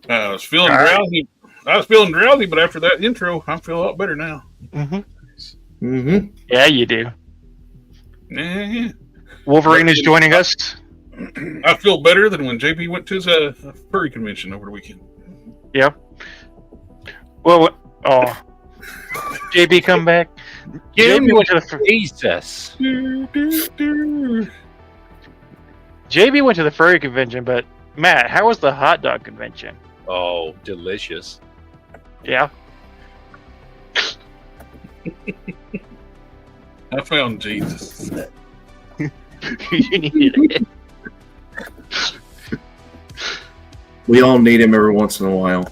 I was feeling drowsy. I was feeling drowsy, but after that intro, I feel a lot better now. Yeah, you do. Yeah. Wolverine is joining us. I feel better than when JP went to his furry convention over the weekend. Yeah. Well, JB come back. JB went to the Jesus. JB went to the furry convention, but Matt, how was the hot dog convention? Oh, delicious. Yeah. I found Jesus. You needed it. We all need him every once in a while.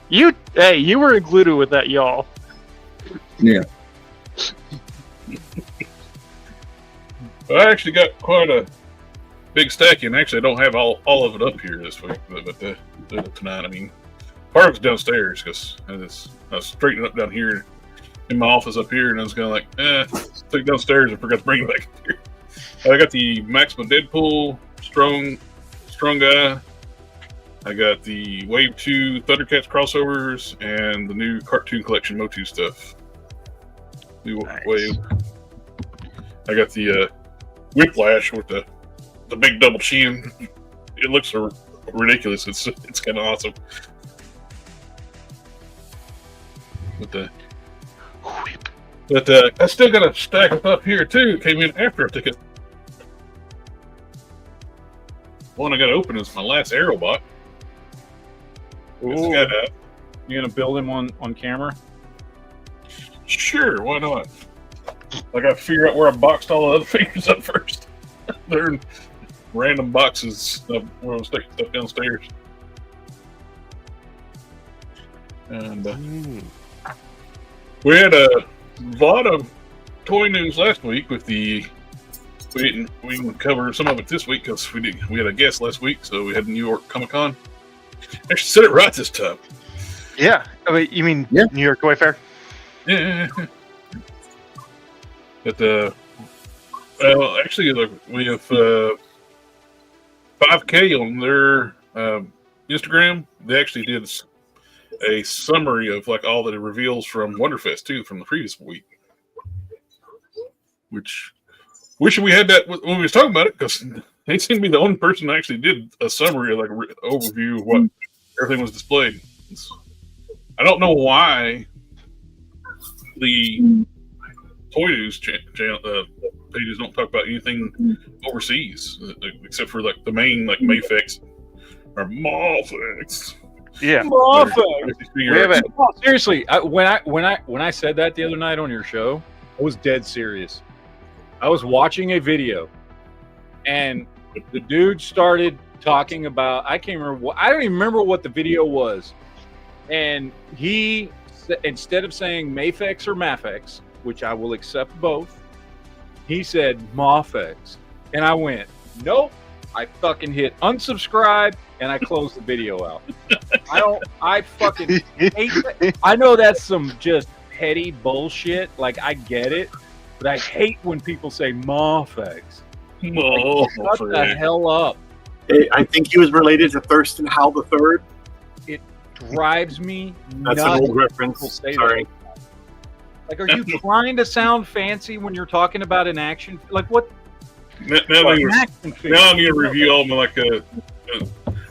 You were included with that, y'all. Yeah. I actually got quite a big stack, and actually I don't have all of it up here this week, but tonight, I mean, part of it's downstairs because I was straightening up down here in my office up here, and I was kind of like, took it downstairs and forgot to bring it back up here. I got the Maximum Deadpool strong guy. I got the Wave 2 Thundercats crossovers and the new Cartoon Collection Motu stuff. Nice. Wave. I got the Whiplash with the big double chin. It looks ridiculous. It's kind of awesome. But I still got a stack up here too. It came in after I took it. One I got to open is my last Aerobot. Ooh. You gonna build him on camera? Sure, why not? I got to figure out where I boxed all the other figures up first. They're in random boxes where I was sticking stuff downstairs. And we had a lot of toy news last week with the. We can cover some of it this week because we had a guest last week, so we had New York Comic Con. I should said it right this time. Yeah. Oh, wait, you mean New York Toy Fair? Yeah. But actually, we have 5K on their Instagram. They actually did a summary of like all the reveals from Wonderfest too from the previous week, which. Wishing we had that when we was talking about it, because they seem to be the only person that actually did a summary, like an overview of what everything was displayed. I don't know why the Toy News pages don't talk about anything overseas, except for like the main like Mayfix or Mawfix. Yeah, Seriously, when I said that the other night on your show, I was dead serious. I was watching a video, and the dude started talking about, I don't even remember what the video was. And he, instead of saying Mayfix or Mafex, which I will accept both, he said Mawfix. And I went, nope. I fucking hit unsubscribe, and I closed the video out. I fucking hate that. I know that's some just petty bullshit. Like, I get it. But I hate when people say Mawfix. Like, shut the hell up. I think he was related to Thurston Howell III. It drives me nuts. That's an old reference. Sorry. Like, are you trying to sound fancy when you're talking about an action? Like, what? Now I'm going to review all my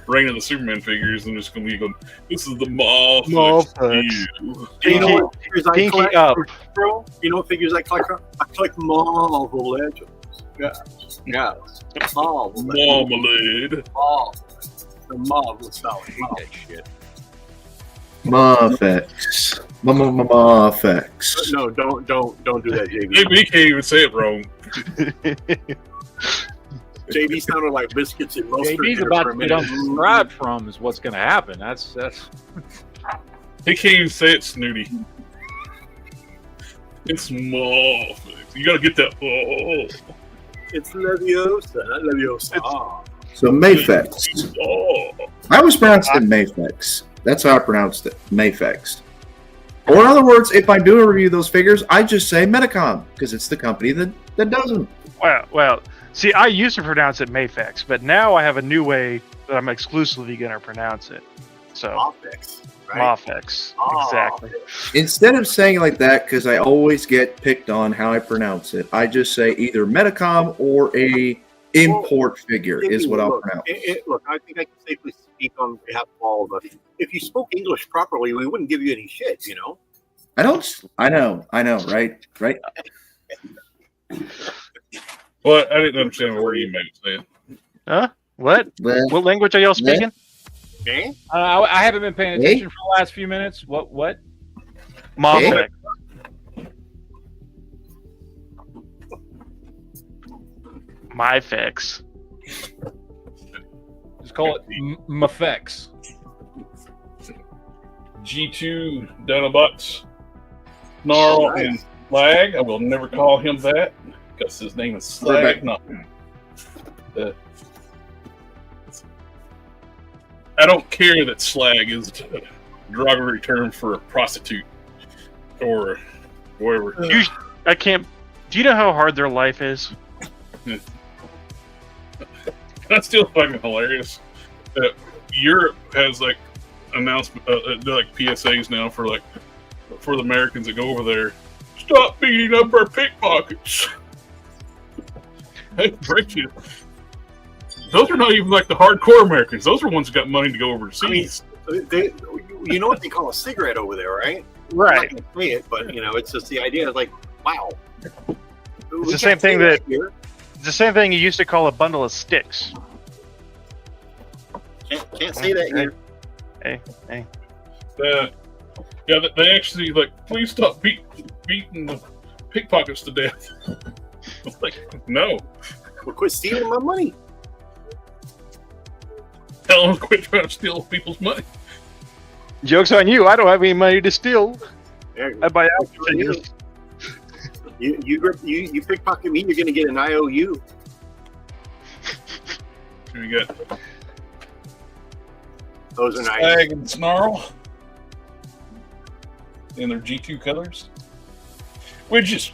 Reign of the Superman figures, and just going to be going, this is the Mawfix. You know what figures I collect, bro? You know what figures I collect? I collect Marvel Legends. Yeah. Marmalade. The Marvel style. Shit. Mawfix. Mawfix. No, don't do that, JB. JB can't even say it wrong. JB sounded like biscuits and mustard. JB's about to get unsubscribed from is what's going to happen. That's. He can't even say it, Snooty. It's Mawfix. You got to get that. Oh. It's Leviosa, not Leviosa. So Mayfix. I always pronounced it Mayfix. That's how I pronounced it, Mayfix. Or in other words, if I do a review of those figures, I just say Metacom because it's the company that does them. Well. See, I used to pronounce it Mayfix, but now I have a new way that I'm exclusively going to pronounce it. So Mofex, right? Mofex, exactly. Instead of saying it like that, because I always get picked on how I pronounce it, I just say either Metacom or a import figure is what I'll pronounce. Look, I think I can safely speak on behalf of all of us. If you spoke English properly, we wouldn't give you any shit, you know? I know, right? Well, I didn't understand what you meant saying. Huh? What? What language are y'all speaking? Okay. I haven't been paying attention for the last few minutes. What? Mofex. Myfix. Just call it Mafex. G2 Dinobots, Snarl, and Slag. I will never call him that because his name is Slag. No. I don't care that slag is a derogatory term for a prostitute or whatever. I can't. Do you know how hard their life is? That's still fucking hilarious. Europe has like announcement, they're like PSAs now for the Americans that go over there. Stop beating up our pickpockets. Hey, break you. Those are not even like the hardcore Americans. Those are ones that got money to go overseas. I mean, you know what they call a cigarette over there, right? Right. I'm not gonna say it, but it's just the idea of like, wow. It's the same thing that. It's the same thing you used to call a bundle of sticks. Can't say that here. Hey. Yeah, they actually please stop beating the pickpockets to death. No. Well, quit stealing my money. Tell them to quit trying to steal people's money. Joke's on you. I don't have any money to steal. I buy out. You pickpocket me, you're going to get an IOU. Here we go. Those are nice. Slag and Snarl. In their G2 colors. Which is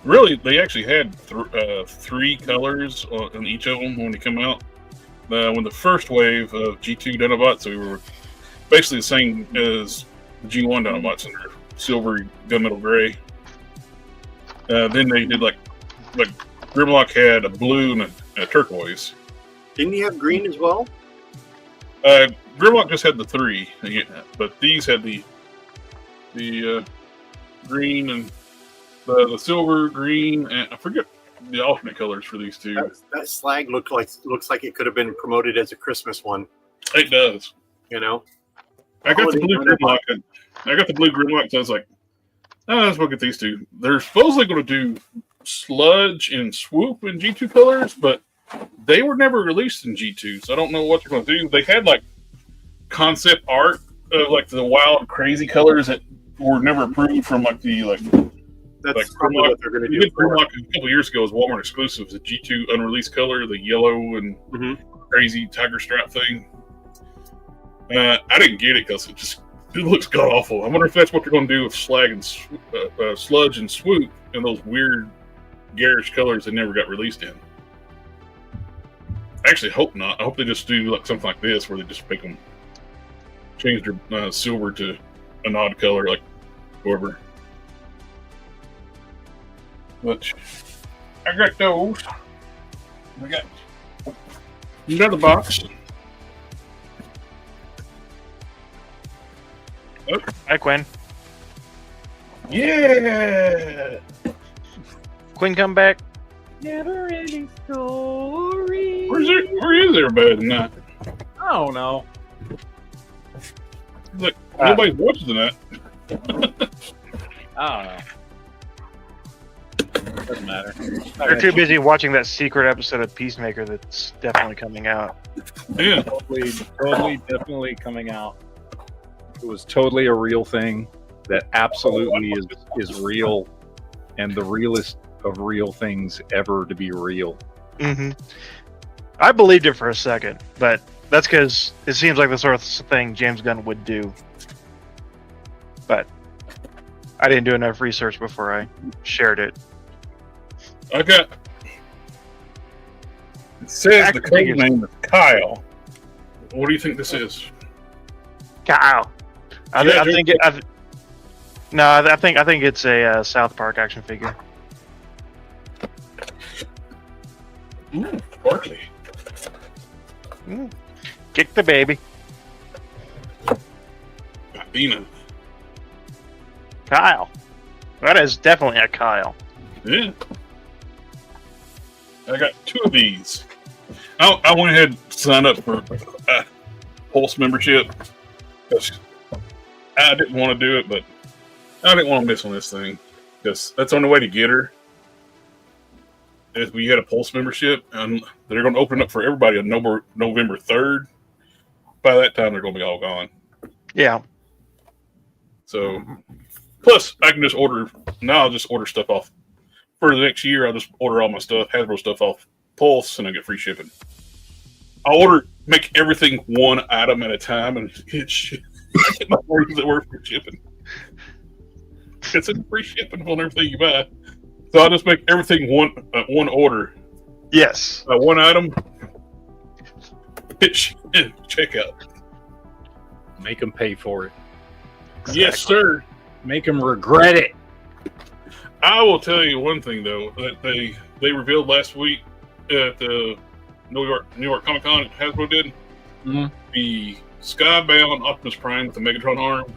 really, they actually had three colors on each of them when they come out. When the first wave of G2 Dinobots, so we were basically the same as the G1 Dinobots in their silvery gunmetal gray. Then they did like Grimlock had a blue and a turquoise. Didn't you have green as well? Grimlock just had the three, but these had the green and the silver, green, and I forget the alternate colors for these two. That slag looks like it could have been promoted as a Christmas one. It does. You know? I got the blue Grimlock. I got the blue Grimlock, so I was like, let's look at these two. They're supposedly going to do Sludge and Swoop in G2 colors, but they were never released in G2, so I don't know what they're going to do. They had concept art of the wild, crazy colors that were never approved from That's probably Grimlock. what they're going to do. Grimlock a couple years ago was Walmart exclusive. The G2 unreleased color, the yellow and crazy tiger stripe thing. I didn't get it because it looks god awful. I wonder if that's what they're going to do with Slag and Sludge and Swoop and those weird, garish colors that never got released in. I actually hope not. I hope they just do something like this where they just make them change their silver to an odd color, like whoever. But I got those. I got another box. Oh. Hi, Quinn. Yeah. Quinn, come back. Never ending story. Where is everybody tonight? I don't know. Look, nobody's watching that. I don't know. Doesn't matter. They're too busy watching that secret episode of Peacemaker that's definitely coming out. Yeah. Totally, definitely coming out. It was totally a real thing that absolutely is real and the realest of real things ever to be real. Mm-hmm. I believed it for a second, but that's because it seems like the sort of thing James Gunn would do. But I didn't do enough research before I shared it. It says the code name is Kyle. What do you think this is? Kyle. I think it's a South Park action figure. Ooh, Barkley. Kick the baby. Athena. Kyle. That is definitely a Kyle. Yeah. I got 2 of these. I went ahead and signed up for Pulse membership. I didn't want to do it, but I didn't want to miss on this thing. Because that's the only way to get her. Is we had a Pulse membership, and they're going to open up for everybody on November 3rd. By that time, they're going to be all gone. Yeah. So, plus, I can just order. Now I'll just order stuff off. For the next year, I'll just order all my stuff, Hasbro stuff off Pulse, and I get free shipping. I'll make everything one item at a time, and get my orders that work for shipping. It's a free shipping on everything you buy. So I'll just make everything one order. Yes. One item. Hit checkout. Make them pay for it. Exactly. Yes, sir. Make them regret it. I will tell you one thing though that they revealed last week at the New York Comic Con. Hasbro did the Skybound Optimus Prime with the Megatron arm.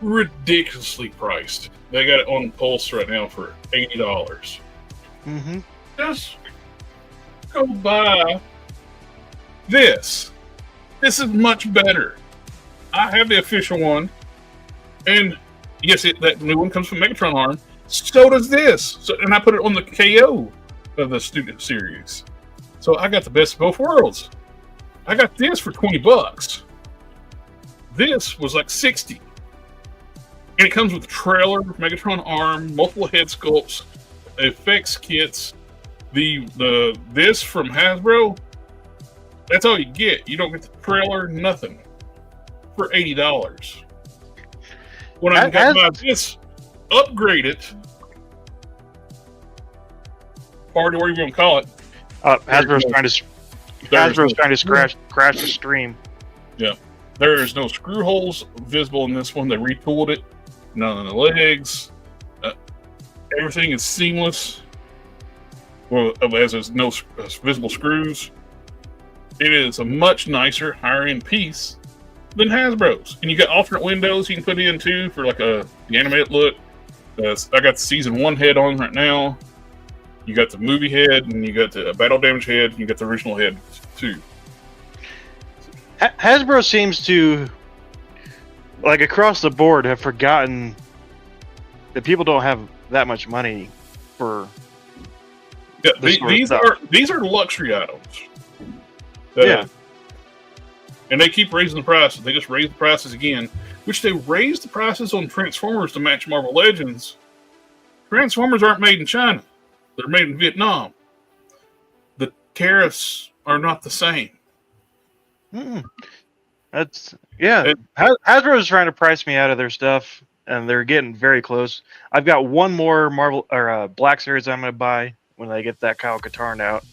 Ridiculously priced. They got it on Pulse right now for $80. Mm-hmm. Just go buy this. This is much better. I have the official one, and yes, that new one comes from Megatron arm. So does this. And I put it on the KO of the student series. So I got the best of both worlds. I got this for $20. This was like $60. And it comes with a trailer, Megatron arm, multiple head sculpts, effects kits. This from Hasbro, that's all you get. You don't get the trailer, nothing. For $80. When I got my this, upgrade it. Party, what are you going to call it? Hasbro's trying to crash the stream. Yeah. There is no screw holes visible in this one. They retooled it. None of the legs. Everything is seamless. Well, as there's no visible screws. It is a much nicer, higher-end piece than Hasbro's. And you got alternate windows you can put in, too, for like the animated look. I got the Season 1 head on right now. You got the movie head, and you got the battle damage head, and you got the original head, too. Hasbro seems to, like across the board, have forgotten that people don't have that much money for. Yeah, these are luxury items. Yeah, and they keep raising the prices. They just raised the prices again, which they raised the prices on Transformers to match Marvel Legends. Transformers aren't made in China; they're made in Vietnam. The tariffs are not the same. That's Hasbro is trying to price me out of their stuff, and they're getting very close. I've got one more Marvel or Black Series I'm going to buy when they get that Kyle Katarn out.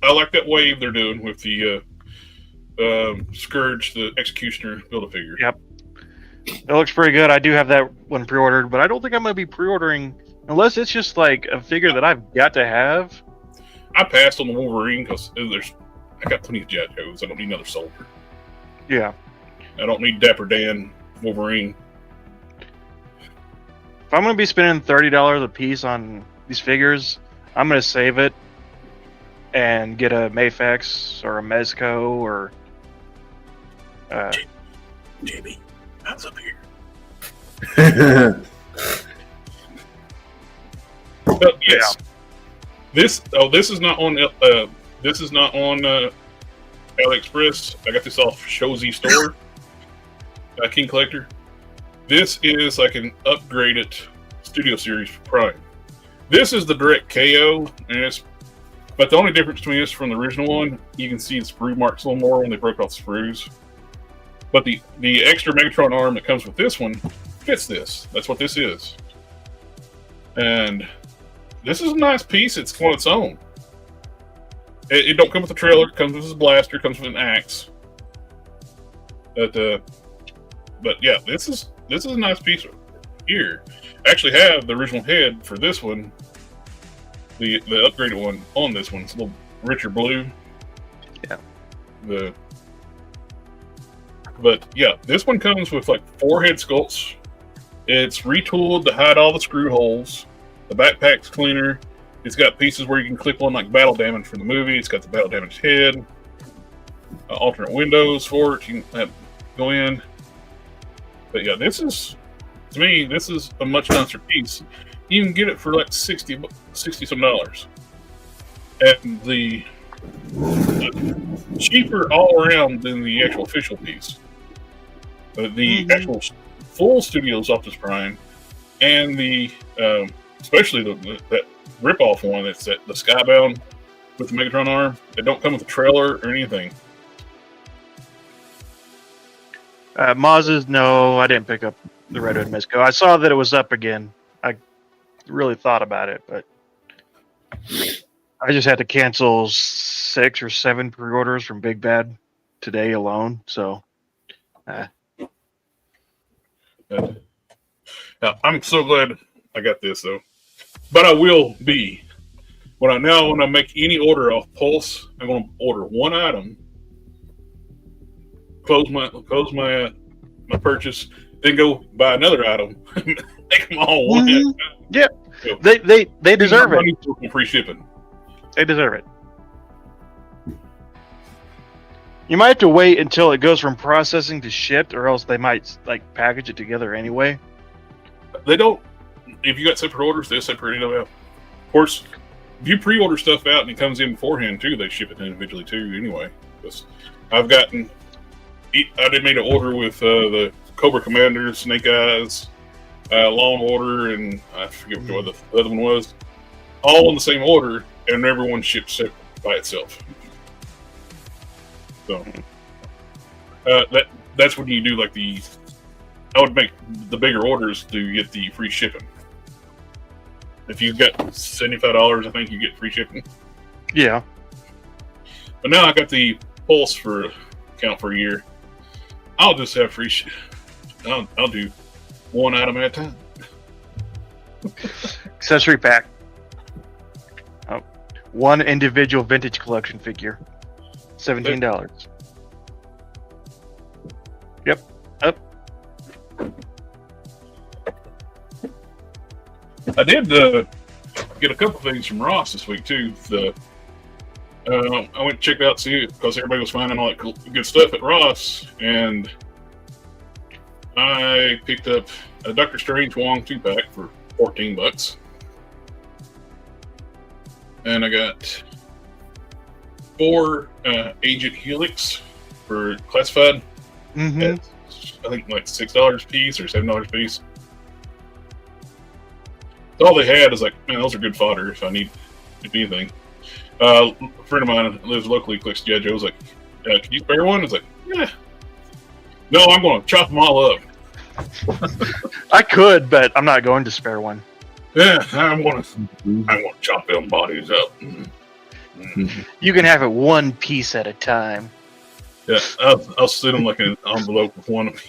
I like that wave they're doing with the Scourge, the Executioner Build-A-Figure. Yep, it looks pretty good. I do have that one pre-ordered, but I don't think I'm going to be pre-ordering unless it's just like a figure that I've got to have. I passed on the Wolverine because I got plenty of Jet Joes. I don't need another soldier. Yeah. I don't need Dapper Dan Wolverine. If I'm going to be spending $30 a piece on these figures, I'm going to save it and get a Mafex or a Mezco or... JB, that's up here. Yes. This is not on AliExpress. I got this off Shozy Store. King Collector. This is like an upgraded Studio Series for Prime. This is the direct KO, but the only difference between this from the original one, you can see the sprue marks a little more when they broke off the sprues. But the extra Megatron arm that comes with this one fits this. That's what this is. And this is a nice piece. It's on its own. It don't come with a trailer. It comes with a blaster. It comes with an axe. But yeah, this is a nice piece here. I actually have the original head for this one. The upgraded one on this one. It's a little richer blue. Yeah. But yeah, this one comes with like 4 head sculpts. It's retooled to hide all the screw holes. The backpack's cleaner. It's got pieces where you can clip on like battle damage from the movie. It's got the battle damage head. Alternate windows for it. You can go in. But yeah, this is a much nicer piece. You can get it for like $60 some. And the cheaper all around than the actual official piece. The actual full Studios Optimus Prime and the especially that rip-off one that's the Skybound with the Megatron arm. They don't come with a trailer or anything. Maz's, no, I didn't pick up the Red Hood Mezco. I saw that it was up again. I really thought about it, but I just had to cancel 6 or 7 pre-orders from Big Bad today alone. So, Now, I'm so glad I got this though. But I will be when I make any order off Pulse, I'm going to order one item, close my purchase, then go buy another item, make them all one. Yeah, So, they deserve it. Free shipping. They deserve it. You might have to wait until it goes from processing to shipped, or else they might like package it together anyway. They don't. If you got separate orders, they separate it out. Of course, if you pre-order stuff out and it comes in beforehand too, they ship it individually too. Anyway, I did made an order with the Cobra Commander, Snake Eyes, Law and Order, and I forget what the other one was. All in the same order, and everyone ships separate by itself. So that's when you do like I would make the bigger orders to get the free shipping. If you've got $75, I think you get free shipping. Yeah. But now I got the Pulse for account for a year. I'll just have free shipping. I'll do one item at a time. Accessory pack. Oh, one individual vintage collection figure. $17. Yep. Up. I did get a couple things from Ross this week too. I went and checked out see because everybody was finding all that good stuff at Ross, and I picked up a Doctor Strange Wong 2-pack for $14, and I got 4 Agent Helix for classified. Mm-hmm. I think like $6 a piece or $7 a piece. All they had is like, man, those are good fodder if I need anything. A friend of mine lives locally, clicks G.I. Joe, was like, can you spare one? I was like, yeah. No, I'm going to chop them all up. I could, but I'm not going to spare one. Yeah, I'm going to chop them bodies up. You can have it one piece at a time. Yeah, I'll send them like an envelope with one of me.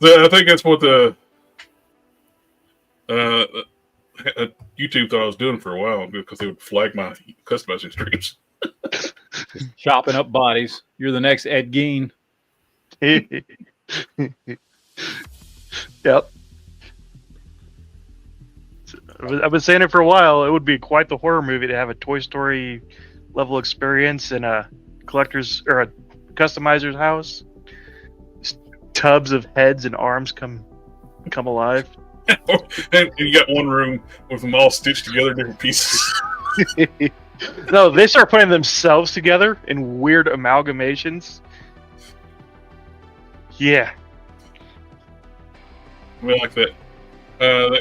I think that's what the YouTube thought I was doing for a while because they would flag my customizing streams. Chopping up bodies. You're the next Ed Gein. Yep. I've been saying it for a while. It would be quite the horror movie to have a Toy Story level experience in a collector's or a customizer's house. Just tubs of heads and arms come alive. And you got one room with them all stitched together, different pieces. No, they start putting themselves together in weird amalgamations. Yeah. I mean, like that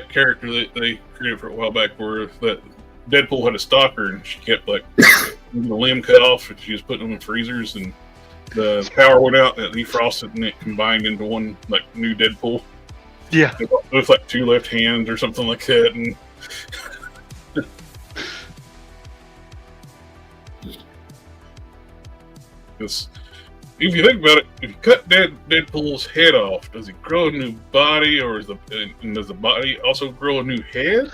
character that they created for a while back where that Deadpool had a stalker and she kept like the limb cut off and she was putting them in freezers and the power went out and it defrosted and it combined into one like new Deadpool. Yeah. With like 2 left hands or something like that. And Because if you think about it, if you cut Deadpool's head off, does he grow a new body, or does the body also grow a new head?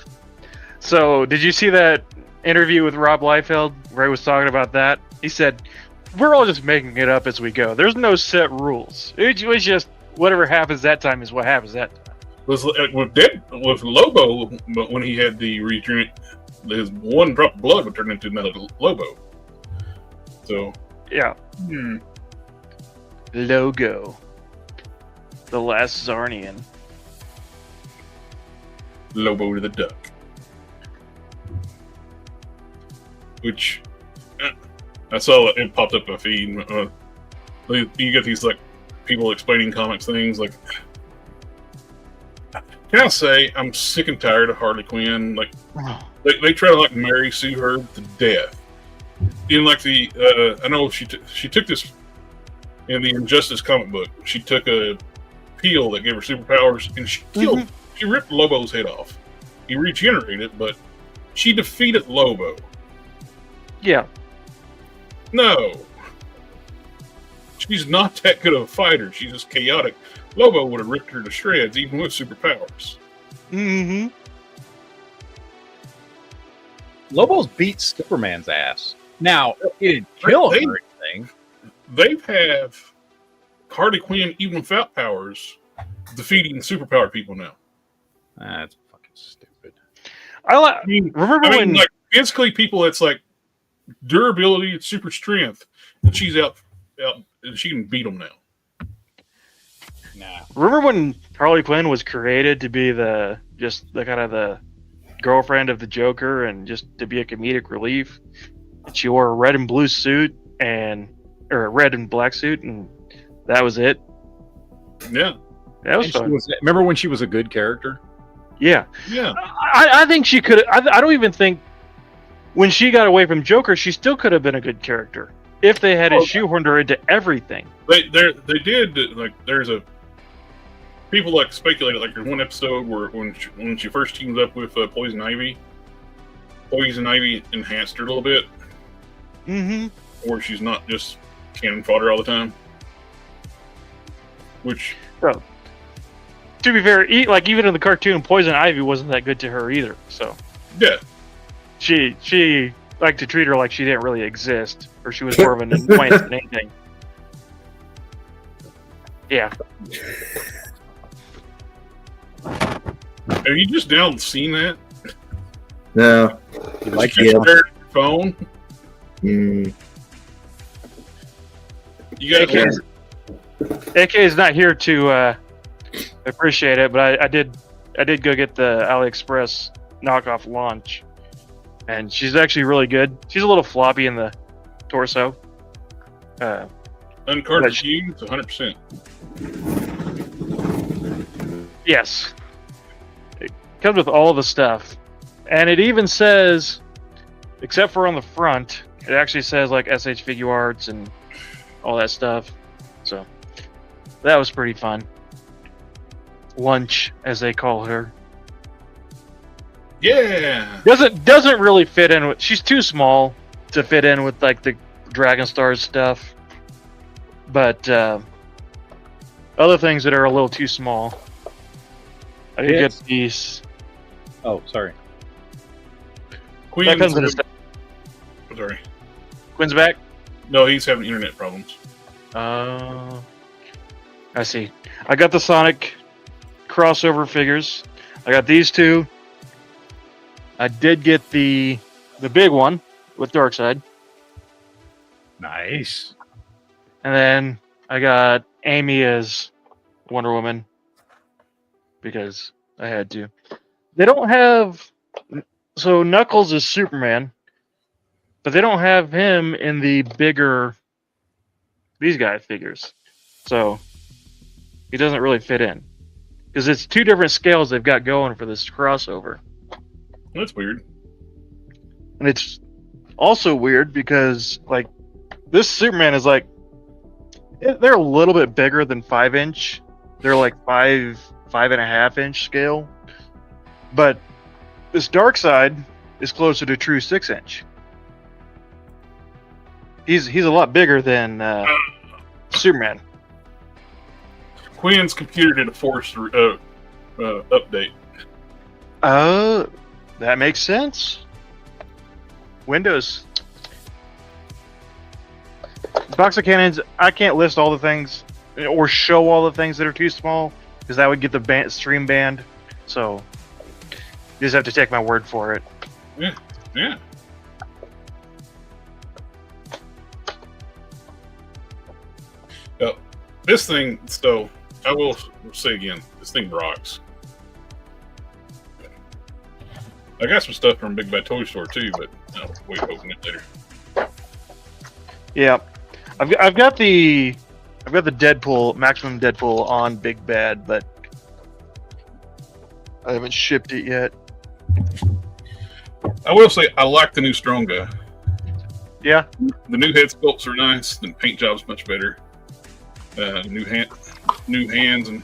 So, did you see that interview with Rob Liefeld where he was talking about that? He said, "We're all just making it up as we go. There's no set rules. It's just whatever happens that time is what happens that time." With Lobo, but when he had the regenerate, his one drop of blood would turn into another Lobo. So Yeah. Logo. The last Zarnian. Lobo to the duck. Which I saw it popped up in my feed. You get these like people explaining comics things. Like, can I say I'm sick and tired of Harley Quinn? Like, they try to like Mary Sue her to death. In like I know she took this in the Injustice comic book. She took a peel that gave her superpowers, and she killed. She ripped Lobo's head off. He regenerated, but she defeated Lobo. Yeah. No. She's not that good of a fighter. She's just chaotic. Lobo would have ripped her to shreds, even with superpowers. Mm-hmm. Lobo's beat Superman's ass. Now, he didn't kill him or anything. They have Harley Quinn, even without powers, defeating superpowered people now. That's fucking stupid. Remember when like basically people that's like durability and super strength, and she's out and she can beat them now. Nah. Remember when Harley Quinn was created to be the kind of the girlfriend of the Joker and just to be a comedic relief? She wore a red and blue suit or a red and black suit, and that was it. Yeah, that was fun. Remember when she was a good character? Yeah. Yeah. I think she could. I don't even think when she got away from Joker, she still could have been a good character if they had shoehorned her into everything. They did like there's a people like speculated like there's one episode where when she first teams up with Poison Ivy enhanced her a little bit. Mm-hmm. Where she's not just cannon fodder all the time. Which, so, to be fair, even in the cartoon, Poison Ivy wasn't that good to her either. So yeah, she liked to treat her like she didn't really exist, or she was more of an annoyance than anything. Yeah. Are you just down seeing that? No. You like your phone? Mm. You got AK is not here to appreciate it, but I did go get the AliExpress knockoff launch, and she's actually really good. She's a little floppy in the torso. Uncarded shoes, 100%. Yes, it comes with all the stuff, and it even says, except for on the front, it actually says like SH Figure Arts and all that stuff. So that was pretty fun. Lunch, as they call her. Yeah. Doesn't really fit in with. She's too small to fit in with like the Dragon Stars stuff. But other things that are a little too small. I did get these. Oh, sorry. That comes in a Sorry. Quinn's back? No, he's having internet problems. I see. I got the Sonic crossover figures. I got these two. I did get the big one with Darkseid. Nice. And then I got Amy as Wonder Woman because I had to. They don't have... So Knuckles is Superman, but they don't have him in the bigger these guy figures. So he doesn't really fit in. Because it's two different scales they've got going for this crossover. That's weird. And it's also weird because, like, this Superman is like, they're a little bit bigger than 5-inch. They're like 5.5-inch scale. But this Darkseid is closer to true 6-inch. He's a lot bigger than Superman. Quinn's computer did a forced update. Oh, that makes sense. Windows. Box of Cannons, I can't list all the things or show all the things that are too small because that would get the stream banned. So you just have to take my word for it. Yeah, yeah. This thing, so I will say again, this thing rocks. I got some stuff from Big Bad Toy Store too, but I'll wait to open it later. Yeah, I've got the Deadpool, Maximum Deadpool on Big Bad, but I haven't shipped it yet. I will say I like the new Strong Guy. Yeah, the new head sculpts are nice. The paint job's much better. New hands and.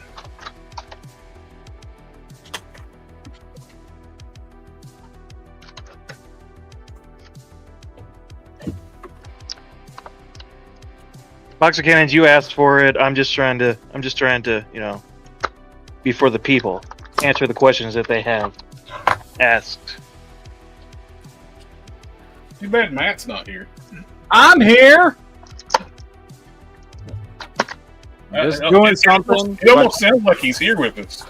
Box of Cannons, you asked for it. I'm just trying to, you know, be for the people. Answer the questions that they have asked. Too bad Matt's not here. I'm here. Just doing something. It almost sounds like he's here with us.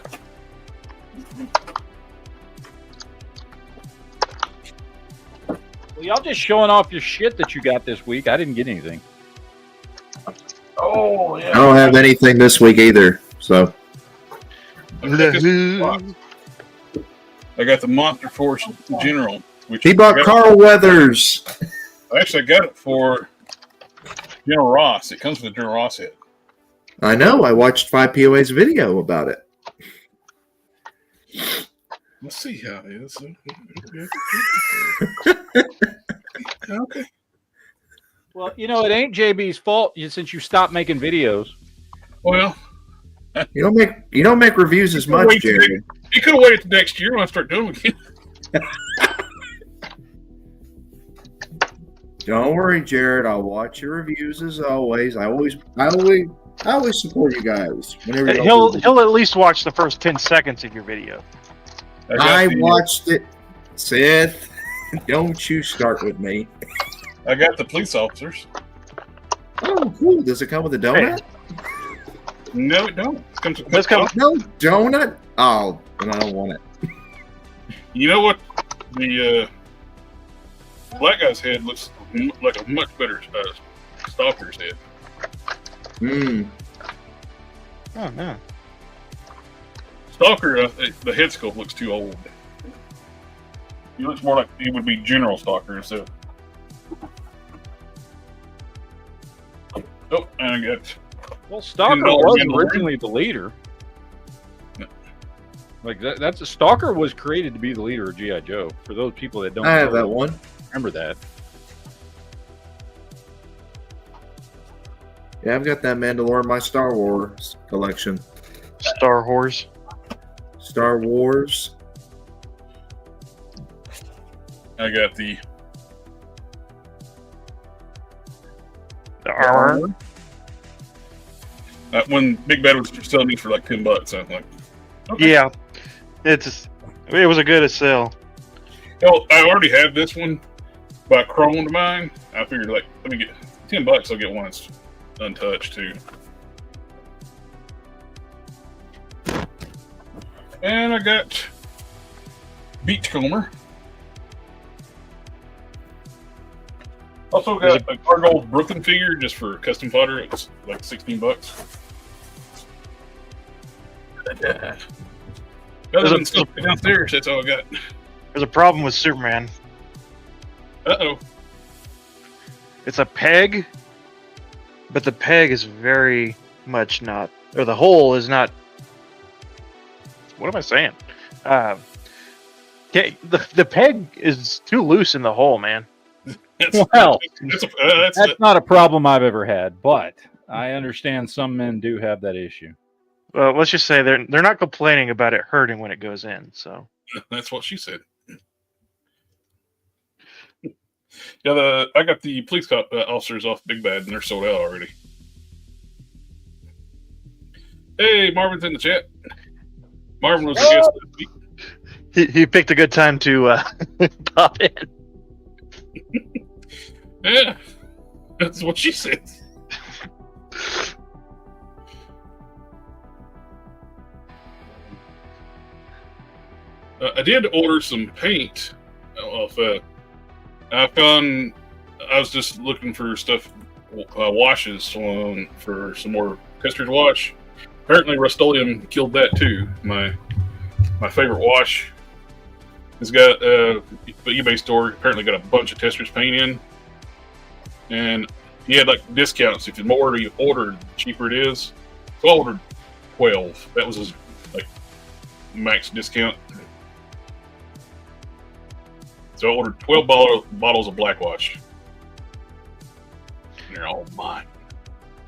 Well, y'all just showing off your shit that you got this week. I didn't get anything. Oh, yeah. I don't have anything this week either. So I got the Monster Force General. Which he bought Carl Weathers. Actually, I got it for General Ross. It comes with the General Ross head. I know. I watched 5POA's video about it. Let's see how it is. Okay. Well, you know, it ain't JB's fault since you stopped making videos. Well, You don't make reviews as much, Jerry. You could have waited till next year when I start doing it again. Don't worry, Jared. I'll watch your reviews as always. I always support you guys. Whenever He'll at least watch the first 10 seconds of your video. I watched it. Seth, don't you start with me. I got the police officers. Oh, cool. Does it come with a donut? No, it don't. It comes with No donut? Oh, then I don't want it. You know what? The black guy's head looks like a much better stalker's head. Hmm. Oh, no. Stalker, the head sculpt looks too old. He looks more like he would be General Stalker instead. Oh, and I got. Well, Stalker was originally the leader. Yeah. Like that's a Stalker was created to be the leader of G.I. Joe. For those people that don't I have that one. remember that. Yeah, I've got that Mandalorian, my Star Wars collection. Star Wars. Star Wars. I got the armor. When Big Bad was selling these for like $10, I'm like, okay. Yeah, it was a good sale. Hell, I already have this one, but I croned mine. I figured, like, let me get $10. I'll get one that's untouched too. And I got Beachcomber. Also got a Gargoyle Brooklyn figure just for custom fodder. It's like $16. Other than stuff downstairs, that's all I got. There's a problem with Superman. Uh-oh. It's a peg, but the peg is very much not, or the hole is not. What am I saying? The peg is too loose in the hole, man. That's not a problem I've ever had, but I understand some men do have that issue. Well, let's just say they're not complaining about it hurting when it goes in. So that's what she said. Yeah, I got the police officers off Big Bad, and they're sold out already. Hey, Marvin's in the chat. Marvin was a guest this week. He picked a good time to pop in. Yeah, that's what she said. I did order some paint off. I was just looking for stuff, washes for some more custard wash. Apparently, Rust-Oleum killed that too. My favorite wash has got the eBay store. Apparently, got a bunch of Tester's paint in, and he had like discounts. If the more you order, the cheaper it is. So I ordered 12. That was his like max discount. So I ordered 12 bottles of black wash. And they're all mine.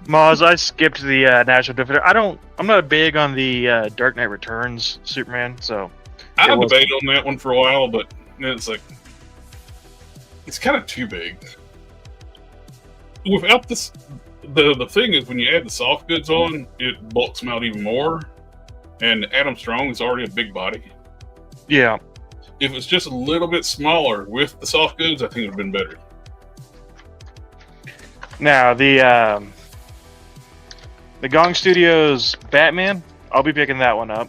Moz, I skipped the National Defender. I'm not big on the Dark Knight Returns Superman, so I debated on that one for a while, but it's like it's kind of too big. Without this, the thing is when you add the soft goods on, it bulks them out even more. And Adam Strong is already a big body. Yeah. If it's just a little bit smaller with the soft goods, I think it would have been better. Now the Gong Studios Batman, I'll be picking that one up.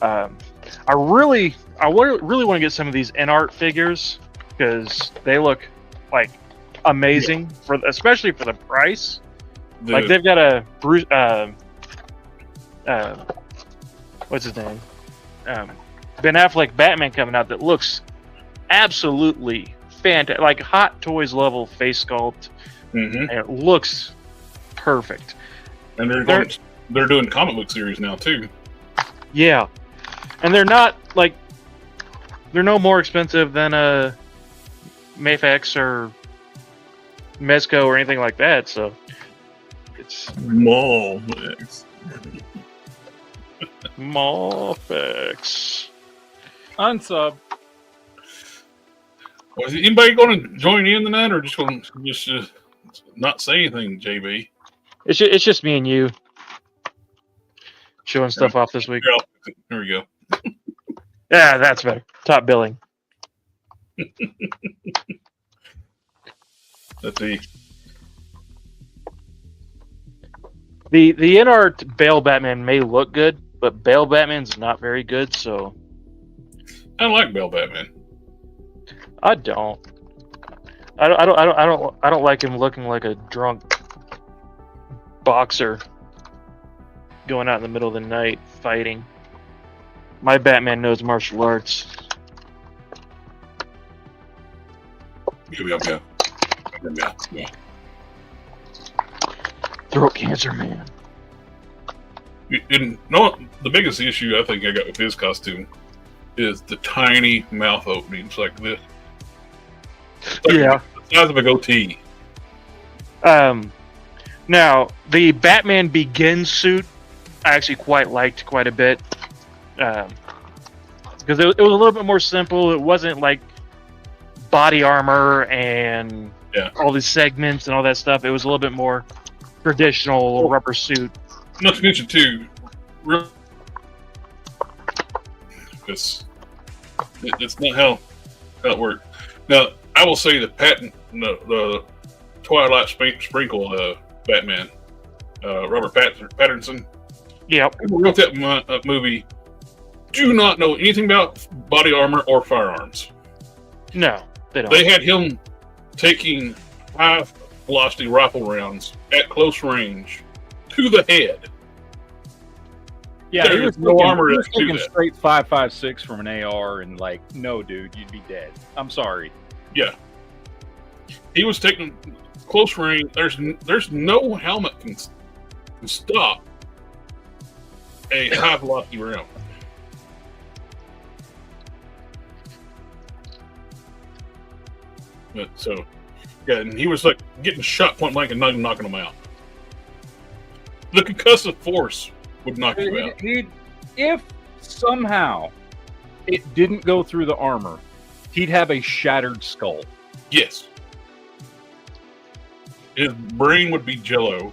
I really want to get some of these in-art figures because they look like amazing especially for the price. Like they've got a Bruce, what's his name? Ben Affleck Batman coming out that looks absolutely fantastic, like Hot Toys level face sculpt. And it looks perfect. And they're doing comic book series now too. Yeah, and they're no more expensive than a Mafex or Mezco or anything like that. So it's Mafex. Unsub. Is anybody going to join in tonight, or just going to just not say anything, JB? It's just me and you showing stuff off this week. There we go. Yeah, that's better. Top billing. Let's see. The in-art Bale Batman may look good, but Bale Batman's not very good. So I like Bale Batman. I don't like him looking like a drunk boxer going out in the middle of the night fighting. My Batman knows martial arts. Yeah. Throat cancer, man. And the biggest issue I think I got with his costume is the tiny mouth openings like this. Yeah. The size of a goatee. Now, the Batman Begins suit, I actually quite liked quite a bit. Because it was a little bit more simple. It wasn't like body armor and all these segments and all that stuff. It was a little bit more traditional rubber suit. Not to mention, too, it's not how it worked. Now, I will say the Twilight Sprinkle Batman, Robert Pattinson. Yep. Who wrote that movie do not know anything about body armor or firearms. No, they don't. They had him taking high-velocity rifle rounds at close range to the head. Yeah, There's no armor he was to do taking that. straight 5.56 from an AR, and like, no, dude, you'd be dead. I'm sorry. Yeah. He was taking close range. There's no helmet can stop a high-velocity round. So, yeah, and he was like getting shot point blank and not even knocking him out. The concussive force would knock you out. If somehow it didn't go through the armor, he'd have a shattered skull. Yes. His brain would be jello,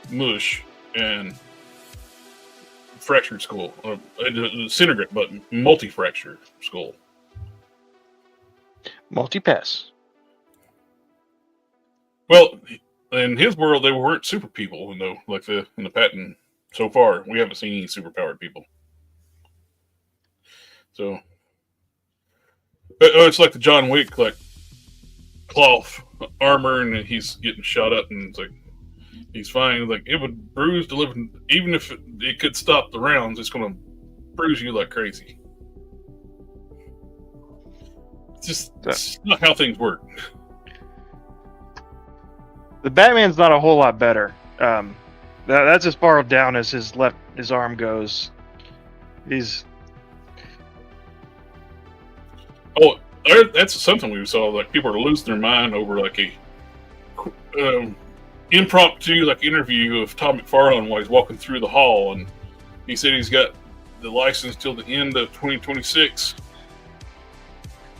mush, and fractured skull. Disintegrate, but multi-fractured skull. Multi-pass. Well, in his world, they weren't super people, you know, like in the patent. So far, we haven't seen any superpowered people. So it's like the John Wick, like cloth armor, and he's getting shot up, and it's like he's fine. Like it would bruise the living, even if it could stop the rounds, it's going to bruise you like crazy. It's not how things work. The Batman's not a whole lot better. That's as far down as his arm goes. Oh, that's something we saw. Like people are losing their mind over like a impromptu like interview of Tom McFarlane while he's walking through the hall, and he said he's got the license till the end of 2026.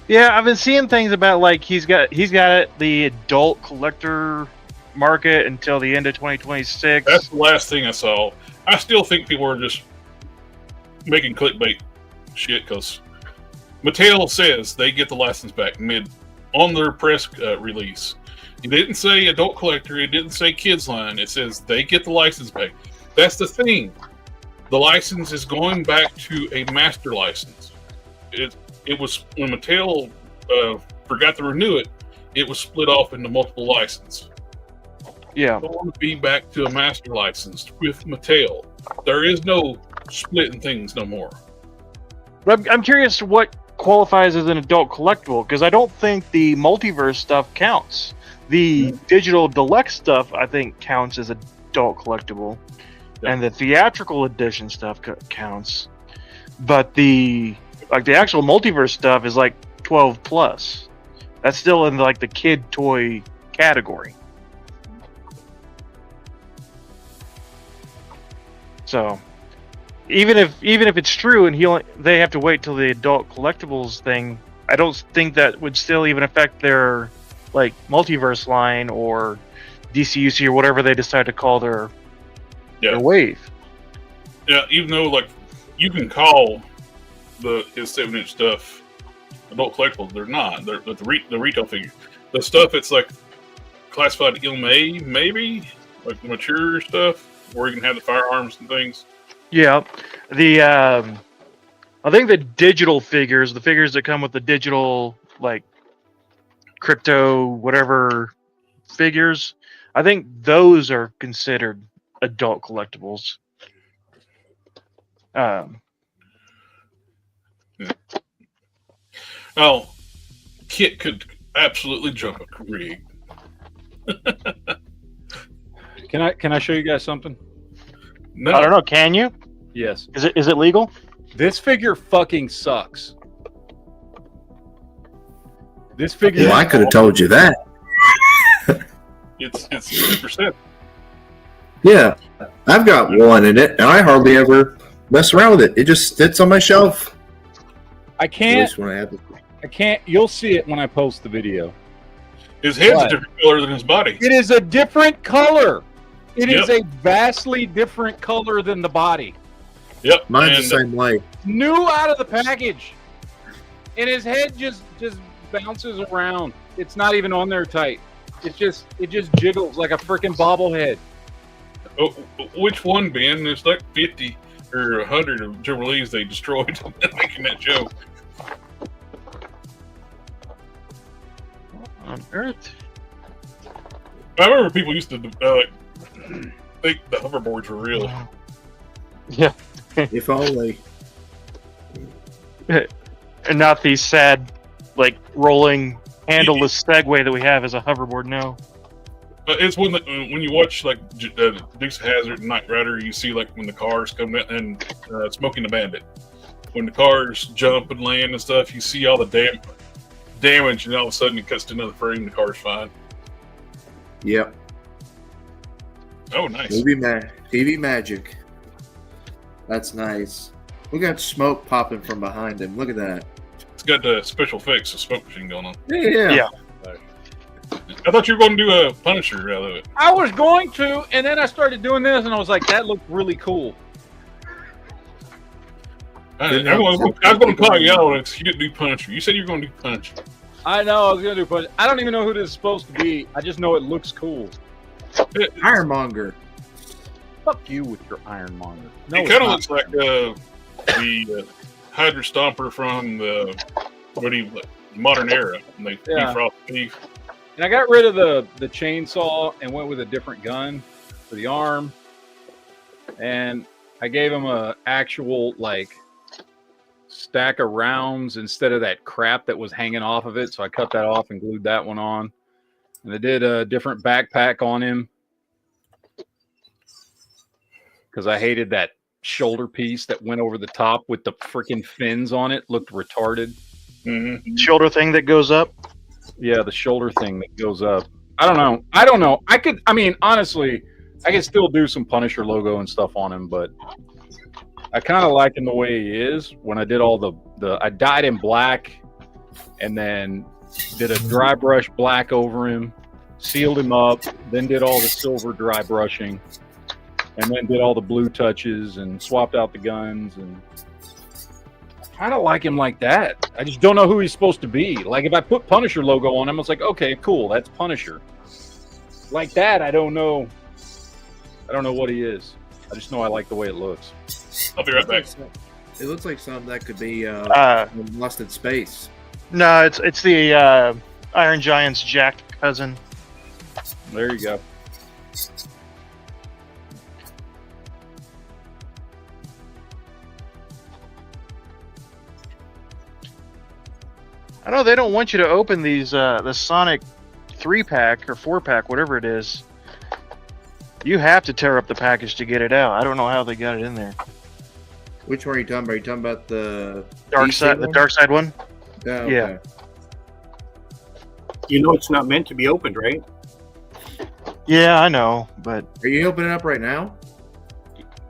Yeah, I've been seeing things about like he's got the adult collector market until the end of 2026. That's the last thing I saw. I still think people are just making clickbait shit because Mattel says they get the license back on their press release. It didn't say adult collector. It didn't say kids line. It says they get the license back. That's the thing. The license is going back to a master license. It was when Mattel forgot to renew it. It was split off into multiple licenses. Yeah, I want to be back to a master license with Mattel. There is no splitting things no more. but I'm curious what qualifies as an adult collectible, because I don't think the multiverse stuff counts. The digital deluxe stuff I think counts as adult collectible, and the theatrical edition stuff counts. But the actual multiverse stuff is like 12 plus. That's still in like the kid toy category. So even if it's true and they have to wait till the adult collectibles thing, I don't think that would still even affect their like multiverse line or DCUC or whatever they decide to call their wave. Yeah, even though like you can call his 7-inch stuff adult collectibles, they're not. They're the retail figure. The stuff it's like classified MA, maybe like mature stuff where you can have the firearms and things. Yeah, I think the digital figures, the figures that come with the digital like crypto whatever figures, I think those are considered adult collectibles. Oh, Kit could absolutely jump a rig. Can I show you guys something? No, I don't know. Can you? Yes. Is it legal? This figure fucking sucks. This figure. Well, I could have told you that. It's 2%. Yeah, I've got one in it, and I hardly ever mess around with it. It just sits on my shelf. I At can't. least when I have it. I can't. You'll see it when I post the video. His head's What? a different color than his body. It is a different color. It is Yep. a vastly different color than the body. Yep. Mine's and, the same way. New out of the package, and his head just bounces around. It's not even on there tight. It just jiggles like a freaking bobblehead. Oh, which one, Ben? There's like 50 or 100 of Jubilees they destroyed making that joke. On Earth. I remember people used to think the hoverboards were real. Yeah, If only. and not the sad, like rolling handleless Segway that we have as a hoverboard now. But it's when you watch like Dukes of Hazzard and Knight Rider, you see like when the cars come in and Smoking the Bandit. When the cars jump and land and stuff, you see all the damage, and all of a sudden it cuts to another frame. The car's fine. Yep. Oh, nice. TV magic. That's nice. Look at smoke popping from behind him. Look at that. got the special effects, the smoke machine going on. Yeah. I thought you were going to do a Punisher out of it. I was going to, and then I started doing this, and I was like, that looked really cool. I was going to call you out on it. You didn't do Punisher. You said you were going to do Punisher. I know I was going to do Punisher. I don't even know who this is supposed to be. I just know it looks cool. Ironmonger. Fuck you with your Ironmonger. No, it kind of looks like the Hydra Stomper from the modern era. And they defrost beef. And I got rid of the chainsaw and went with a different gun for the arm. And I gave him a actual like stack of rounds instead of that crap that was hanging off of it. So I cut that off and glued that one on. And I did a different backpack on him because I hated that shoulder piece that went over the top with the freaking fins on it. Looked retarded. Mm-hmm. Shoulder thing that goes up. Yeah, the shoulder thing that goes up. I don't know. Honestly, I could still do some Punisher logo and stuff on him, but I kind of like him the way he is. When I did all I dyed him black and then did a dry brush black over him, sealed him up, then did all the silver dry brushing, and then did all the blue touches and swapped out the guns, and I kind of like him like that. I just don't know who he's supposed to be. Like if I put Punisher logo on him, it's like, okay, cool, that's Punisher. Like that, I don't know. I don't know what he is. I just know I like the way it looks. I'll be right back. It looks like something that could be Lost in Space. No, it's the Iron Giant's jacked cousin. There you go. I know they don't want you to open these the Sonic 3-pack or 4-pack, whatever it is. You have to tear up the package to get it out. I don't know how they got it in there. Which one are you talking about? Are you talking about the Dark side, the Dark Side one? Oh, okay. Yeah. You know it's not meant to be opened, right? Yeah, I know, but Are you opening it up right now?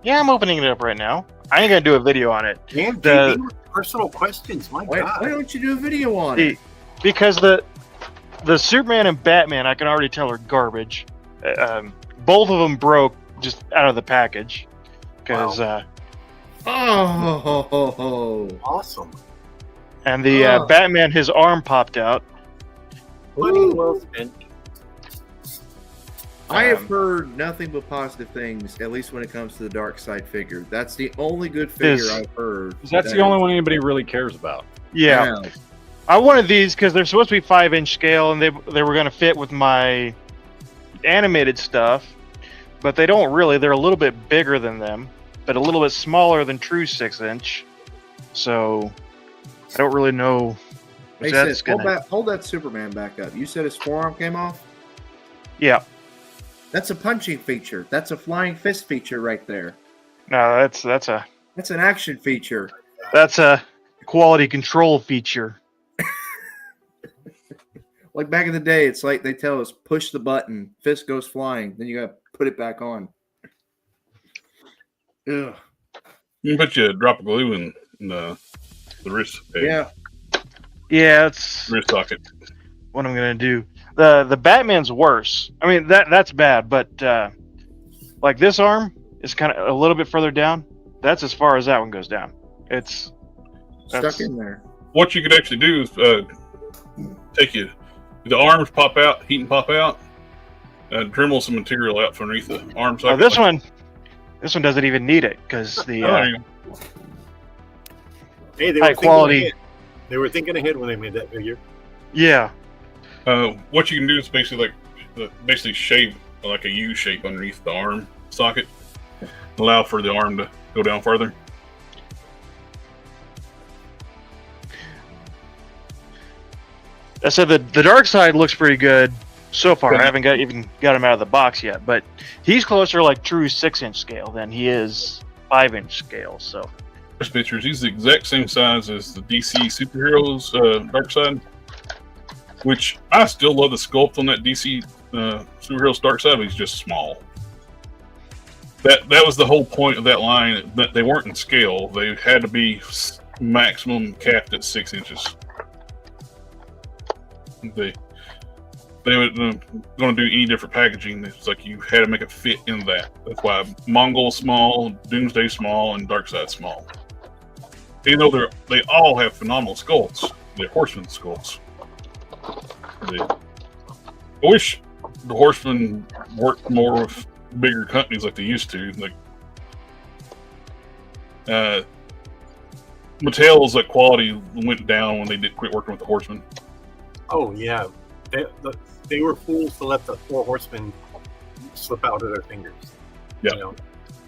yeah, I'm opening it up right now. I ain't gonna do a video on it. Damn, The- JB, personal questions. My Why God. don't you do a video on it? Because the Superman and Batman, I can already tell are garbage. Both of them broke just out of the package. Because Awesome. and the Batman, his arm popped out. Money well spent. I have heard nothing but positive things, at least when it comes to the Dark Side figure. That's the only good figure I've heard. That's the only one anybody really cares about. Yeah. I wanted these because they're supposed to be 5-inch scale, and they were going to fit with my animated stuff, but they don't really. They're a little bit bigger than them, but a little bit smaller than true 6-inch. So I don't really know. Hey, That's Sid, hold that Superman back up. You said his forearm came off? Yeah. That's a punching feature. That's a flying fist feature right there. No, that's That's an action feature. a quality control feature. Like back in the day, it's like they tell us, push the button, fist goes flying, then you got to put it back on. Ugh. You can put you a drop of glue in the wrist. Yeah. Yeah, that's Wrist socket. what I'm gonna do. The Batman's worse. I mean that's bad, but like this arm is kind of a little bit further down. That's as far as that one goes down. That's Stuck in there. What you could actually do is take the arms pop out, heat and pop out, dremel some material out from underneath the arm socket. this one doesn't even need it because the Hey, they high were quality. Ahead. They were thinking ahead when they made that figure. Yeah. What you can do is basically shave like a U shape underneath the arm socket, allow for the arm to go down further. I said the Dark Side looks pretty good so far. I haven't even got him out of the box yet, but he's closer like true 6-inch scale than he is 5-inch scale. So There's pictures. He's the exact same size as the DC superheroes Dark Side, which I still love the sculpt on that DC superheroes Dark Side, but he's just small. That was the whole point of that line. That they weren't in scale; they had to be maximum capped at 6 inches. they were going to do any different packaging. It's like you had to make it fit in that. That's why Mongol small, Doomsday small, and Darkseid small. Even though they all have phenomenal skulls, they're Horseman skulls. I wish the Horsemen worked more with bigger companies like they used to. Like Mattel's like quality went down when they did quit working with the Horsemen. Oh yeah, they were fools to let the 4 Horsemen slip out of their fingers. Yeah. You know,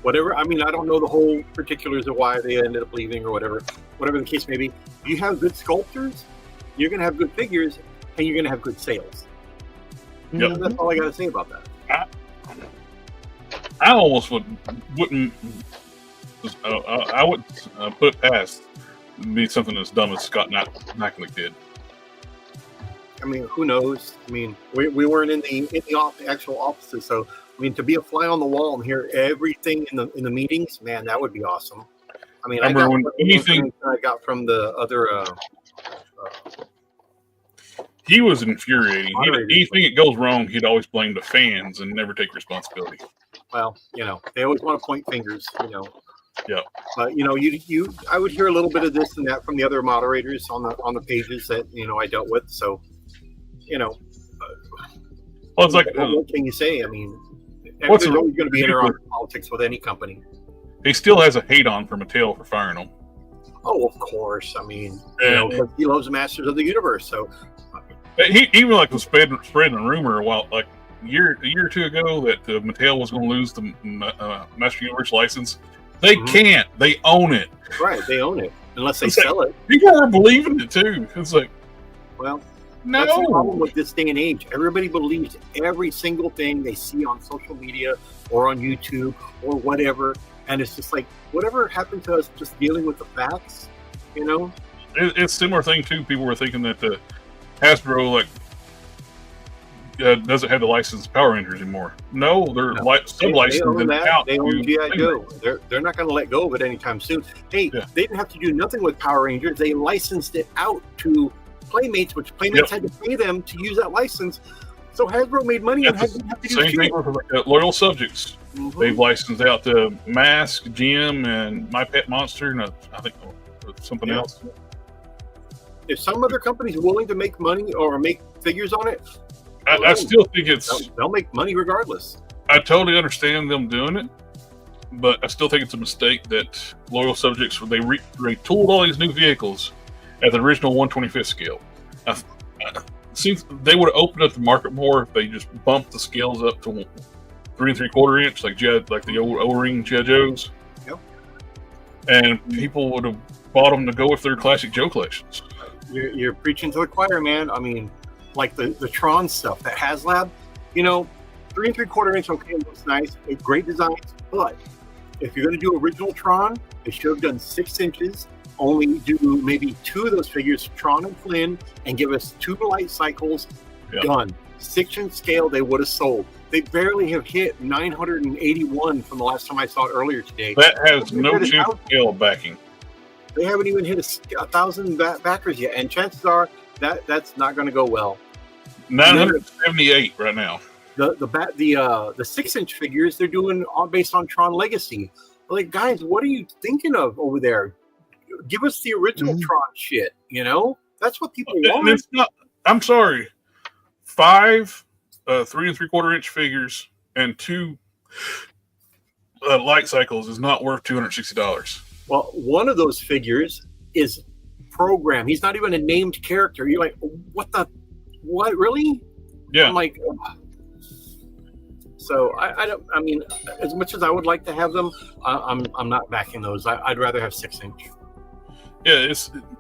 whatever. I mean, I don't know the whole particulars of why they ended up leaving or whatever. Whatever the case may be, if you have good sculptors, you're going to have good figures, and you're going to have good sales. Yep. That's all I got to say about that. I almost wouldn't. I would put it past be something as dumb as Scott Knacklick did. I mean, who knows? I mean, we weren't in the actual offices, so I mean, to be a fly on the wall and hear everything in the meetings, man, that would be awesome. I mean, I got from the other. He was infuriating. Anything that goes wrong, he'd always blame the fans and never take responsibility. Well, they always want to point fingers, Yeah. But I would hear a little bit of this and that from the other moderators on the pages that I dealt with. So, well, it's like what can you say? I mean, there's always going to be in politics with any company. He still has a hate on for Mattel for firing him. Oh, of course. I mean, because he loves Masters of the Universe. So he even was spreading a rumor a year or two ago that Mattel was going to lose the Master Universe license. They can't. They own it. Right, they own it unless they sell it. People were believing it too. It's like, well, no. That's the problem with this day and age. Everybody believes every single thing they see on social media or on YouTube or whatever, and it's just like whatever happened to us just dealing with the facts, It's a similar thing too. People were thinking that Hasbro doesn't have the licensed Power Rangers anymore. No, they're sub-licensed. They own G.I. Joe. They're not going to let go of it anytime soon. Hey, they didn't have to do nothing with Power Rangers. They licensed it out to Playmates, which Playmates had to pay them to use that license. So Hasbro made money and had to do same thing with Loyal Subjects. They've licensed out to Mask, Jim, and My Pet Monster, and I think something else. If some other company's willing to make money or make figures on it, I still think they'll make money regardless. I totally understand them doing it, but I still think it's a mistake that Loyal Subjects, they retooled all these new vehicles at the original 1/25th scale. Seems they would have opened up the market more if they just bumped the scales up to 3 3/4 inch, like the old O-ring G.I. Joes. Yep. And people would have bought them to go with their classic Joe collections. You're preaching to the choir, man. I mean, like the Tron stuff, that HasLab, 3 3/4 inch, okay, looks nice, great designs, but if you're going to do original Tron, they should have done 6 inches, only do maybe 2 of those figures, Tron and Flynn, and give us 2 light cycles, done. 6-inch scale they would have sold. They barely have hit 981 from the last time I saw it earlier today. That has no chance of scale backing. They haven't even hit 1,000 backers yet, and chances are that's not going to go well. 978 right now. The 6-inch figures they're doing based on Tron Legacy. Like, guys, what are you thinking of over there? Give us the original Tron shit. That's what people want. It's not. I'm sorry. 5 3 3/4 inch figures and 2 light cycles is not worth $260. Well, one of those figures is programmed. He's not even a named character. You're like, what really? Yeah. I'm like, so I don't. I mean, as much as I would like to have them, I'm not backing those. I'd rather have 6-inch. Yeah,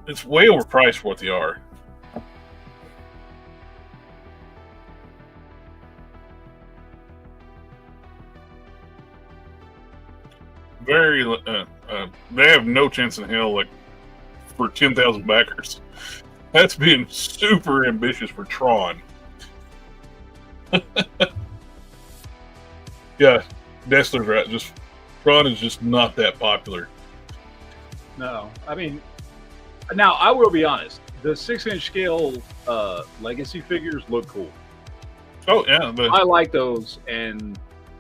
it's way overpriced for what they are. They have no chance in hell, for 10,000 backers. That's being super ambitious for Tron. Yeah, Dessler's right. Tron is just not that popular. No, I mean, now I will be honest. the 6-inch scale legacy figures look cool. Oh yeah, I like those, and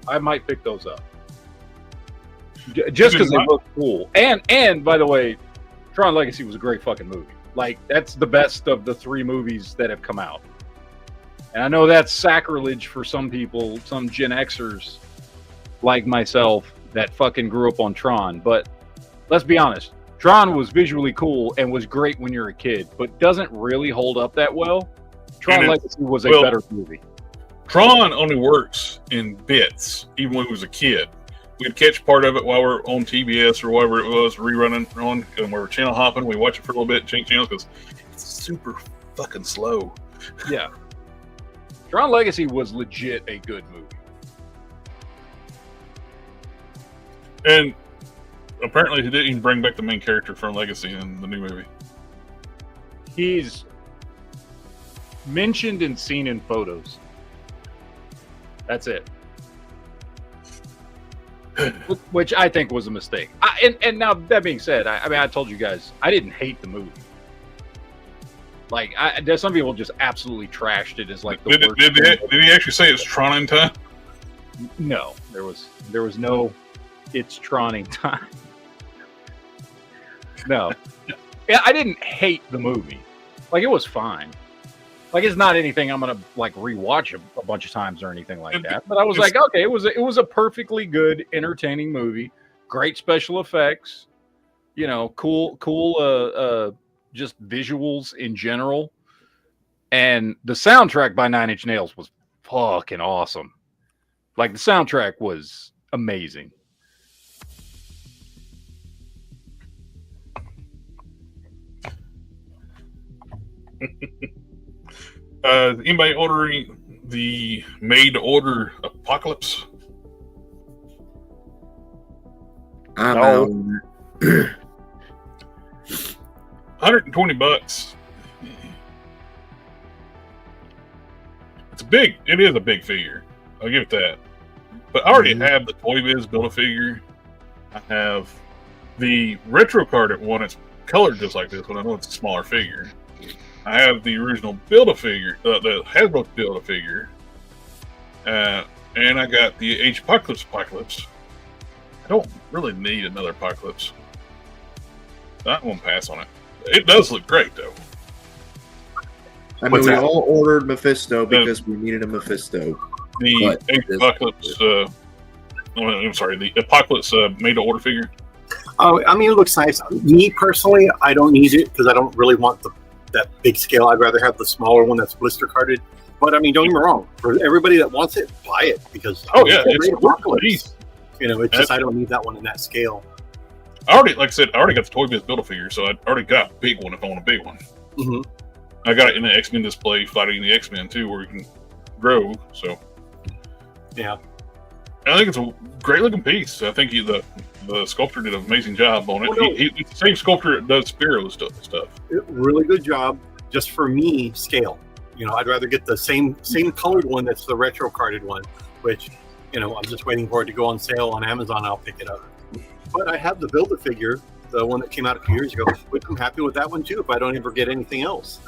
I might pick those up just because they look cool. And by the way, Tron Legacy was a great fucking movie. Like, that's the best of the 3 movies that have come out. And I know that's sacrilege for some people, some Gen Xers like myself that fucking grew up on Tron. But let's be honest, Tron was visually cool and was great when you're a kid, but doesn't really hold up that well. Tron Legacy was a better movie. Tron only works in bits, even when we was a kid. We'd catch part of it while we're on TBS or whatever it was, rerunning on, and we were channel hopping. We watch it for a little bit, change channels, because it's super fucking slow. Yeah. Tron Legacy was legit a good movie. And apparently he didn't even bring back the main character from Legacy in the new movie. He's mentioned and seen in photos. That's it. Which I think was a mistake. And now, that being said, I mean, I told you guys, I didn't hate the movie. Like, there's some people just absolutely trashed it as like the worst. Did he actually say it's Tron in time? No, there was no it's Troning time. No. Yeah, I didn't hate the movie. Like, it was fine. Like, it's not anything I'm gonna like rewatch a bunch of times or anything like that. But I was like, okay, it was a perfectly good, entertaining movie. Great special effects. You know, cool just visuals in general. And the soundtrack by 9 Inch Nails was fucking awesome. Like, the soundtrack was amazing. Anybody ordering the made-to-order Apocalypse? I'm out on that. $120. It's big. It is a big figure. I'll give it that. But I already have the Toy Biz Build-A-Figure. I have the retro carded one. It's colored just like this, but I know it's a smaller figure. I have the original Build-A-Figure, the Hasbro Build-A-Figure. And I got the Apocalypse. I don't really need another Apocalypse. I won't pass on it. It does look great, though. I mean, we all ordered Mephisto because we needed a Mephisto. The Apocalypse, I'm sorry, the Apocalypse made-to-order figure. Oh, I mean, it looks nice. Me, personally, I don't need it because I don't really want that big scale. I'd rather have the smaller one that's blister carded. But, I mean, don't get me wrong. For everybody that wants it, buy it because it's Apocalypse. You know, it's just I don't need that one in that scale. Like I said, I already got the Toy Biz Build-A-Figure, so I already got a big one if I want a big one. Mm-hmm. I got it in the X-Men display, fighting the X-Men too, where you can grow. So, yeah, I think it's a great looking piece. I think the sculptor did an amazing job on it. Well, He's the same sculptor that does Spiro stuff. Really good job. Just for me, scale. You know, I'd rather get the same colored one that's the retro carded one, which, you know, I'm just waiting for it to go on sale on Amazon. I'll pick it up. But I have the Build-A-Figure, the one that came out a few years ago, which I'm happy with that one too. If I don't ever get anything else,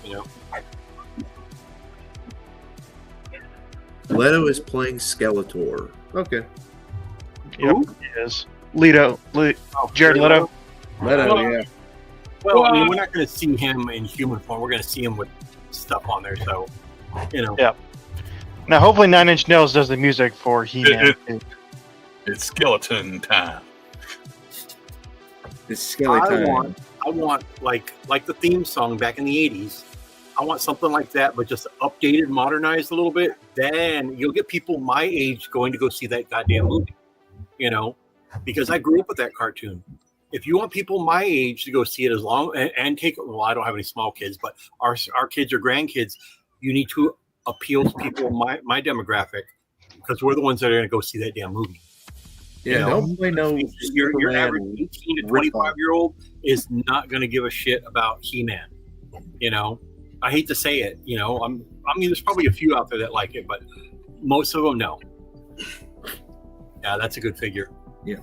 you know. Leto is playing Skeletor. Okay. Yep, he is. Jared Leto. Yeah. Well, I mean, we're not going to see him in human form. We're going to see him with stuff on there. So, you know. Yeah. Now, hopefully, 9 Inch Nails does the music for He-Man. It's skeleton time. It's skeleton. I want like the theme song back in the 80s. I want something like that, but just updated, modernized a little bit. Then you'll get people my age going to go see that goddamn movie. You know, because I grew up with that cartoon. If you want people my age to go see it and take, well, I don't have any small kids, but our kids or grandkids, you need to appeal to people my demographic because we're the ones that are going to go see that damn movie. Yeah, nobody knows. Your average 18 to 25-year-old is not going to give a shit about He-Man. You know, I hate to say it. You know, I mean, there's probably a few out there that like it, but most of them no. Yeah, that's a good figure. Yeah.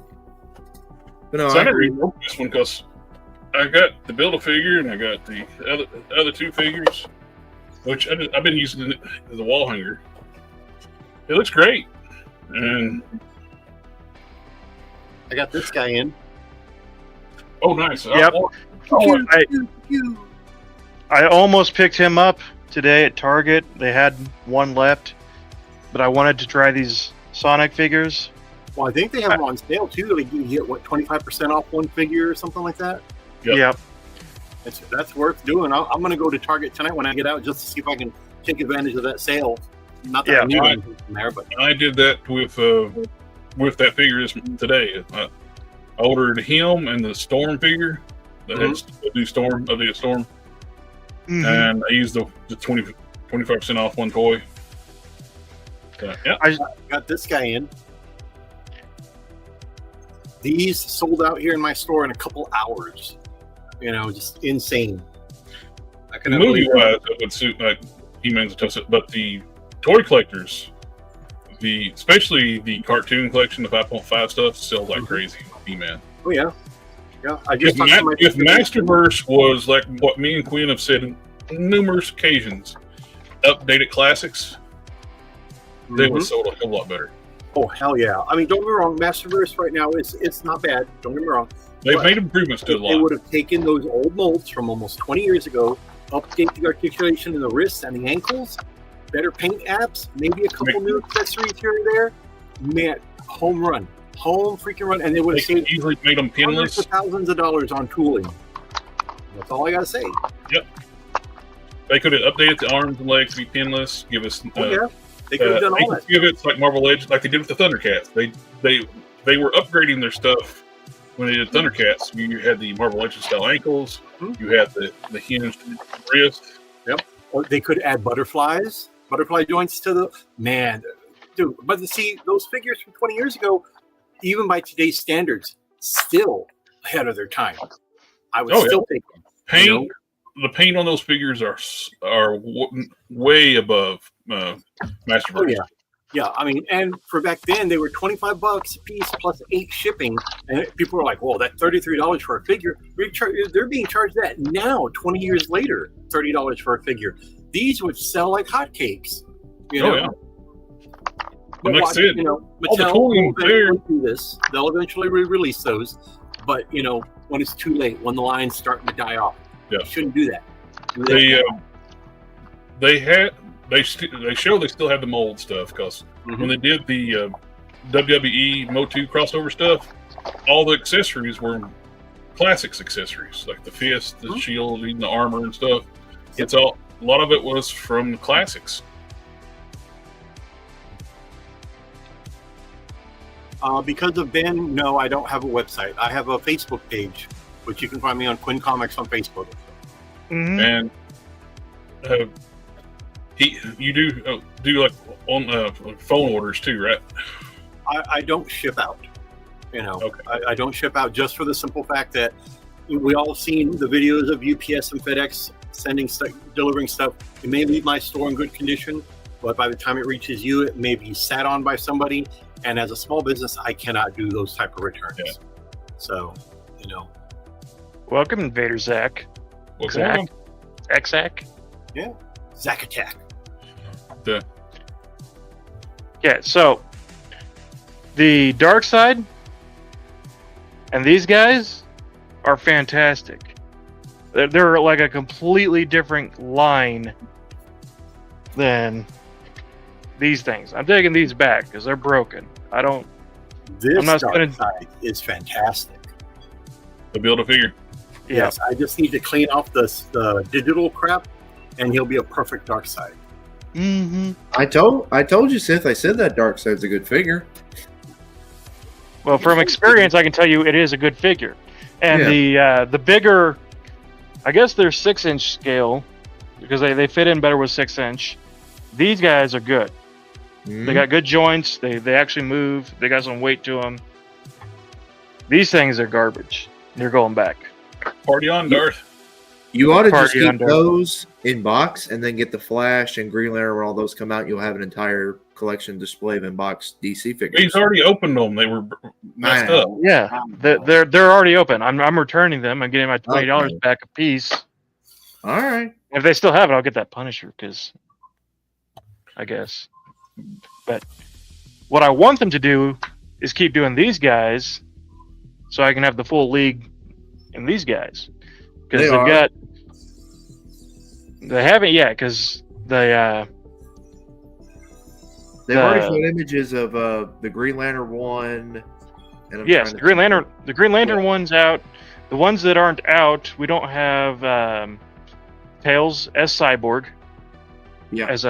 But no, I agree with this one because I got the Build-A-Figure and I got the other two figures, which I've been using it as a wall hanger. It looks great, and I got this guy in. oh, nice. Yep. I almost picked him up today at Target. They had one left, but I wanted to try these Sonic figures. Well, I think they have them on sale too. Like you get 25% off one figure or something like that. Yep. That's worth doing. I'm going to go to Target tonight when I get out just to see if I can take advantage of that sale. Not that I need anything from there, but I did that with that figure today. I ordered him and the Storm figure. The new Storm of the Storm. And I used the 25% off one toy. I got this guy in. These sold out here in my store in a couple hours. You know, just insane. Movie-wise, it would suit like He-Man's a toss, but the toy collectors, especially the cartoon collection, the 5.5 stuff, sells like crazy. He-Man. Oh yeah. Yeah, If Masterverse was like what me and Quinn have said on numerous occasions, updated classics, they would have sold a whole lot better. Oh hell yeah! I mean, don't get me wrong. Masterverse right now it's not bad. Don't get me wrong. They've made improvements to a lot. They would have taken those old molds from almost 20 years ago, update the articulation in the wrists and the ankles, better paint apps, maybe a couple new accessories here and there. Man, home freaking run, and they would have saved easily made them pinless. Thousands of dollars on tooling. That's all I gotta say. Yep. They could have updated the arms and legs to be pinless. Give us. They could have done all that. Give it like Marvel Legends, like they did with the Thundercats. They were upgrading their stuff when they did Thundercats. You had the Marvel Legends style ankles. You had the hinged wrist. Yep. Or they could add butterfly joints to the dude. But see, those figures from 20 years ago, even by today's standards, still ahead of their time. I would still take them. Paint. The paint on those figures are way above Masterverse. Oh, yeah. Yeah, I mean, and for back then, they were $25 a piece plus 8 shipping. And people were like, well, that's $33 for a figure. They're being charged that now, 20 years later, $30 for a figure. These would sell like hotcakes. You know? Yeah. But like I said, Mattel, they'll eventually re-release those. But, when it's too late, when the line's starting to die off, you shouldn't do that. They show they still have the mold stuff because when they did the WWE Motu crossover stuff, all the accessories were classics accessories, like the fist, the shield, even the armor and stuff. It's a lot of it was from the classics. Because of Ben, no, I don't have a website. I have a Facebook page, which you can find me on Quinn Comics on Facebook. And you do like on phone orders too, right? I don't ship out. I don't ship out just for the simple fact that we all seen the videos of UPS and FedEx sending stuff, delivering stuff. It may leave my store in good condition, but by the time it reaches you, it may be sat on by somebody. And as a small business, I cannot do those type of returns. Yeah. So, Welcome, Invader Zach. Zach. Zach. Yeah. Zach Attack. Yeah, so the Dark Side and these guys are fantastic. They're like a completely different line than these things. I'm taking these back because they're broken. This Dark Side is fantastic. To build a figure. Yes, I just need to clean off the digital crap, and he'll be a perfect Dark Side. I told you, Sith. I said that Dark Side's a good figure. Well, from experience, I can tell you it is a good figure. And the bigger, I guess they're 6-inch scale because they fit in better with 6-inch. These guys are good. They got good joints. They actually move. They got some weight to them. These things are garbage. They're going back. Party on, Darth. You ought to just keep those in box and then get the Flash and Green Lantern when all those come out. You'll have an entire collection display of in-box DC figures. He's already opened them. They were messed up. Yeah, they're already open. I'm returning them. I'm getting my $20 back a piece. All right. If they still have it, I'll get that Punisher because I guess. But what I want them to do is keep doing these guys, so I can have the full league in these guys because they haven't yet because they've already shown images of the Green Lantern one. And the Green Lantern one's out. The ones that aren't out, we don't have Tails as Cyborg. Yeah. As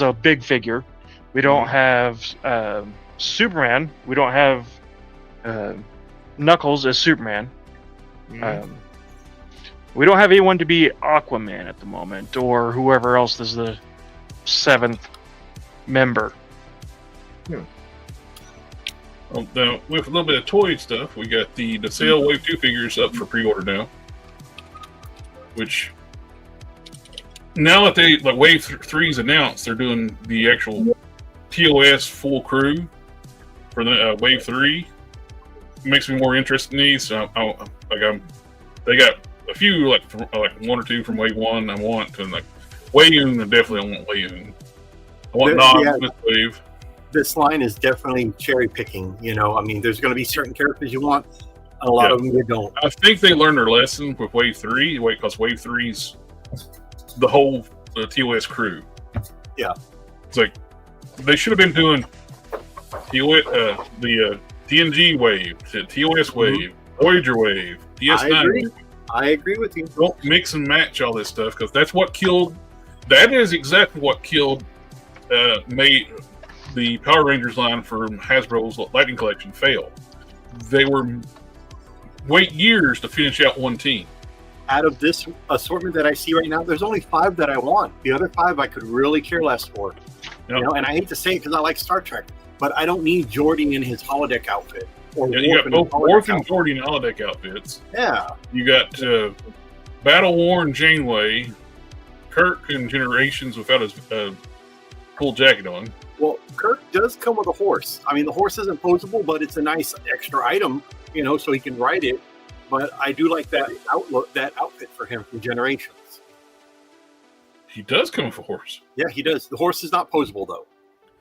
a big figure, we don't have Superman. We don't have Knuckles as Superman. We don't have anyone to be Aquaman at the moment, or whoever else is the 7th member. Well, now, with a little bit of toy stuff, we got the Sale Wave 2 figures up for pre-order now. Which, now that Wave 3's announced, they're doing the actual TOS full crew for the Wave 3. It makes me more interested in these. So they got a few, like one or two from Wave 1 I want, and Wayun, I definitely want Wayun. I want Nog with Wave. This line is definitely cherry picking. I mean, there's going to be certain characters you want, and a lot of them you don't. I think they learned their lesson with Wave 3, because Wave 3's the whole TOS crew. Yeah. It's like, they should have been doing the TNG Wave, TOS Wave, Voyager Wave, DS9. I agree with you. Don't mix and match all this stuff, because that is exactly what killed, made the Power Rangers line from Hasbro's Lightning Collection fail. They wait years to finish out one team. Out of this assortment that I see right now, there's only 5 that I want. The other 5 I could really care less for. Yep. And I hate to say it because I like Star Trek, but I don't need Geordi in his holodeck outfit. You got both Worf and Geordi in holodeck outfits. Yeah. You got Battle Worn Janeway, Kirk in Generations without his full jacket on. Well, Kirk does come with a horse. I mean, the horse isn't posable, but it's a nice extra item, so he can ride it. But I do like that outfit for him from Generations. He does come with a horse. Yeah, he does. The horse is not posable, though.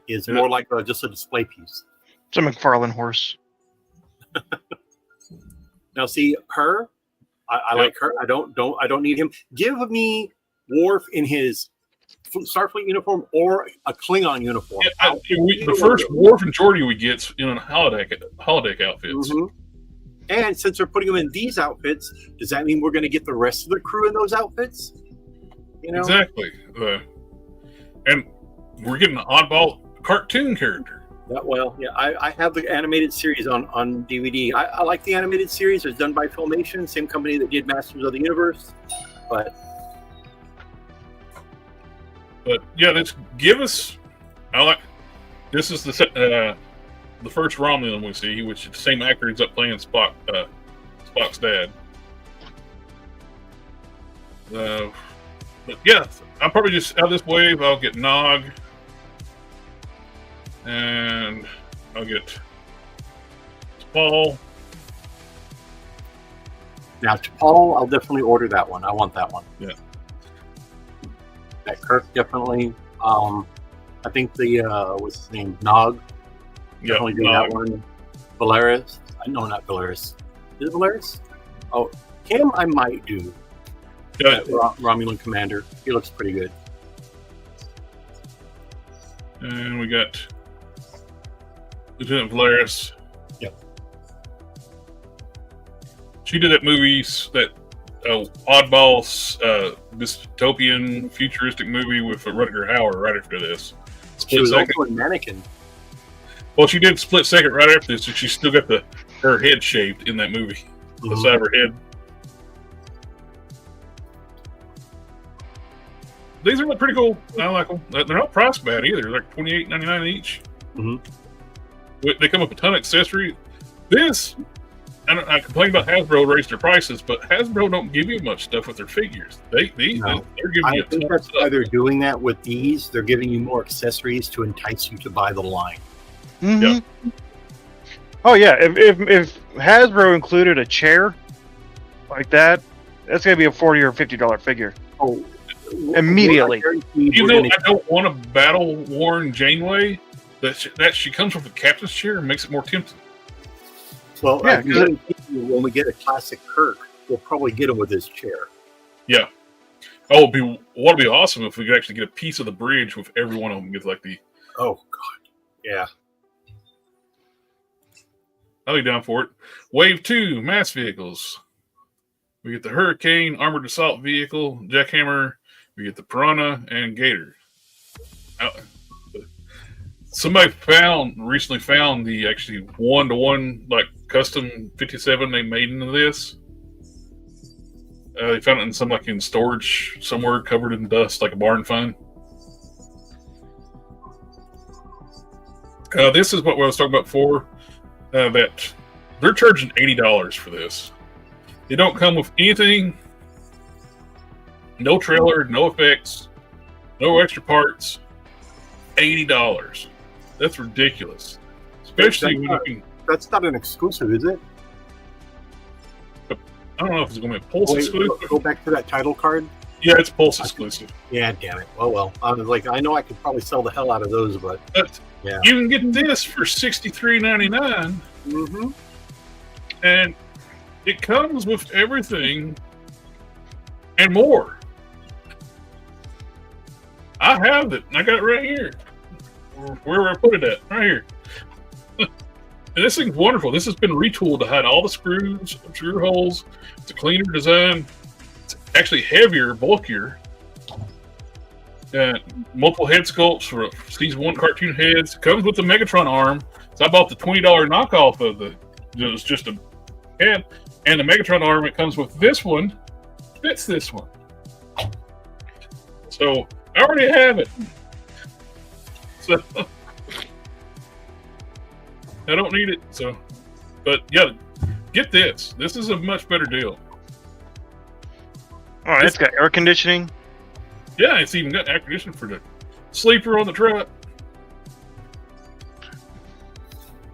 It's more like just a display piece. It's a McFarlane horse. Now, see her. I like her. I don't need him. Give me Worf in his Starfleet uniform or a Klingon uniform. Yeah, the first Worf and Geordi we get in holodeck outfits. Mm-hmm. And since they're putting them in these outfits, does that mean we're going to get the rest of the crew in those outfits? Exactly. And we're getting an oddball cartoon character. I have the animated series on DVD. I like the animated series. It's done by Filmation, same company that did Masters of the Universe. But yeah, let's give us. This is the first Romulan we see, which is the same actor ends up playing Spock's dad. But yeah, I'll probably just out of this wave. I'll get Nog, and I'll get T'Pol. Now T'Pol, I'll definitely order that one. I want that one. Yeah. That Kirk definitely. I think the what's his name, Nog. Definitely do that one. Valeris. No, not Valeris. Is it Valeris? Oh, him I might do. Romulan Commander. He looks pretty good. And we got Lieutenant Valeris. Yep. She did that movie, that oddball dystopian futuristic movie with Rutger Hauer right after this. She was also a mannequin. Well, she did Split Second right after this, and she still got her head shaped in that movie. The side of her head. These are pretty cool. I like them. They're not priced bad either. They're like $28.99 each. Mm-hmm. They come with a ton of accessories. This, I complain about Hasbro raised their prices, but Hasbro don't give you much stuff with their figures. They're giving I you a think ton that's of why stuff. they're doing that with these. They're giving you more accessories to entice you to buy the line. Mhm. Oh yeah, if Hasbro included a chair like that, that's gonna be a $40 or $50 figure. Oh, Immediately. I guarantee you You we're know, gonna- I don't want a battle worn Janeway. That she comes with the captain's chair and makes it more tempting. well, Yeah, I guarantee you when we get a classic Kirk, we'll probably get him with his chair. Yeah. Oh, would be awesome if we could actually get a piece of the bridge with every one of them. Get like the. Oh God, yeah. I'll be down for it. Wave 2 mass vehicles. We get the Hurricane armored assault vehicle, Jackhammer. We get the Piranha and Gator. Somebody recently found the actually 1-to-1 like custom 57 they made into this. They found it in some like in storage somewhere, covered in dust, like a barn find. This is what I was talking about before. That they're charging $80 for this. They don't come with anything. No trailer, no effects, no extra parts. $80. That's ridiculous. Especially when you can. That's not an exclusive, is it? I don't know if it's going to be a Pulse exclusive. Go back to that title card. Yeah, it's Pulse exclusive. Yeah, damn it. Oh well. I was like, I know I could probably sell the hell out of those, but But yeah. you can get this for $63.99, Mm-hmm. and it comes with everything and more. I have it. I got it right here. Where I put it at? Right here. And this thing's wonderful. This has been retooled to hide all the screws, screw holes. It's a cleaner design. It's actually heavier, bulkier. Multiple head sculpts for season 1 cartoon heads. It comes with the Megatron arm. So I bought the $20 knockoff of the. It was just a head, and the Megatron arm. It comes with this one. Fits this one. So I already have it. So I don't need it. So, but yeah, get this. This is a much better deal. Oh, it's got air conditioning. Yeah, it's even got air conditioning for the sleeper on the truck.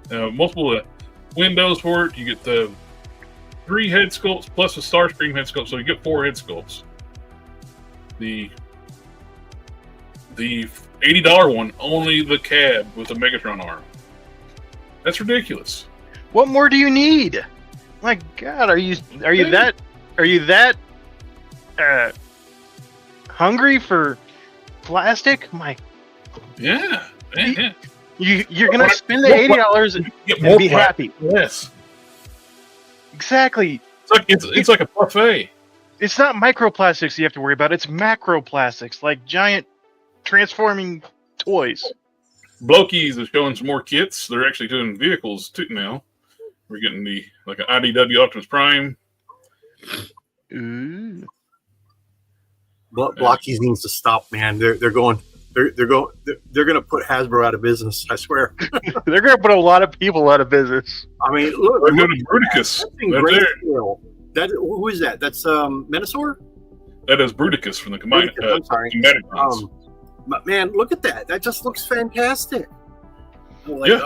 Multiple windows for it. You get the 3 head sculpts plus a Starscream head sculpt, so you get 4 head sculpts. The $80 one, only the cab with the Megatron arm. That's ridiculous. What more do you need? My God, are you that hungry for plastic? Yeah. Yeah. You're gonna spend the $80 and be happy. Yes. Exactly. It's like a buffet. It's not microplastics you have to worry about. It's macroplastics, like giant transforming toys. Blokey's is showing some more kits. They're actually doing vehicles too now. We're getting like an IDW Optimus Prime. Ooh. Blockies needs to stop, man. They're gonna put Hasbro out of business. I swear. They're gonna put a lot of people out of business. I mean, look. They're doing Bruticus. Right there. Who is that? That's Menosaur. That is Bruticus from the combined. I'm sorry. Combaticons. But man, look at that. That just looks fantastic. Like, Yeah.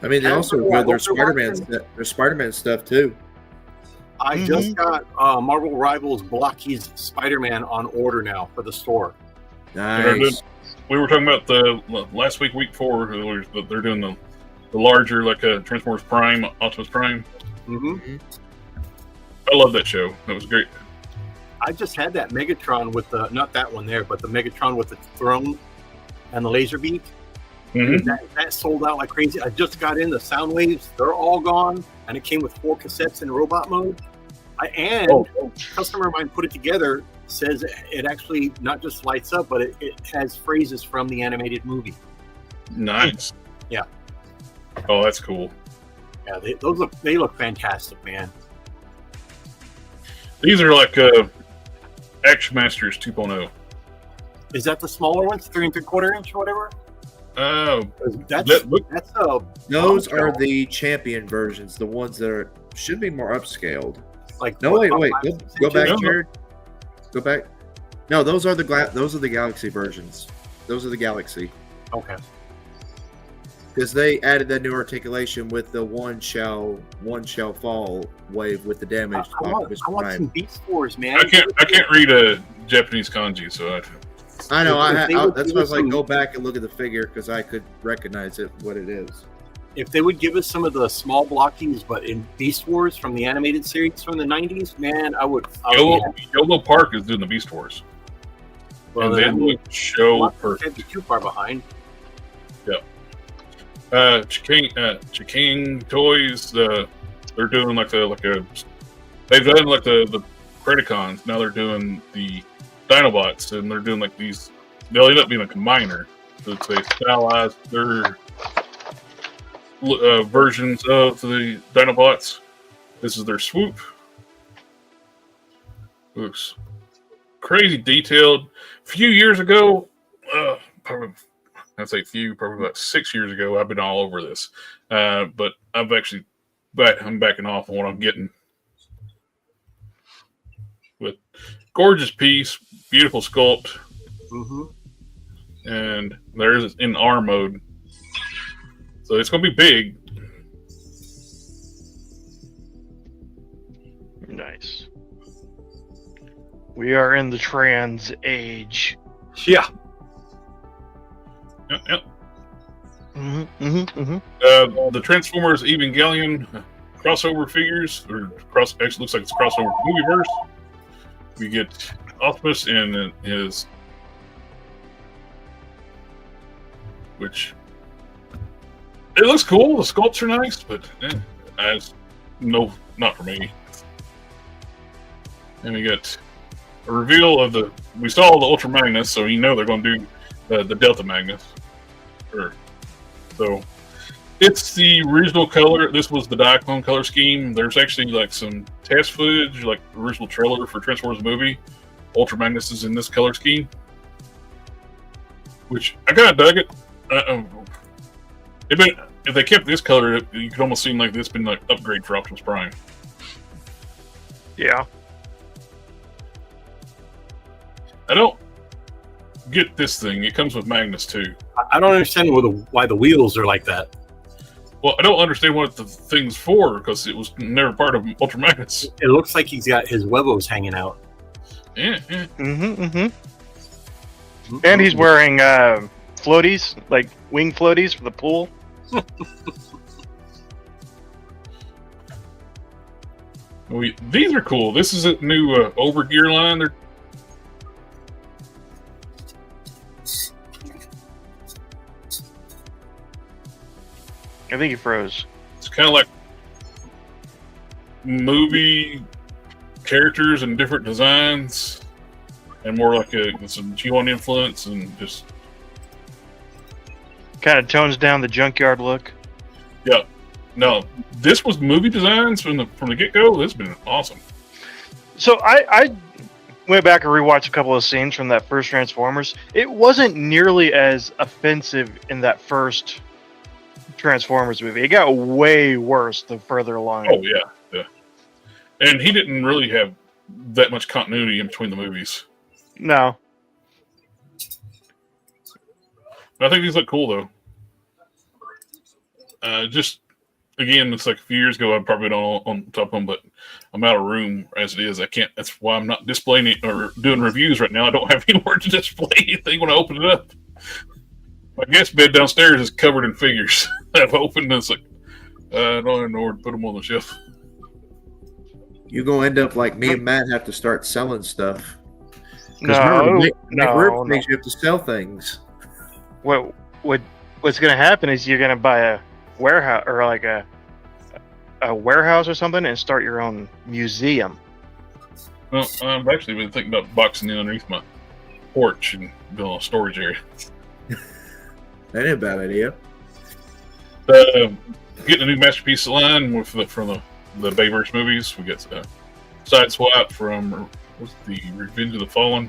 I mean, they also Hasbro, have their they're Spider-Man stuff too. I just got Marvel Rivals Blocky's Spider-Man on order now for the store. Nice. We were talking about the last week before. They're doing the larger, like a Transformers Prime, Optimus Prime. Mm-hmm. I love that show. That was great. I just had that Megatron with the, not that one there, but the Megatron with the throne and the laser beak. Mm-hmm. That sold out like crazy. I just got in the sound waves. They're all gone. And it came with 4 cassettes in robot mode. Customer of mine put it together, says it actually not just lights up, but it has phrases from the animated movie. Nice. Yeah. Oh, that's cool. Yeah, they look fantastic, man. These are like Action Masters 2.0. Is that the smaller ones, 3 3/4 inch or whatever? Oh, That's Those are the champion versions, the ones that are should be more upscaled. Like No, what, wait. about 5, 6 Go back, inches? Jared. Go back. No, those are the Galaxy versions. Those are the Galaxy. Okay. Because they added that new articulation with the one shall fall wave with the damage to I want Optimus some Prime. Beast Wars, man. I can't read a Japanese kanji, so I know. If they would That's give why I us was like, some- go back and look at the figure because I could recognize it what it is. If they would give us some of the small blockies, but in Beast Wars from the animated series from the 90s, man, I would. Yolo Park is doing the Beast Wars, Well, and they then look so can't perfect. be too far behind. Chiking Toys, they're doing like they've done like the Predacons. Now they're doing the Dinobots, and they're doing like these. They'll end up being a combiner. So they stylize their versions of the Dinobots. This is their swoop. Looks crazy detailed. A few years ago, probably about 6 years ago, I've been all over this. But I'm backing off on what I'm getting. With gorgeous piece, beautiful sculpt, and there's in R mode. So it's going to be big. Nice. We are in the trans age. Yeah. Yep. Mm-hmm. The Transformers Evangelion crossover figures, actually looks like it's crossover movieverse. We get Optimus and his, which it looks cool. The sculpts are nice, but not for me. And we get a reveal of we saw the Ultra Magnus, so you know they're going to do the Delta Magnus. So it's the original color. This was the Diaclone color scheme. There's actually like some test footage, like the original trailer for Transformers movie. Ultra Magnus is in this color scheme, which I kind of dug it. If they kept this color, you could almost seem like this been like upgrade for Optimus Prime. Yeah. I don't get this thing. It comes with Magnus too. I don't understand why the wheels are like that. Well, I don't understand what the thing's for because it was never part of Ultra Magnus. It looks like he's got his huevos hanging out. Yeah. And he's wearing floaties, like wing floaties for the pool. These are cool. This is a new overgear line. I think he froze. It's kind of like movie characters and different designs, and more like some G1 influence, and just Kind of tones down the junkyard look. yeah. No, this was movie designs from the get go. This has been awesome. So I went back and rewatched a couple of scenes from that first Transformers. It wasn't nearly as offensive in that first Transformers movie. It got way worse the further along. Oh yeah. And he didn't really have that much continuity in between the movies. No. I think these look cool though. Just again, it's like a few years ago. I probably don't on top of them, but I'm out of room as it is. I can't. That's why I'm not displaying it or doing reviews right now. I don't have anywhere to display anything when I open it up. My guest bed downstairs is covered in figures. I've opened and it's like I don't even know where to put them on the shelf. You're gonna end up like me and Matt have to start selling stuff. No, No. Makes you have to sell things. What's going to happen is you're going to buy a warehouse or like a warehouse or something and start your own museum. Well, I've actually been thinking about boxing in underneath my porch and building a storage area. That ain't a bad idea. Getting a new Masterpiece line from the Bayverse movies. We got Side Swap from what's the Revenge of the Fallen.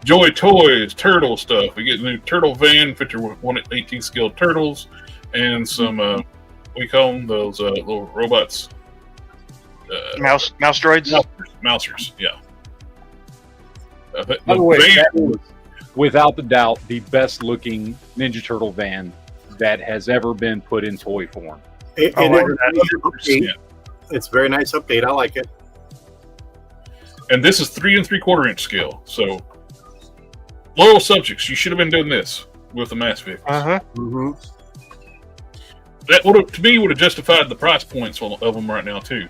Joy Toys, turtle stuff. We get a new turtle van feature with 1/18 scale turtles and some, we call them those little robots. Mouse droids. Mousers, yeah. By the way, that is, without the doubt, the best looking Ninja Turtle van that has ever been put in toy form. It's a very nice update. I like it. And this is 3 3/4 inch scale. So, loyal subjects, you should have been doing this with the mass vehicles. Mm-hmm. That would have, to me, would have justified the price points of them right now too.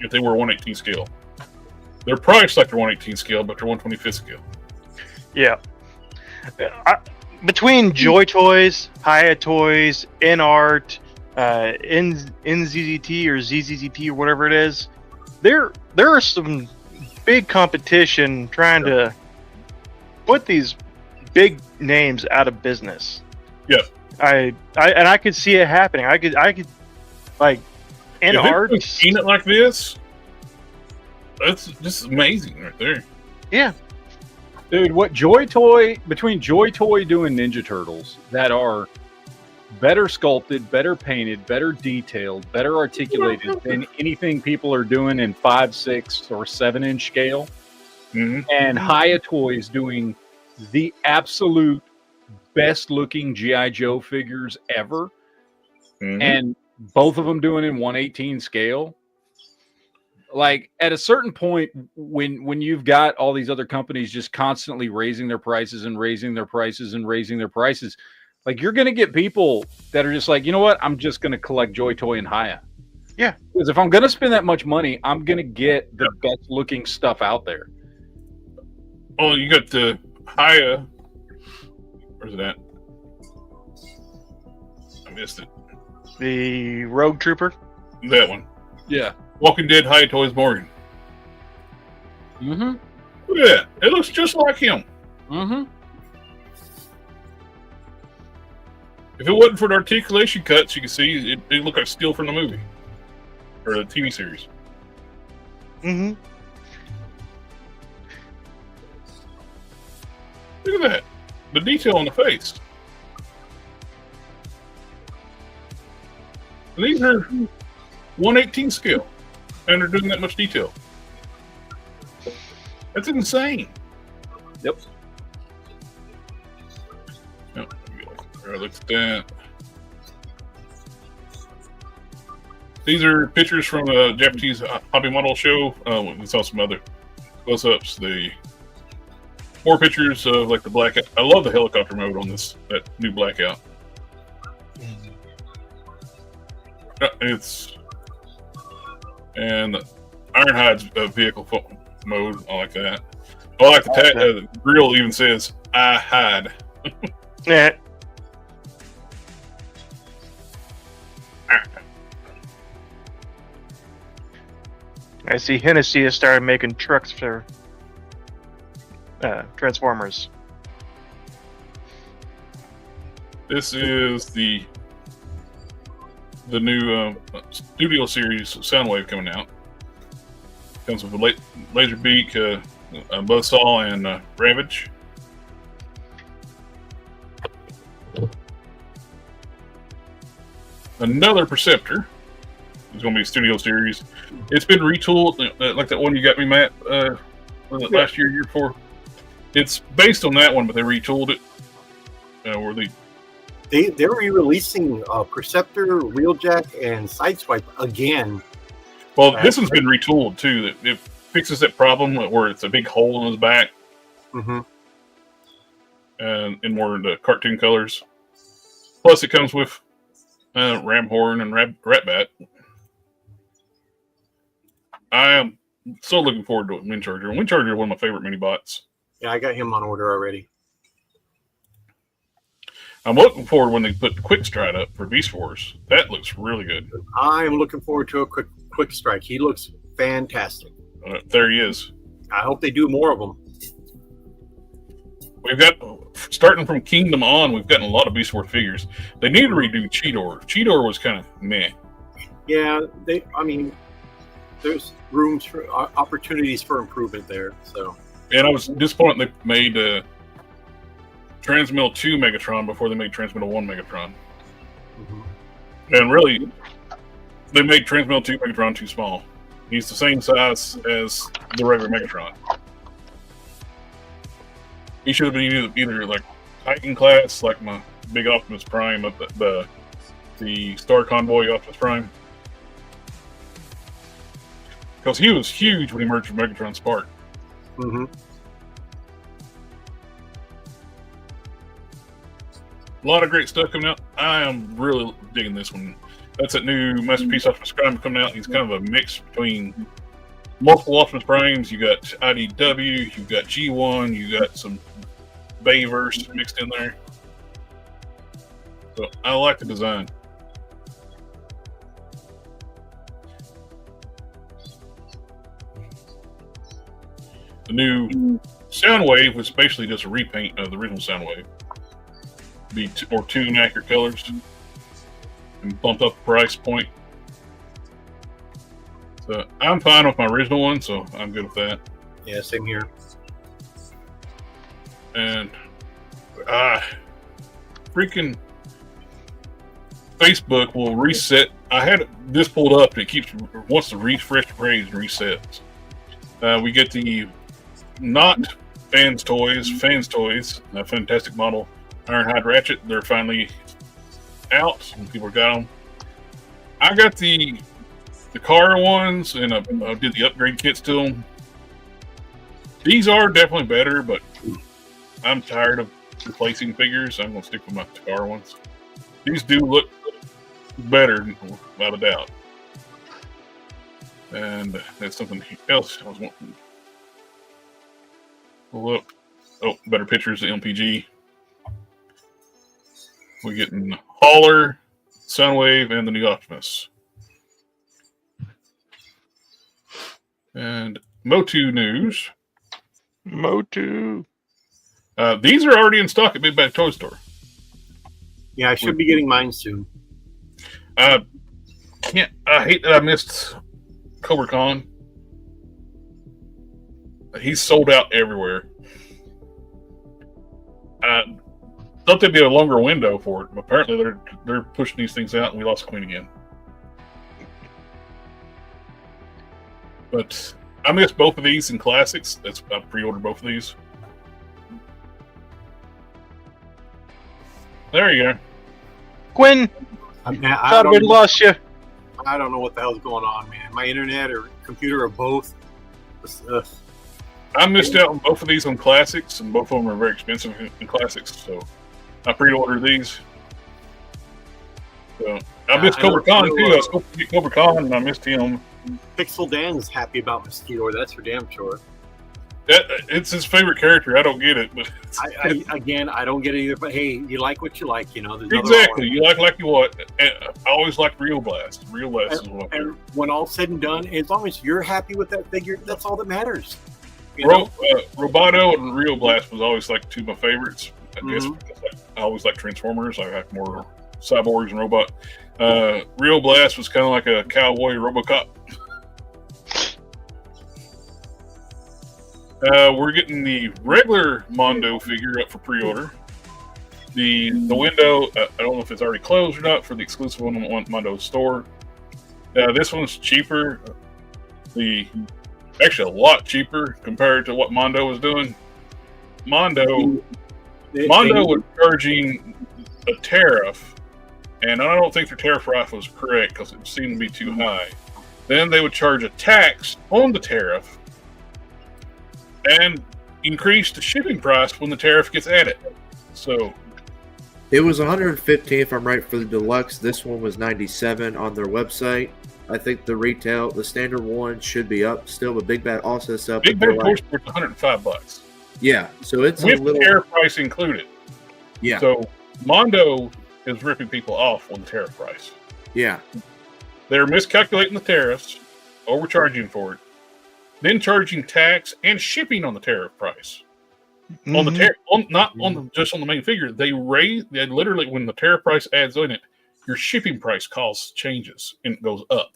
If they were 1/18 scale, they're priced like they're 1/18 scale, but they're 1/25 scale. Yeah. Between Joy Toys, Hiya Toys, InArt, NZZT or ZZZT or whatever it is, there are some big competition trying to put these big names out of business. Yeah. I could see it happening. I could like InArt. Seen it like this. That's just amazing right there. Yeah. Dude, between Joy Toy doing Ninja Turtles that are better sculpted, better painted, better detailed, better articulated than anything people are doing in 5, 6, or 7-inch scale, and Hiya Toys doing the absolute best looking G.I. Joe figures ever, and both of them doing in 1/18 scale. Like at a certain point, when you've got all these other companies just constantly raising their prices and raising their prices and raising their prices, like you're going to get people that are just like, you know what, I'm just going to collect Joy Toy and Hiya. Yeah, because if I'm going to spend that much money, I'm going to get the best looking stuff out there. Oh, you got the Hiya. Where's it at? I missed it. The Rogue Trooper. That one. Yeah. Walking Dead Hiya Toys Morgan. Mm-hmm. Look at that. It looks just like him. Mm-hmm. If it wasn't for the articulation cuts, you can see it looked like steel from the movie. Or the TV series. Mm-hmm. Look at that. The detail on the face. And these are 1/18 scale. And they're doing that much detail. That's insane. Yep. Yep. I looked at that. These are pictures from the Japanese hobby model show. We saw some other close-ups. More pictures of like the blackout. I love the helicopter mode on that new blackout. And Ironhide's vehicle mode. I like that. I like the grill even says "I hide." Yeah. I see Hennessy has started making trucks for Transformers. This is the new studio series Soundwave coming out. Comes with a Laserbeak, a Buzzsaw, and Ravage. Another Perceptor. It's going to be a studio series. It's been retooled, like that one you got me, Matt, last year, year before. It's based on that one, but they retooled it. They're re-releasing Perceptor, Wheeljack, and Sideswipe again. Well, this one's been retooled too. It fixes that problem where it's a big hole in his back, and in more of the cartoon colors. Plus, it comes with Ramhorn and Ratbat. I am so looking forward to Windcharger. Windcharger is one of my favorite mini bots. Yeah, I got him on order already. I'm looking forward when they put the Quick Stride up for Beast Wars. That looks really good. I'm looking forward to a quick strike. He looks fantastic. There he is. I hope they do more of them. We've got, starting from Kingdom on, we've gotten a lot of Beast Wars figures. They need to redo Cheetor. Cheetor was kind of meh. Yeah, there's opportunities for improvement there. So And I was disappointed they made Transmetal 2 Megatron before they made Transmetal 1 Megatron. And really, they made Transmetal 2 Megatron too small. He's the same size as the regular Megatron. He should have been either like Titan class, like my big Optimus Prime, the Star Convoy Optimus Prime. Because he was huge when he merged with Megatron Spark. Mm-hmm. A lot of great stuff coming out. I am really digging this one. That's that new Masterpiece Optimus Prime coming out. He's kind of a mix between multiple Optimus Primes. You got IDW, you got G1, you got some Bayverse mixed in there. So I like the design. The new Soundwave was basically just a repaint of the original Soundwave. Be two inaccurate colors and bumped up the price point. So I'm fine with my original one, so I'm good with that. Yeah, same here. And freaking Facebook will reset. I had this pulled up. It wants to refresh the page and resets. We get the not Fans Toys, a fantastic model. Ironhide Ratchet, they're finally out and people got them. I got the car ones and I did the upgrade kits to them. These are definitely better, but I'm tired of replacing figures. I'm going to stick with my car ones. These do look better, without a doubt. And that's something else I was wanting. Look, better pictures of MPG. We're getting Hauler, Soundwave, and the new Optimus. And Motu news. Motu. These are already in stock at Big Bad Toy Store. Yeah, I should be getting mine soon. I hate that I missed Cobra Khan. He's sold out everywhere. Thought there'd be a longer window for it, but apparently they're pushing these things out, and we lost Queen again. But I missed both of these in classics. I pre-ordered both of these. There you go. Quinn, I thought we'd lost you. I don't know what the hell's going on, man. My internet or computer or both. I missed out on both of these on classics, and both of them are very expensive in classics, so I pre-ordered these. So I missed Cobra Khan too. I was supposed to get Cobra Khan, and I missed him. Pixel Dan's happy about Mosquito, that's for damn sure. It's his favorite character. I don't get it, but I don't get it either. But hey, you like what you like, you know. Exactly, you like you want. I always like Real Blast. Real Blast is what. And when all's said and done, as long as you're happy with that figure, that's all that matters. Roboto and Real Blast was always like two of my favorites. I guess because I always like Transformers. I like more cyborgs and robot. Real Blast was kind of like a cowboy RoboCop. We're getting the regular Mondo figure up for pre-order. The window, I don't know if it's already closed or not for the exclusive one on Mondo store. This one's cheaper. Actually a lot cheaper compared to what Mondo was doing. Mondo was charging a tariff, and I don't think their tariff rate was correct because it seemed to be too high. Then they would charge a tax on the tariff and increase the shipping price when the tariff gets added. So it was 115 if I'm right for the deluxe. This one was 97 on their website. I think the standard one should be up still, but Big Bad also is up. Big Bad Toy Store is $105. Yeah, so it's with a little the tariff price included. Yeah. So Mondo is ripping people off on the tariff price. Yeah. They're miscalculating the tariffs, overcharging for it, then charging tax and shipping on the tariff price. Mm-hmm. On the tariff, just on the main figure, they literally when the tariff price adds on it, your shipping price cost changes and it goes up.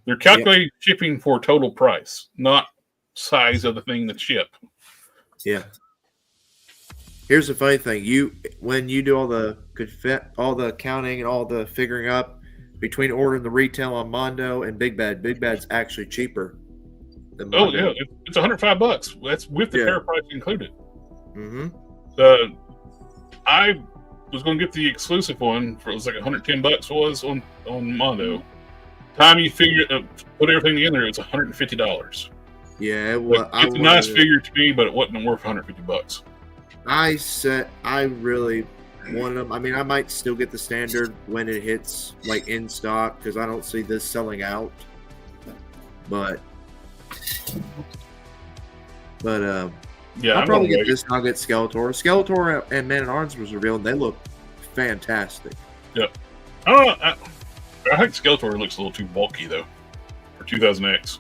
They're calculating shipping for total price, not size of the thing that's shipped. Yeah. Here's the funny thing: when you do all the counting and all the figuring up between ordering the retail on Mondo and Big Bad's actually cheaper than Oh Mondo. yeah, it's $105. That's with the fair price included. Mm-hmm. I was going to get the exclusive one for it was like $110 was on Mondo. Time you put everything together, it was $150. Yeah, well, it's a nice figure to me, but it wasn't worth $150. I really wanted them. I mean, I might still get the standard when it hits like in stock because I don't see this selling out. But yeah, I'll probably get this. And I'll get Skeletor. Skeletor and Man at Arms was revealed. They look fantastic. Yep. I think Skeletor looks a little too bulky though for 2000X.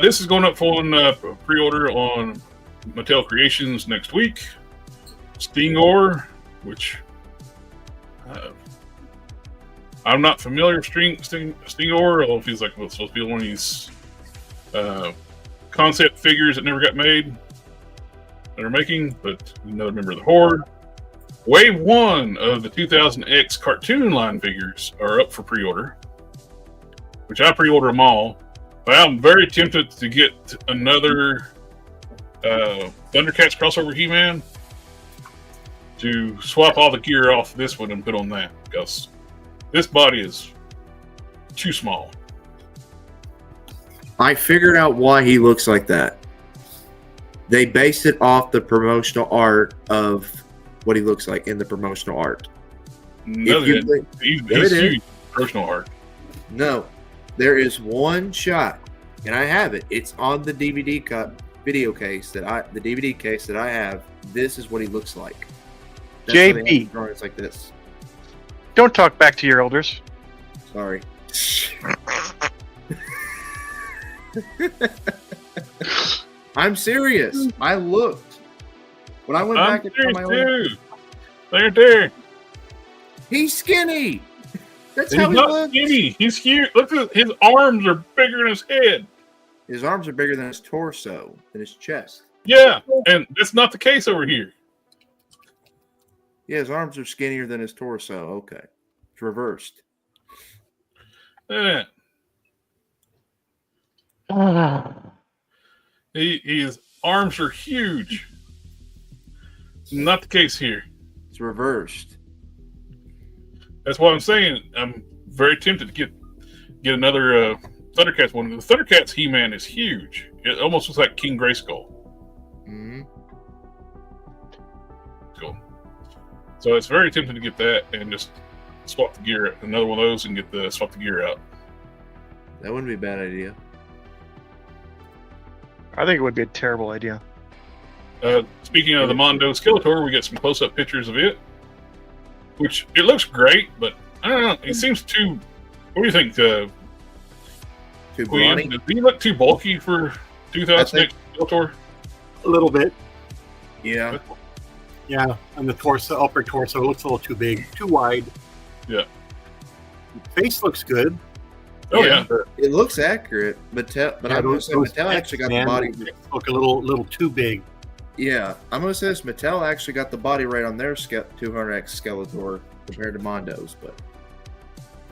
This is going up for pre-order on Mattel Creations next week. Stingor, which I'm not familiar with Stingor. I don't know if he's like supposed to be one of these concept figures that never got made that are making, but another member of the Horde. Wave 1 of the 2000X cartoon line figures are up for pre-order, which I pre-order them all. But I'm very tempted to get another Thundercats crossover He-Man to swap all the gear off this one and put on that, because this body is too small. I figured out why he looks like that. They based it off the promotional art of what he looks like in the promotional art. No, he's huge promotional art. No, there is one shot, and I have it. It's on the video case the DVD case that I have. This is what he looks like. JB, drawings like this. Don't talk back to your elders. Sorry. I'm serious. I looked when I went back and found my own. There. He's skinny. That's He's how he not looks. skinny. He's huge. Look at his arms are bigger than his head. His arms are bigger than his torso, than his chest. Yeah, and that's not the case over here. Yeah, his arms are skinnier than his torso. Okay. It's reversed. Yeah. His arms are huge. Not the case here. It's reversed. That's why I'm saying I'm very tempted to get another Thundercats one. The Thundercats He-Man is huge. It almost looks like King Grayskull. Mm-hmm. Cool. So it's very tempting to get that and just swap the gear, another one of those, and swap the gear out. That wouldn't be a bad idea. I think it would be a terrible idea. Speaking of the Mondo Skeletor, we get some close-up pictures of it, which it looks great, but I don't know. It seems too. What do you think, Too Quinn? brawny? Does he look too bulky for 2000 Skeletor? A little bit. Yeah. Yeah, and the torso, upper torso, looks a little too big, too wide. Yeah. Face looks good. Oh yeah. It looks accurate, but I'm going to say Mattel actually got the body. Look a little too big. Yeah, I'm going to say this. Mattel actually got the body right on their 200X Skeletor compared to Mondo's, but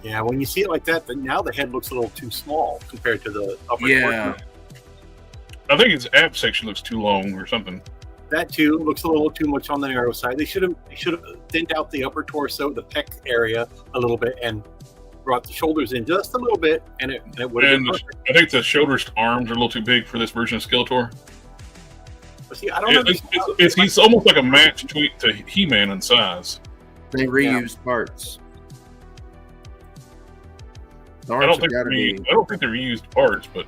yeah, when you see it like that, then now the head looks a little too small compared to the upper torso. I think his ab section looks too long or something. That too looks a little too much on the narrow side. They should have thinned out the upper torso, the pec area a little bit, and brought the shoulders in just a little bit, and it would have been perfect. I think the shoulders to arms are a little too big for this version of Skeletor. But see, I don't know. He's almost like a match to He-Man in size. they reused parts. The I don't arms think have gotta be. they reused parts, but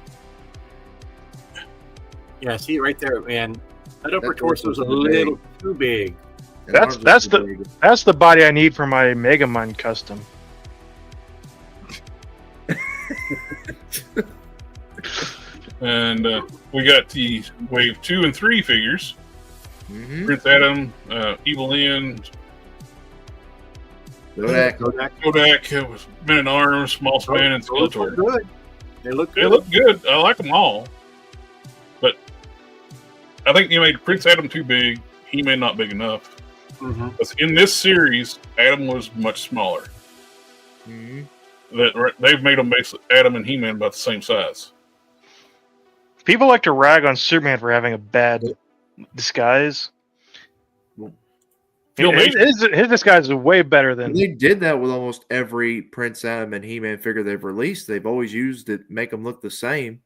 Yeah, see right there, man. That upper That torso is a torso's little too big. the That's arms are that's too the big. that's the body I need for my Megamind custom. and we got the Wave 2 and 3 figures. Mhm. Prince Adam, Evil Lyn, Kodak with Men in Arms, Small Span, and They look Skeletor. good. They look They good. look good. I like them all. But I think you made Prince Adam too big. He-Man not big enough. Mm-hmm. Because in this series, Adam was much smaller. They've made them basically Adam and He-Man about the same size. People like to rag on Superman for having a bad disguise. His disguise is way better than. They did that with almost every Prince Adam and He-Man figure they've released. They've always used it, make them look the same.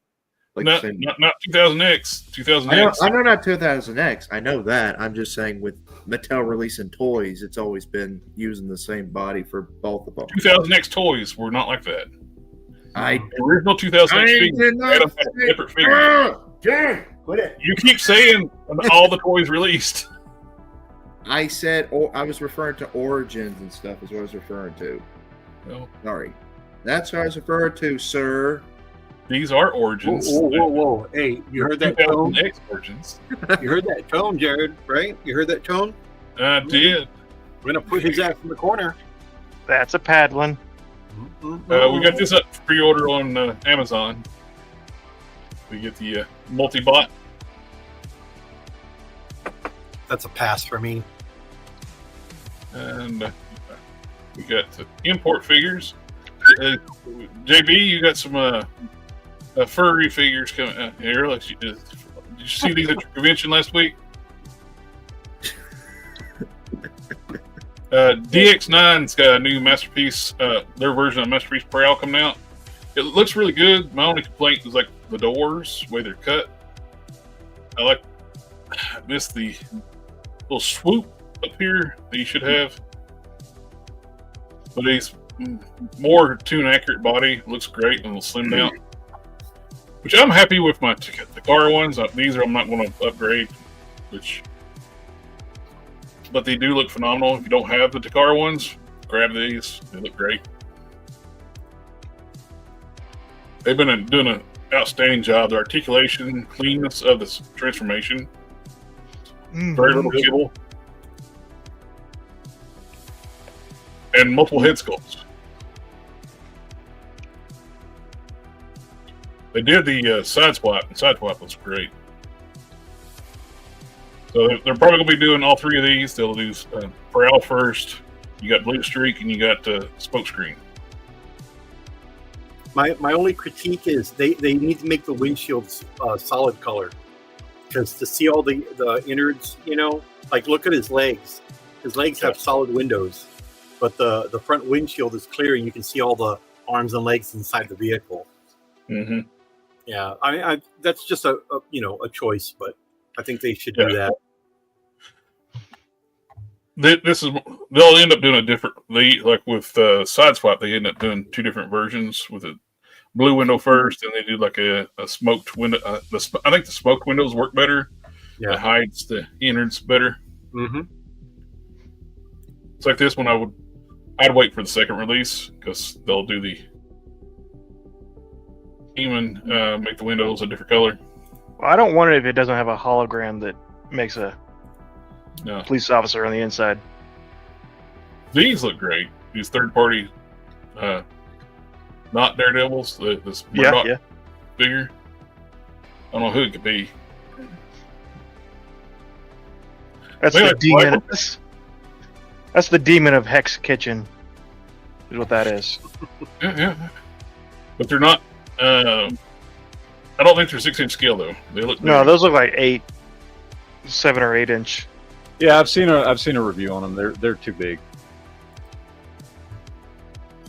Like Not 2000X. 2000X. I know not 2000X. I know that. I'm just saying with Mattel releasing toys, it's always been using the same body for both of them. 2000X toys were not like that. The original 2000X figures Adam had a separate figure. Quit it. You keep saying all the toys released. I said, I was referring to Origins and stuff is what I was referring to. No. Sorry. That's what I was referring to, sir. These are Origins. Whoa. Hey, you heard that tone? X Origins. You heard that tone, Jared, right? You heard that tone? I did. We're going to put his ass in the corner. That's a Padlin. We got this up for pre-order on Amazon. We get the multi-bot. That's a pass for me. And we got the import figures. JB, you got some furry figures coming out here. Did you see these at your convention last week? DX9's got a new Masterpiece, their version of Masterpiece Prowl coming out. It looks really good. My only complaint is like the doors, the way they're cut. I miss the little swoop up here that you should have. But he's more tune accurate body, looks great and it'll slim down. Which I'm happy with my Takara ones. These I'm not going to upgrade, but they do look phenomenal. If you don't have the Takara ones, grab these. They look great. They've been doing an outstanding job. The articulation, cleanness of this transformation. Very little cable. And multiple head sculpts. They did the side swap, and side swap was great. So they're probably going to be doing all three of these. They'll do Prowl first. You got Blue Streak, and you got Smokescreen. My only critique is they need to make the windshields solid color, because to see all the innards, like look at his legs. His legs have solid windows, but the front windshield is clear, and you can see all the arms and legs inside the vehicle. Mm-hmm. Yeah, I that's just a choice, but I think they should do that. They'll end up doing a different. Like with side swap, they end up doing two different versions with a blue window first, and they do like a smoked window. I think the smoked windows work better. Yeah, it hides the innards better. Mm-hmm. It's like this one. I'd wait for the second release because they'll do the even make the windows a different color. Well, I don't want it if it doesn't have a hologram that makes a police officer on the inside. These look great. These third-party, not Daredevils. This Murdoch figure. I don't know who it could be. That's the demon. That's the demon of Hex Kitchen. Is what that is. Yeah. But they're not. I don't think they're 6-inch scale though. They look. Those look like 7 or 8 inch. Yeah, I've seen a review on them. They're too big.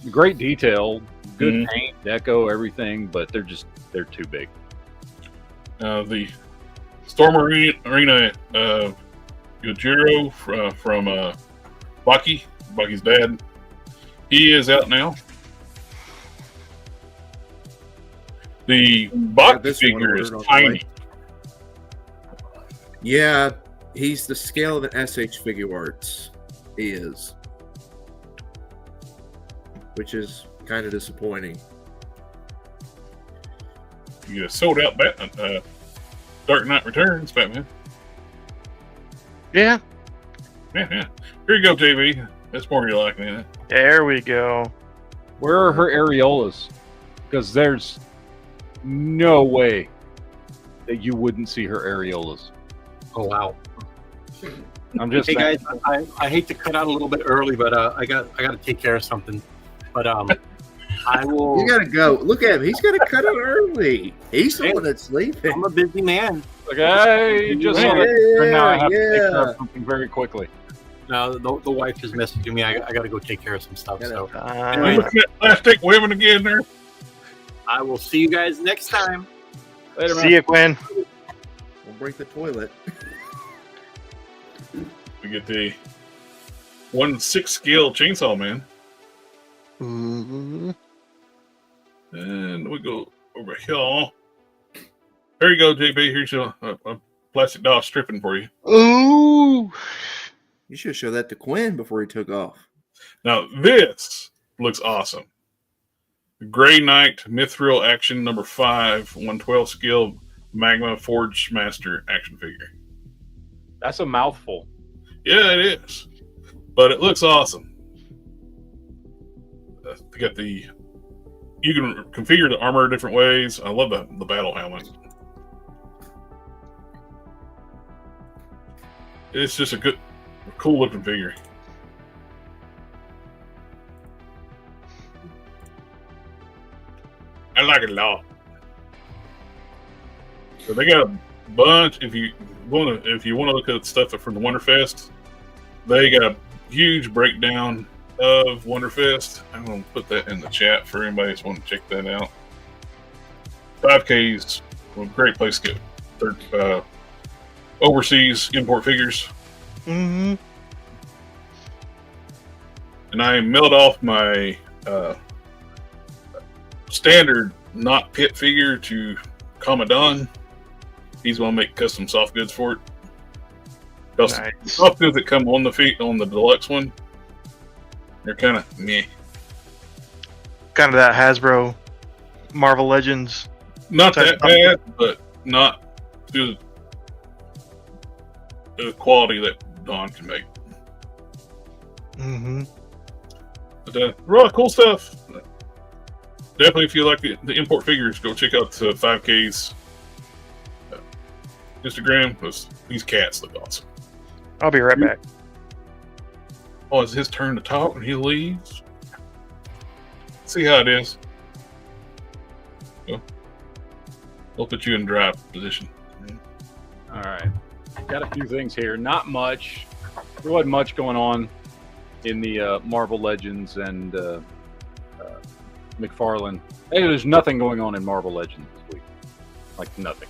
Great detail, good paint, deco, everything, but they're too big. The Storm Arena Yojiro from Baki's dad, he is out now. The Baki figure is tiny. Yeah, he's the scale of an SH Figure Arts. He is. Which is kind of disappointing. You sold out Batman, Dark Knight Returns, Batman. Yeah. Yeah. Here you go, JB. That's more you like, man. There we go. Where are her areolas? Because there's no way that you wouldn't see her areolas. Oh wow. I'm just Hey saying. guys, I hate to cut out a little bit early, but I got to take care of something. But I will. You gotta go. Look at him. He's gonna cut it early. He's the one that's sleeping. I'm a busy man. Like, I just saw that. And now I have to take care Yeah. of something very quickly. No, the wife just messaging me. I got to go take care of some stuff. So You looking at plastic women again there? I will see you guys next time. Later, man. See you, Quinn. We'll break the toilet. We get the 1/6 scale chainsaw man. Ooh. And we go over here. There you go, JB. Here's a plastic doll stripping for you. Ooh. You should show that to Quinn before he took off. Now, this looks awesome. Grey Knight Mithril Action number 5, 112 scale Magma Forge Master action figure. That's a mouthful. Yeah, it is. But it looks awesome. They got the... You can configure the armor different ways. I love the battle helmet. It's just a cool looking figure. I like it a lot. So they got a bunch. If you want to look at stuff from the Wonderfest, they got a huge breakdown of Wonderfest. I'm gonna put that in the chat for anybody that's want to check that out. 5Ks, a great place to get overseas import figures. Mm-hmm. And I milled off my standard not pit figure to Commandant. He's going to make custom soft goods for it. Because Nice. soft goods that come on the feet on the deluxe one, they're kind of meh. Kind of that Hasbro Marvel Legends. Not Type that bad, but not to the quality that Don can make. Mm-hmm. But really cool stuff. Definitely, if you like the import figures, go check out the 5Ks Instagram, because these cats look awesome. I'll be right back. Oh, it's his turn to talk and he leaves. See how it is. We'll put you in drive position. All right. Got a few things here. Not much. There wasn't much going on in the Marvel Legends and McFarlane. Hey, there's nothing going on in Marvel Legends this week. Like nothing.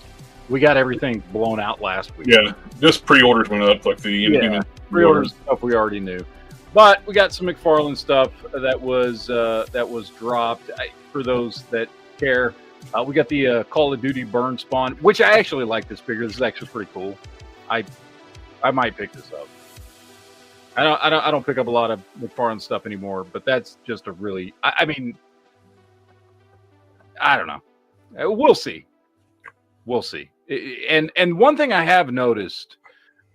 We got everything blown out last week. Yeah, just pre-orders went up, like the Inhuman Pre-orders stuff we already knew. But we got some McFarlane stuff that was dropped. For those that care, we got the Call of Duty Burn Spawn, which I actually like this figure. This is actually pretty cool. I might pick this up. I don't pick up a lot of McFarlane stuff anymore, but that's just a really. I mean, I don't know. We'll see. We'll see. And one thing I have noticed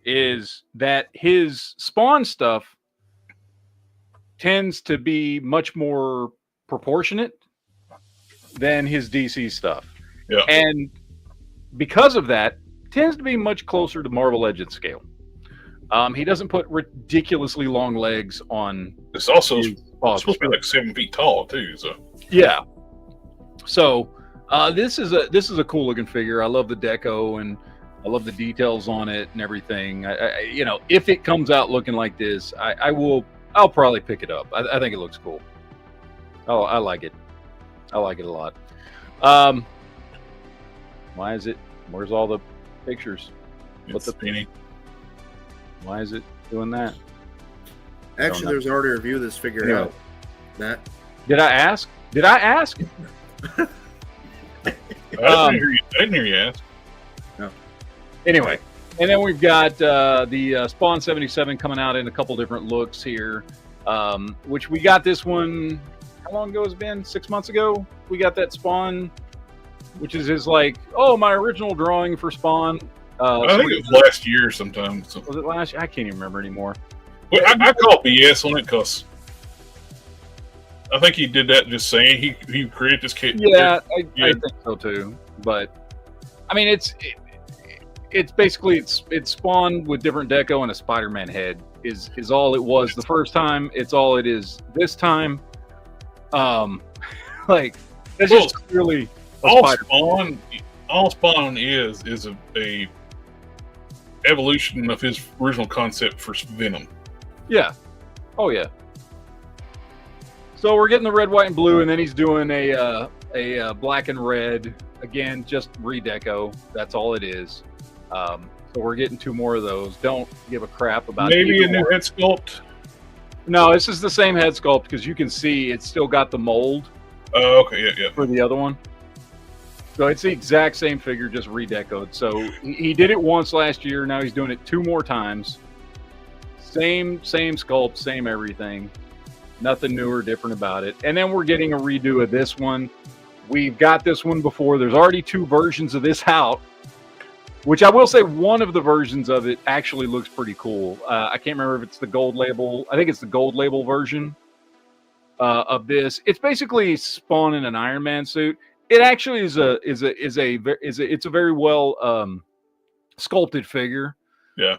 is that his Spawn stuff tends to be much more proportionate than his DC stuff. Yeah. And because of that, tends to be much closer to Marvel Legends scale. He doesn't put ridiculously long legs on. It's also his supposed to be like 7 feet tall too. So yeah. So this is a cool looking figure. I love the deco and I love the details on it and everything. I if it comes out looking like this, I'll probably pick it up. I think it looks cool. Oh, I like it. I like it a lot. Why is it? Where's all the pictures? it's the penny. Why is it doing that? Actually, there's already a review of this figure Yeah. out. That Did I ask? Did I ask? I didn't hear you ask. Anyway, and then we've got the Spawn 77 coming out in a couple different looks here, which we got this one, how long ago has it been? 6 months ago? We got that Spawn, which is his my original drawing for Spawn. I think it was last year sometime. So. Was it last year? I can't even remember anymore. Well, I call BS on it because I think he did that just saying he created this kit. Yeah, I think so too. But I mean, it's basically it's spawned with different deco and a Spider-Man head is all it was the first time. It's all it is this time. Like that's just clearly all Spawn is a evolution of his original concept for Venom. Yeah. Oh yeah. So we're getting the red, white, and blue, and then he's doing a black and red again, just redeco. That's all it is. So we're getting 2 more of those. Don't give a crap about maybe a new head sculpt. No, this is the same head sculpt because you can see it's still got the mold. Oh, okay, yeah. For the other one. So it's the exact same figure, just redecoed. So he did it once last year. Now he's doing it 2 more times. Same sculpt, same everything. Nothing new or different about it. And then we're getting a redo of this one. We've got this one before. There's already 2 versions of this out, which I will say one of the versions of it actually looks pretty cool. I can't remember if it's the gold label. I think it's the gold label version of this. It's basically Spawn in an Iron Man suit. It actually is a very well sculpted figure. Yeah.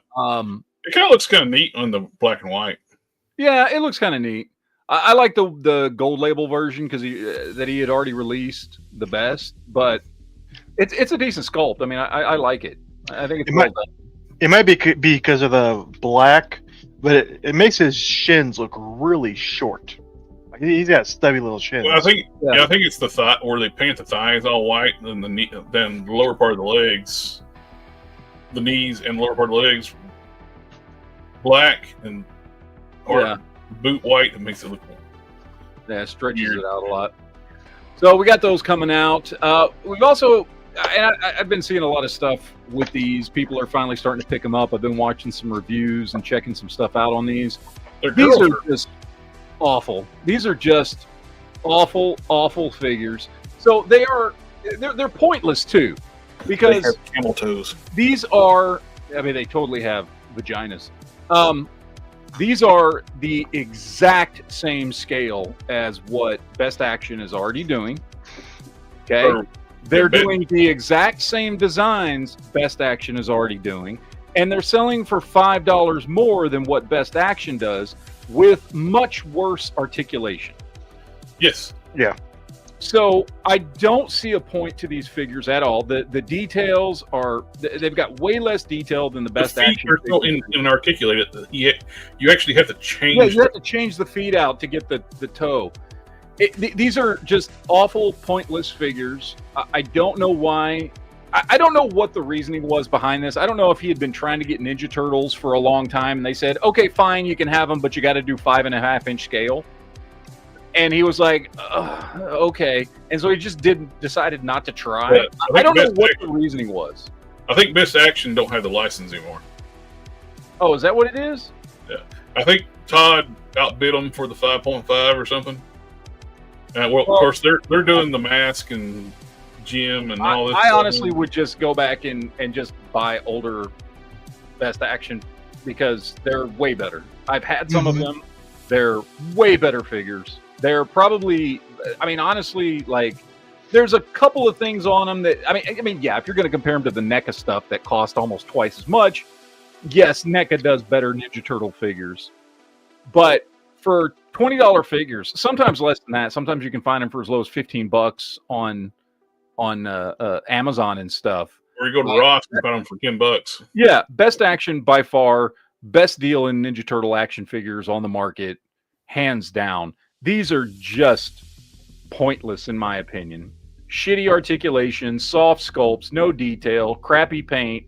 It kind of looks kind of neat on the black and white. Yeah, it looks kind of neat. I like the gold label version because that he had already released the best, but it's a decent sculpt. I mean, I like it. I think it's well done. It might be because of the black, but it makes his shins look really short. Like he's got stubby little shins. Well, I think it's the thigh where they paint the thighs all white, and then the lower part of the legs, the knees and the lower part of the legs, black and boot white. It makes it look cool. Yeah, stretches it out a lot. So we got those coming out. We've also, and I've been seeing a lot of stuff with these. People are finally starting to pick them up. I've been watching some reviews and checking some stuff out on these. These are just awful. These are just awful figures. So they're pointless too, because they have camel toes. These are, I mean, they totally have vaginas. These are the exact same scale as what Best Action is already doing. Okay. They're doing the exact same designs Best Action is already doing, and they're selling for $5 more than what Best Action does with much worse articulation. Yes. Yeah. So I don't see a point to these figures at all. The details are, they've got way less detail than the Best Action. The feet are so inarticulated. You actually have to change. Yeah, you have to change the feet out to get the toe. These are just awful, pointless figures. I don't know why. I don't know what the reasoning was behind this. I don't know if he had been trying to get Ninja Turtles for a long time, and they said, okay, fine, you can have them, but you got to do 5.5-inch scale. And he was like, okay. And so he just decided not to try. Yeah, I don't know what the reasoning was. I think Best Action don't have the license anymore. Oh, is that what it is? Yeah. I think Todd outbid them for the 5.5 or something. Well, of course, they're doing the mask and Jim and all this. I honestly would just go back and just buy older Best Action because they're way better. I've had some of them. They're way better figures. They're probably, I mean, honestly, like, there's a couple of things on them that, I mean, yeah, if you're going to compare them to the NECA stuff that cost almost twice as much, yes, NECA does better Ninja Turtle figures. But for $20 figures, sometimes less than that, sometimes you can find them for as low as $15 on Amazon and stuff. Or you go to Ross and find them for $10. Yeah, Best Action by far, best deal in Ninja Turtle action figures on the market, hands down. These are just pointless, in my opinion. Shitty articulation, soft sculpts, no detail, crappy paint,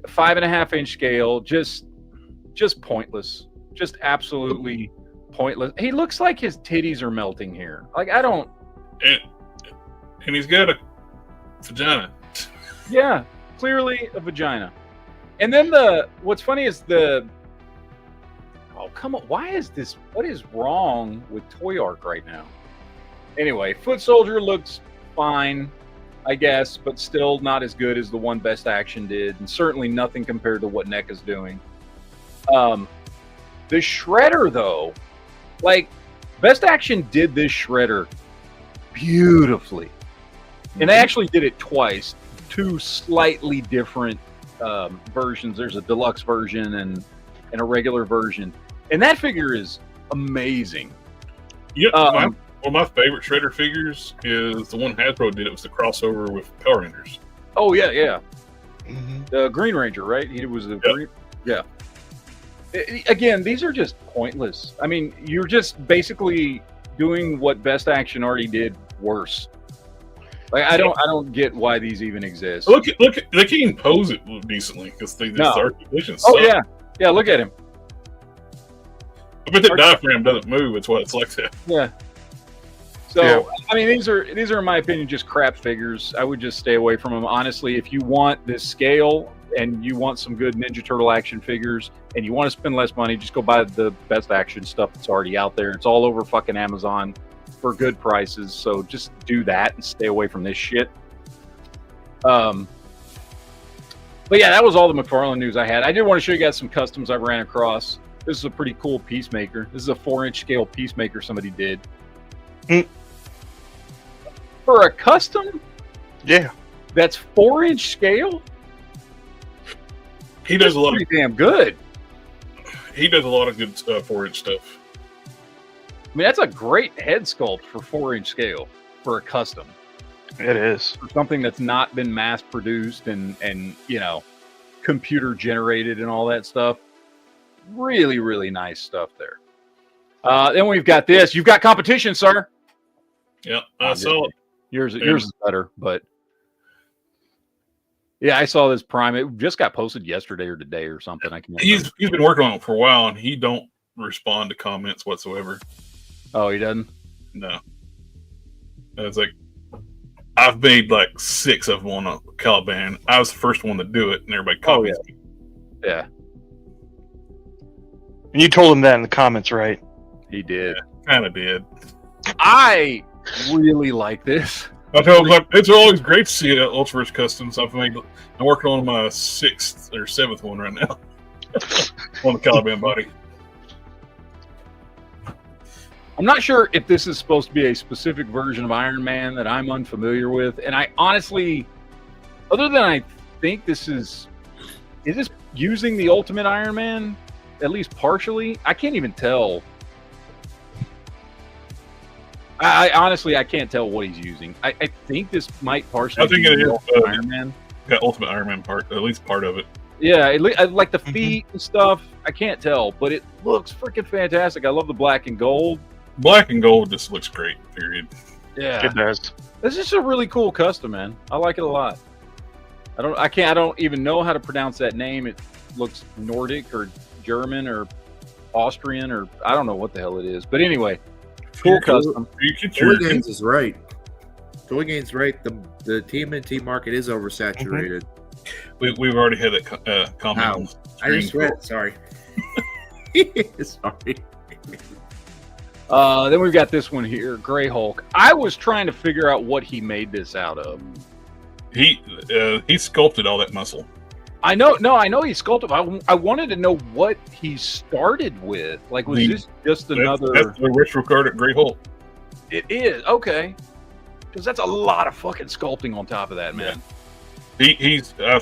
5.5-inch scale, just pointless. Just absolutely pointless. He looks like his titties are melting here. Like, I don't... And he's got a vagina. Yeah, clearly a vagina. And then what's funny is oh, come on. Why is this? What is wrong with Toy Arc right now? Anyway, Foot Soldier looks fine, I guess, but still not as good as the one Best Action did, and certainly nothing compared to what NECA's doing. The Shredder, though, like, Best Action did this Shredder beautifully. And they actually did it twice. 2 slightly different versions. There's a deluxe version and a regular version, and that figure is amazing. Yeah, one of my favorite Shredder figures is the one Hasbro did. It was the crossover with Power Rangers. Oh yeah. The Green Ranger, right? He was the green. Yeah. Again, these are just pointless. I mean, you're just basically doing what Best Action already did worse. Like I don't get why these even exist. Look at they can't even pose it decently because they just articulation. Oh yeah. Look at him. I bet the diaphragm doesn't move. It's why it's like that. Yeah. So I mean, these are in my opinion just crap figures. I would just stay away from them. Honestly, if you want this scale and you want some good Ninja Turtle action figures and you want to spend less money, just go buy the Best Action stuff that's already out there. It's all over fucking Amazon for good prices. So just do that and stay away from this shit. But yeah, that was all the McFarlane news I had. I did want to show you guys some customs I ran across. This is a pretty cool Peacemaker. This is a 4-inch scale Peacemaker somebody did. For a custom? Yeah. That's 4-inch scale? He does a lot of damn good. He does a lot of good 4-inch stuff. I mean, that's a great head sculpt for 4-inch scale for a custom. It is. For something that's not been mass produced and you know, computer generated and all that stuff. Really, really nice stuff there. Then we've got this. You've got competition, sir. Yeah, I saw it. Yours is better, but yeah, I saw this Prime. It just got posted yesterday or today or something. I can't. He's been working on it for a while, and he don't respond to comments whatsoever. Oh, he doesn't? No. And it's like I've made like 6 of them on a Caliban. I was the first one to do it, and everybody copies me. Yeah. And you told him that in the comments, right? He did. Kind of did. I really like this. I told him it's always great to see Ultraverse Customs. I'm working on my 6th or 7th one right now on the Caliban body. I'm not sure if this is supposed to be a specific version of Iron Man that I'm unfamiliar with, and I honestly, other than I think this is this using the Ultimate Iron Man, at least partially? I can't even tell. I honestly, I can't tell what he's using. I think this might partially be the Iron Man. Got Ultimate Iron Man part, at least part of it. Yeah, like the feet and stuff. I can't tell, but it looks freaking fantastic. I love the black and gold. Black and gold just looks great, period. Yeah. It does. This is a really cool custom, man. I like it a lot. I don't even know how to pronounce that name. It looks Nordic or German or Austrian or I don't know what the hell it is. But anyway, cool custom. Toy Games is right. Toy Games right. The TMNT market is oversaturated. We've already had that comment. I just read. Sorry. Sorry. Then we've got this one here, Grey Hulk. I was trying to figure out what he made this out of. He sculpted all that muscle. I know he sculpted. I wanted to know what he started with. Like, was this just another? That's the retro card at Grey Hulk. It is okay, because that's a lot of fucking sculpting on top of that, man. Yeah.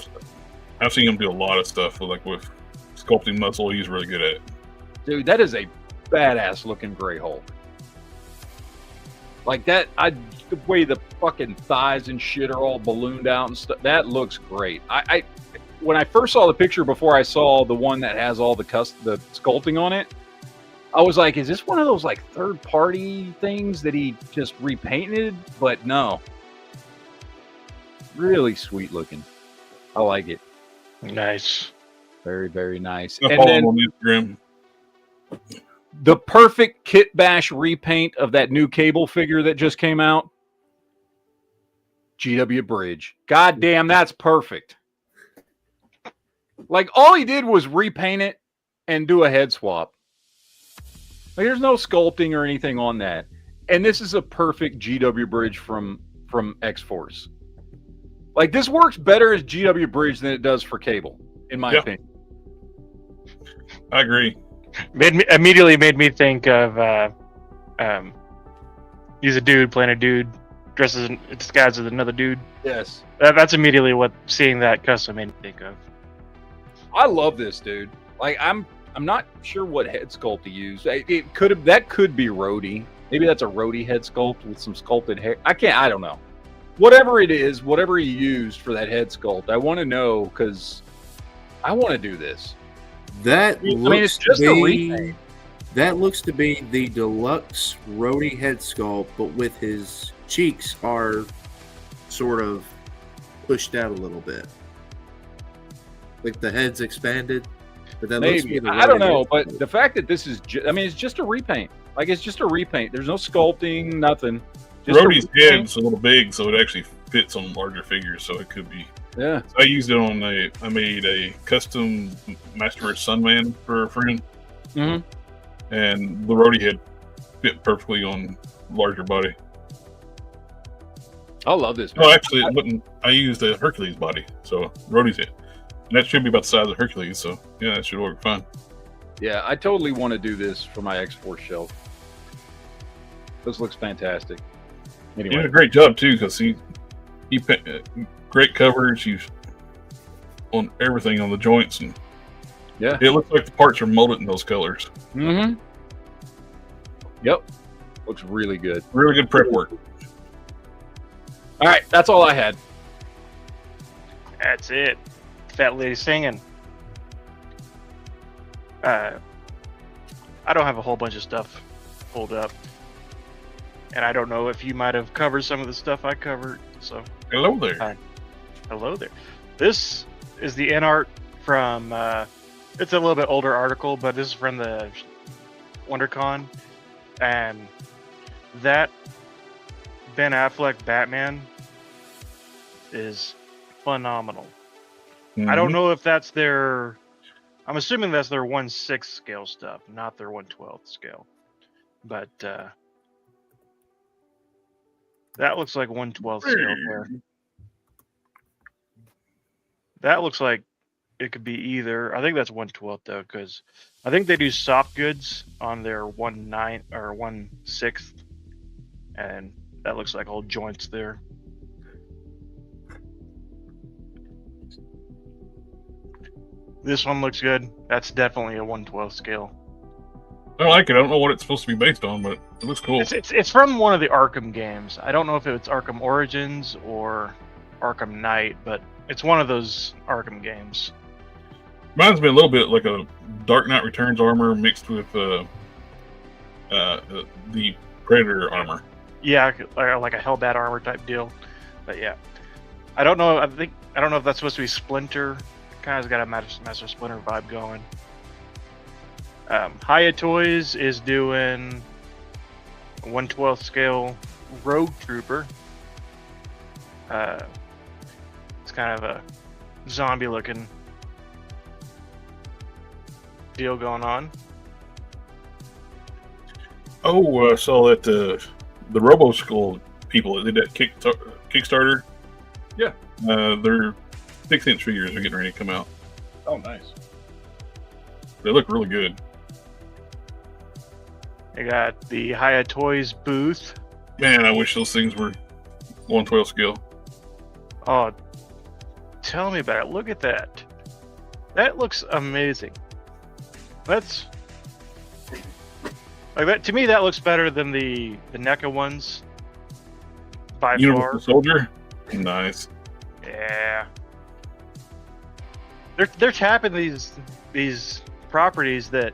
I've seen him do a lot of stuff with sculpting muscle. He's really good at it. Dude, that is a badass looking Grey Hulk. Like that, the way the fucking thighs and shit are all ballooned out and stuff. That looks great. When I first saw the picture before I saw the one that has all the sculpting on it, I was like, is this one of those like third party things that he just repainted? But no. Really sweet looking. I like it. Nice. Very, very nice. I And follow then him on Instagram. the perfect Kit Bash repaint of that new Cable figure that just came out. GW Bridge. God damn, that's perfect. Like, all he did was repaint it and do a head swap. Like, there's no sculpting or anything on that. And this is a perfect GW Bridge from X-Force. Like, this works better as GW Bridge than it does for Cable, in my opinion. I agree. Immediately made me think of he's a dude playing a dude disguised as another dude. Yes. That's immediately what seeing that custom made me think of. I love this, dude. Like I'm not sure what head sculpt he used. It could have that could be Rhodey. Maybe that's a Rhodey head sculpt with some sculpted hair. I don't know. Whatever it is, whatever he used for that head sculpt, I want to know because I want to do this. That it's just a repaint. That looks to be the deluxe Rhodey head sculpt, but with his cheeks are sort of pushed out a little bit. Like the head's expanded. But that looks to be Maybe. the I don't Rhodey know, head but sculpt. the fact that this is, it's just a repaint. Like, it's just a repaint. There's no sculpting, nothing. Just Rhodey's a repaint. head's a little big, so it actually fits on larger figures, so it could be. Yeah. So I used it on I made a custom Masterverse Sunman for a friend, Mhm. and the Rhodey head fit perfectly on larger body. I love this. No, actually, it wouldn't. I used a Hercules body, so Rhodey's head. And that should be about the size of Hercules, so yeah, that should work fine. Yeah, I totally want to do this for my X-Force shelf. This looks fantastic. He did Anyway, a great job too, because he great coverage. He's on everything on the joints, and yeah. it looks like the parts are molded in those colors. Mm-hmm. Yep. Looks really good. Really good prep work. All right, that's all I had. That's it. Fat lady singing. I don't have a whole bunch of stuff pulled up, and I don't know if you might have covered some of the stuff I covered. So Hello there. hello there. This is the in art from. It's a little bit older article, but this is from the WonderCon, and that Ben Affleck Batman is phenomenal. I don't know if that's their. I'm assuming that's their 1/6 scale stuff, not their 1/12 scale. But that looks like 1/12 scale there. That looks like it could be either. I think that's 1/12 though, because I think they do soft goods on their 1/9 or 1/6, and that looks like old joints there. This one looks good. That's definitely a 1/12 scale. I like it. I don't know what it's supposed to be based on, but it looks cool. It's from one of the Arkham games. I don't know if it's Arkham Origins or Arkham Knight, but it's one of those Arkham games. Reminds me a little bit like a Dark Knight Returns armor mixed with the Predator armor. Yeah, like a Hellbat armor type deal. But yeah, I don't know. I don't know if that's supposed to be Splinter. Kind of got a Master Splinter vibe going. Hiya Toys is doing 1/12 scale Rogue Trooper. It's kind of a zombie looking deal going on. Oh, I saw that the Robo Skull people that did that Kickstarter. Yeah. Their 6-inch figures are getting ready to come out. Oh, nice. They look really good. They got the Hiya Toys booth. Man, I wish those things were 1/12 scale. Oh, tell me about it. Look at that. That looks amazing. That's like that to me. That looks better than the NECA ones by Universal far. Soldier, nice. Yeah, they're tapping these properties that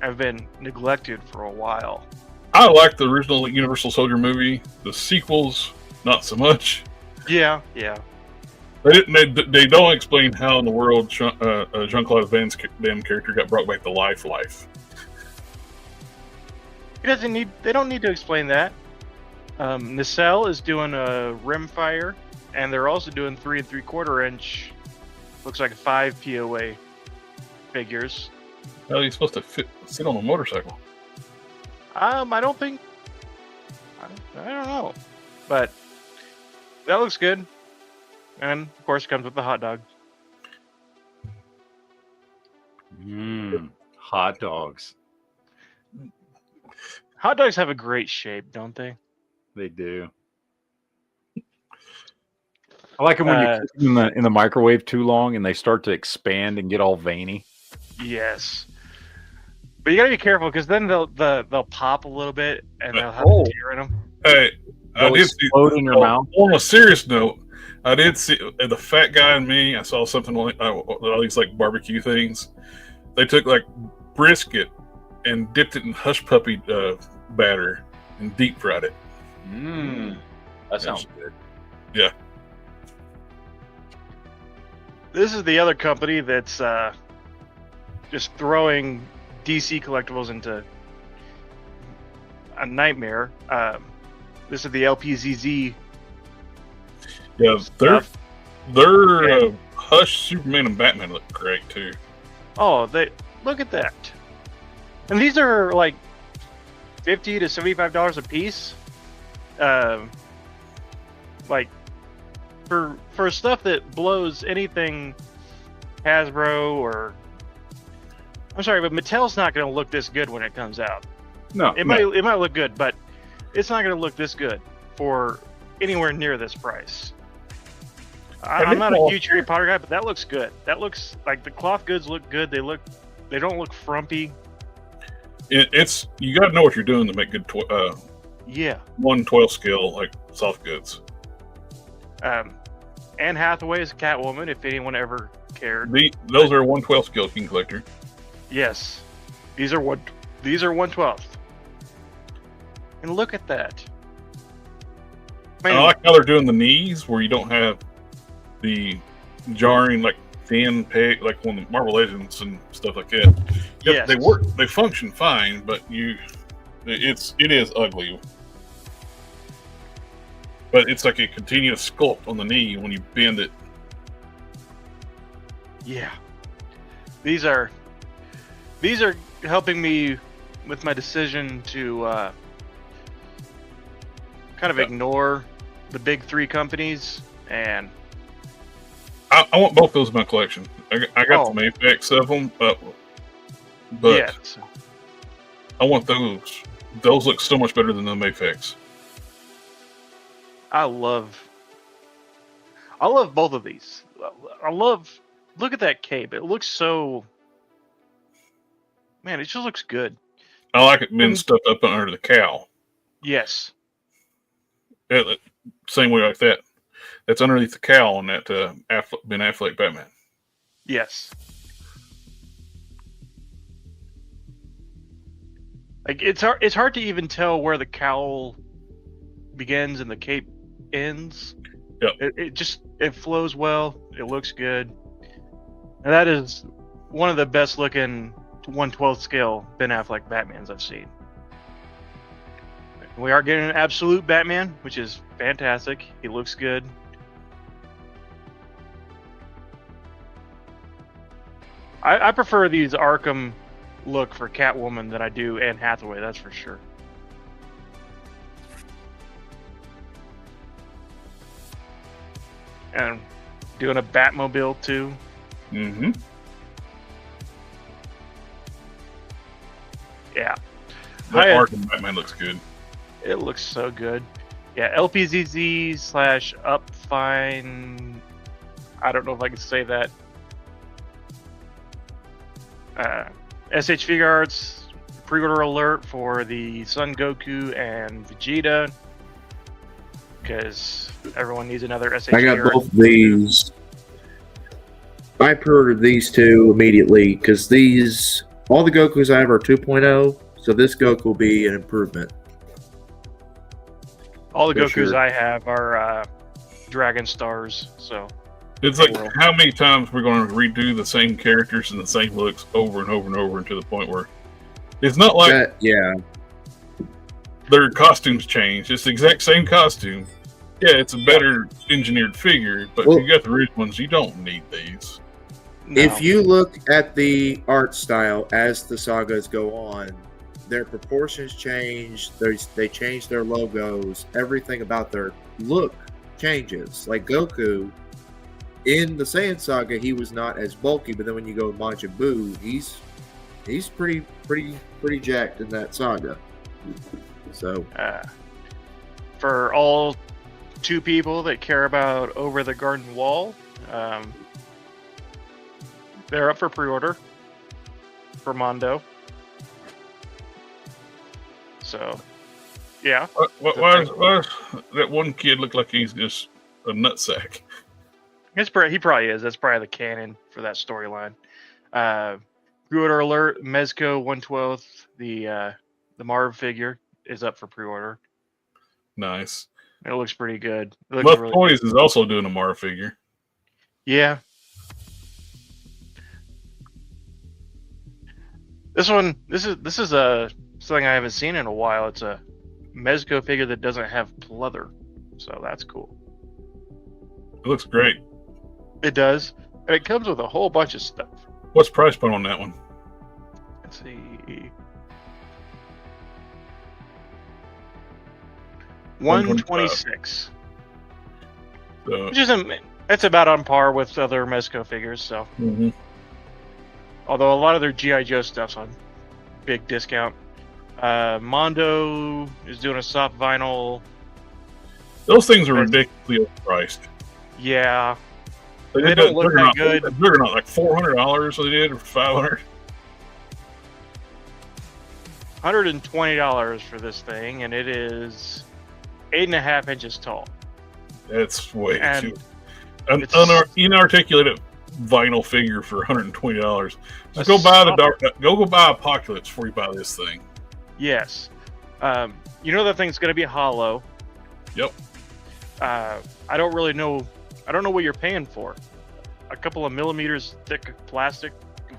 have been neglected for a while. I like the original Universal Soldier movie. The sequels, not so much. Yeah. They don't explain how in the world Jean-Claude Van Damme character got brought back to life. They don't need to explain that. Nacelle is doing a rimfire, and they're also doing 3 3/4 inch. Looks like 5 POA figures. How are you supposed to sit on a motorcycle? I don't think. I don't know, but that looks good. And of course, it comes with the hot dog. Hot dogs. Hot dogs have a great shape, don't they? They do. I like them when you Uh, cook them in the microwave too long and they start to expand and get all veiny. Yes. But you gotta be careful because then they'll pop a little bit and they'll have Oh. a tear in them. Hey, I They'll did see. explode in your mouth. On a serious note, I did see the fat guy in me. I saw something like all these like barbecue things. They took like brisket and dipped it in hush puppy batter and deep fried it. That sounds good. This is the other company that's just throwing DC collectibles into a nightmare. This is the LPZZ. Yeah, stuff. their Hush Superman and Batman look great too. Oh, they look at that. And these are like $50 to $75 a piece. Like for stuff that blows anything Hasbro or I'm sorry, but Mattel's not going to look this good when it comes out. No, It might look good, but it's not going to look this good for anywhere near this price. I'm not a huge Harry Potter guy, but that looks good. That looks like the cloth goods look good. They don't look frumpy. It's you got to know what you're doing to make good. Yeah. 1/12 scale like soft goods. Anne Hathaway is Catwoman, if anyone ever cared. Those are 1/12 scale King Collector. Yes, these are 1/12. And look at that. I like how they're doing the knees where you don't have the jarring like thin peg like on the Marvel Legends and stuff like that. Yes. They work, they function fine, but it is ugly. But it's like a continuous sculpt on the knee when you bend it. Yeah. These are helping me with my decision to kind of ignore the big three companies, and I want both those in my collection. I got the Mayfix of them, but yes. I want those. Those look so much better than the Mayfix. I love both of these. Look at that cape. It looks so, man, it just looks good. I like it being stuffed up under the cowl. Yes. Same way like that. That's underneath the cowl on that Ben Affleck Batman. Yes. Like it's hard to even tell where the cowl begins and the cape ends. Yep. It flows well. It looks good. And that is one of the best looking 1/12 scale Ben Affleck Batmans I've seen. We are getting an absolute Batman, which is fantastic. He looks good. I prefer these Arkham look for Catwoman than I do Anne Hathaway, that's for sure. And doing a Batmobile too. Mm-hmm. Yeah. That Arkham Batman looks good. It looks so good. Yeah, LPZZ/Upfine. I don't know if I can say that. SH Figure Arts pre-order alert for the Son Goku and Vegeta, because everyone needs another SH I got Figure both of these. I pre-ordered these two immediately because all the Gokus I have are 2.0, so this Goku will be an improvement. All the For Gokus sure. I have are Dragon Stars, so It's like how many times we're going to redo the same characters and the same looks over and over and over to the point where it's not like Yeah. their costumes change. It's the exact same costume. Yeah, it's a better engineered figure, but Well- if you got the original ones, you don't need these. no. If you look at the art style as the sagas go on, their proportions change. They change their logos. Everything about their look changes. Like Goku, in the Saiyan saga, he was not as bulky, but then when you go with Majin Buu, he's pretty jacked in that saga. So for all two people that care about Over the Garden Wall. They're up for pre-order for Mondo. So, yeah. Why does that one kid look like he's just a nutsack? He probably is. That's probably the canon for that storyline. Pre-order alert: Mezco 1/12, the Marv figure is up for pre-order. Nice. It looks pretty good. It looks Love really Toys is also doing a Marv figure. Yeah. This is a something I haven't seen in a while. It's a Mezco figure that doesn't have pleather, so that's cool. It looks great. It does, and it comes with a whole bunch of stuff. What's the price point on that one? Let's see. 126. So, Which isn't. It's about on par with other Mezco figures. So, although a lot of their GI Joe stuff's on big discount. Mondo is doing a soft vinyl. those things are ridiculously overpriced. Yeah. They don't look that good. They're not like $400. So they did, or $500. $120 for this thing, and it is 8.5 inches tall. That's way And too. An inarticulated vinyl figure for $120. Just go buy go buy Apocalypse before you buy this thing. Yes. You know that thing's going to be hollow. Yep. I don't really know. I don't know what you're paying for. A couple of millimeters thick plastic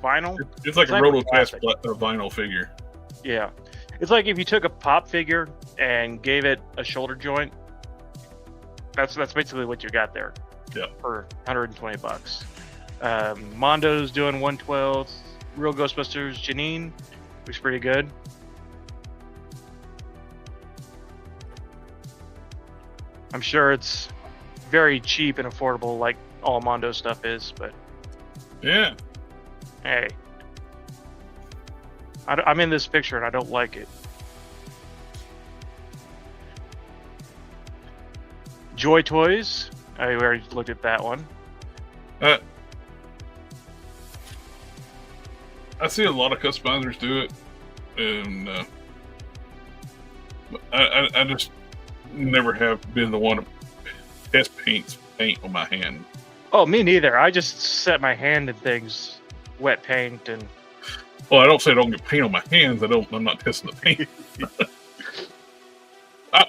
vinyl. It's like a not rotocast plastic. vinyl figure. Yeah. It's like if you took a pop figure and gave it a shoulder joint. That's basically what you got there. Yeah. For $120. Mondo's doing 1/12. Real Ghostbusters Janine looks pretty good. I'm sure it's very cheap and affordable, like all Mondo stuff is. But Yeah. hey, I'm in this picture and I don't like it. Joy Toys. We already looked at that one. I see a lot of customizers do it, and I just never have been the one to test paint on my hand. Oh, me neither. I just set my hand in things, wet paint, and Well, I don't say I don't get paint on my hands. I'm not testing the paint.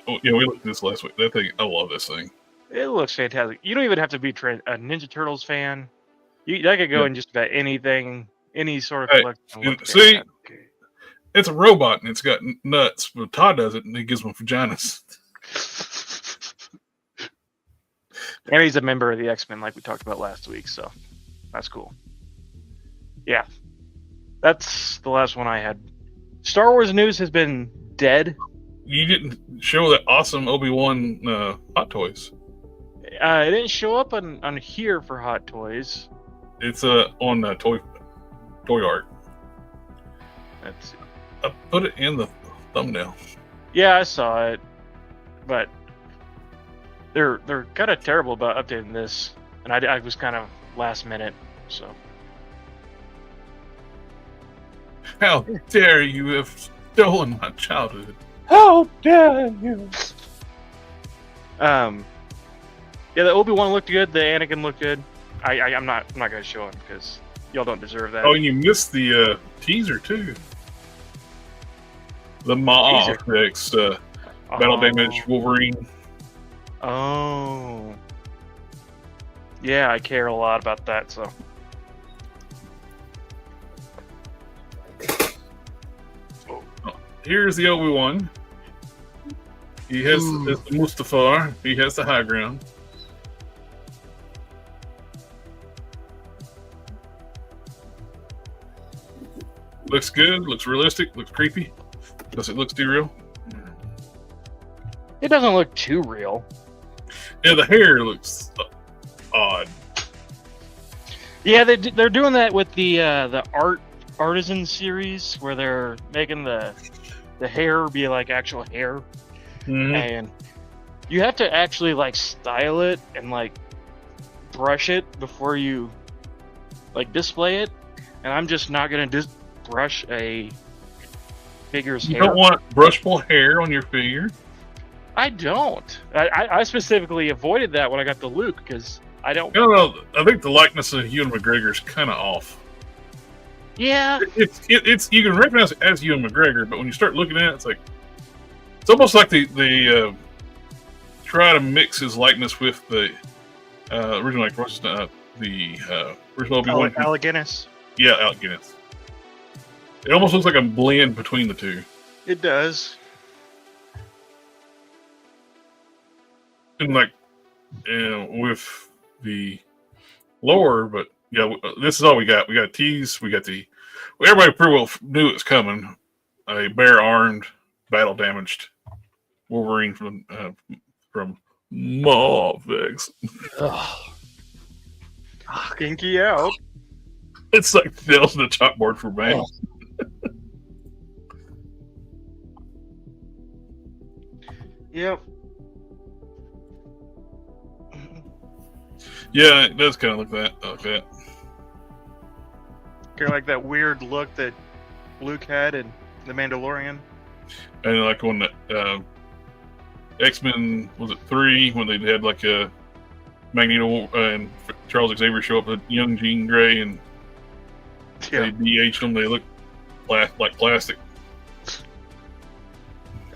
We looked at this last week. That thing, I love this thing. it looks fantastic. You don't even have to be a Ninja Turtles fan. I could go in just about anything, any sort of collection. See, it's a robot and it's got nuts, but Todd does it and he gives them vaginas. And he's a member of the X-Men, like we talked about last week, so that's cool. Yeah, that's the last one I had. Star Wars news has been dead. You didn't show that awesome Obi-Wan Hot Toys. It didn't show up on here for Hot Toys. It's on Toy Art. Let's see. I put it in the thumbnail. Yeah, I saw it, but they're kind of terrible about updating this, and I was kind of last minute, so. How dare you have stolen my childhood? How dare you? Yeah, the Obi-Wan looked good. The Anakin looked good. I'm not gonna show him because y'all don't deserve that. Oh, and you missed the teaser too. The Maw next Battle Damage Wolverine. Oh. Yeah, I care a lot about that. So. Here's the Obi-Wan. He has the Mustafar. He has the high ground. Looks good. Looks realistic. Looks creepy. Does it look too real? It doesn't look too real. Yeah, the hair looks odd. Yeah, they're doing that with the Artisan series where they're making the hair be like actual hair, and You have to actually like style it and like brush it before you like display it, and I'm just not gonna brush a figure's You hair. don't want brushable hair on your figure. I don't. I specifically avoided that when I got the Luke because I don't. No, I think the likeness of Ewan McGregor is kind of off. Yeah. It's you can recognize it as Ewan McGregor, but when you start looking at it, it's almost like the try to mix his likeness with the original, like the original Obi-Wan. Alec Guinness. Yeah, Alec Guinness. It almost looks like a blend between the two. It does. And like, with the lower, but yeah, this is all we got. We got a tease. We got everybody pretty well knew it was coming. A bare-armed, battle-damaged Wolverine from Marvex. Kinky out. It's like nails in the chalkboard for man. Yep. Yeah, it does kind of look like that. Kind of like that weird look that Luke had in The Mandalorian. And like when the X-Men, was it 3, when they had like a Magneto and Charles Xavier show up with young Jean Grey and they DH them, they look like plastic.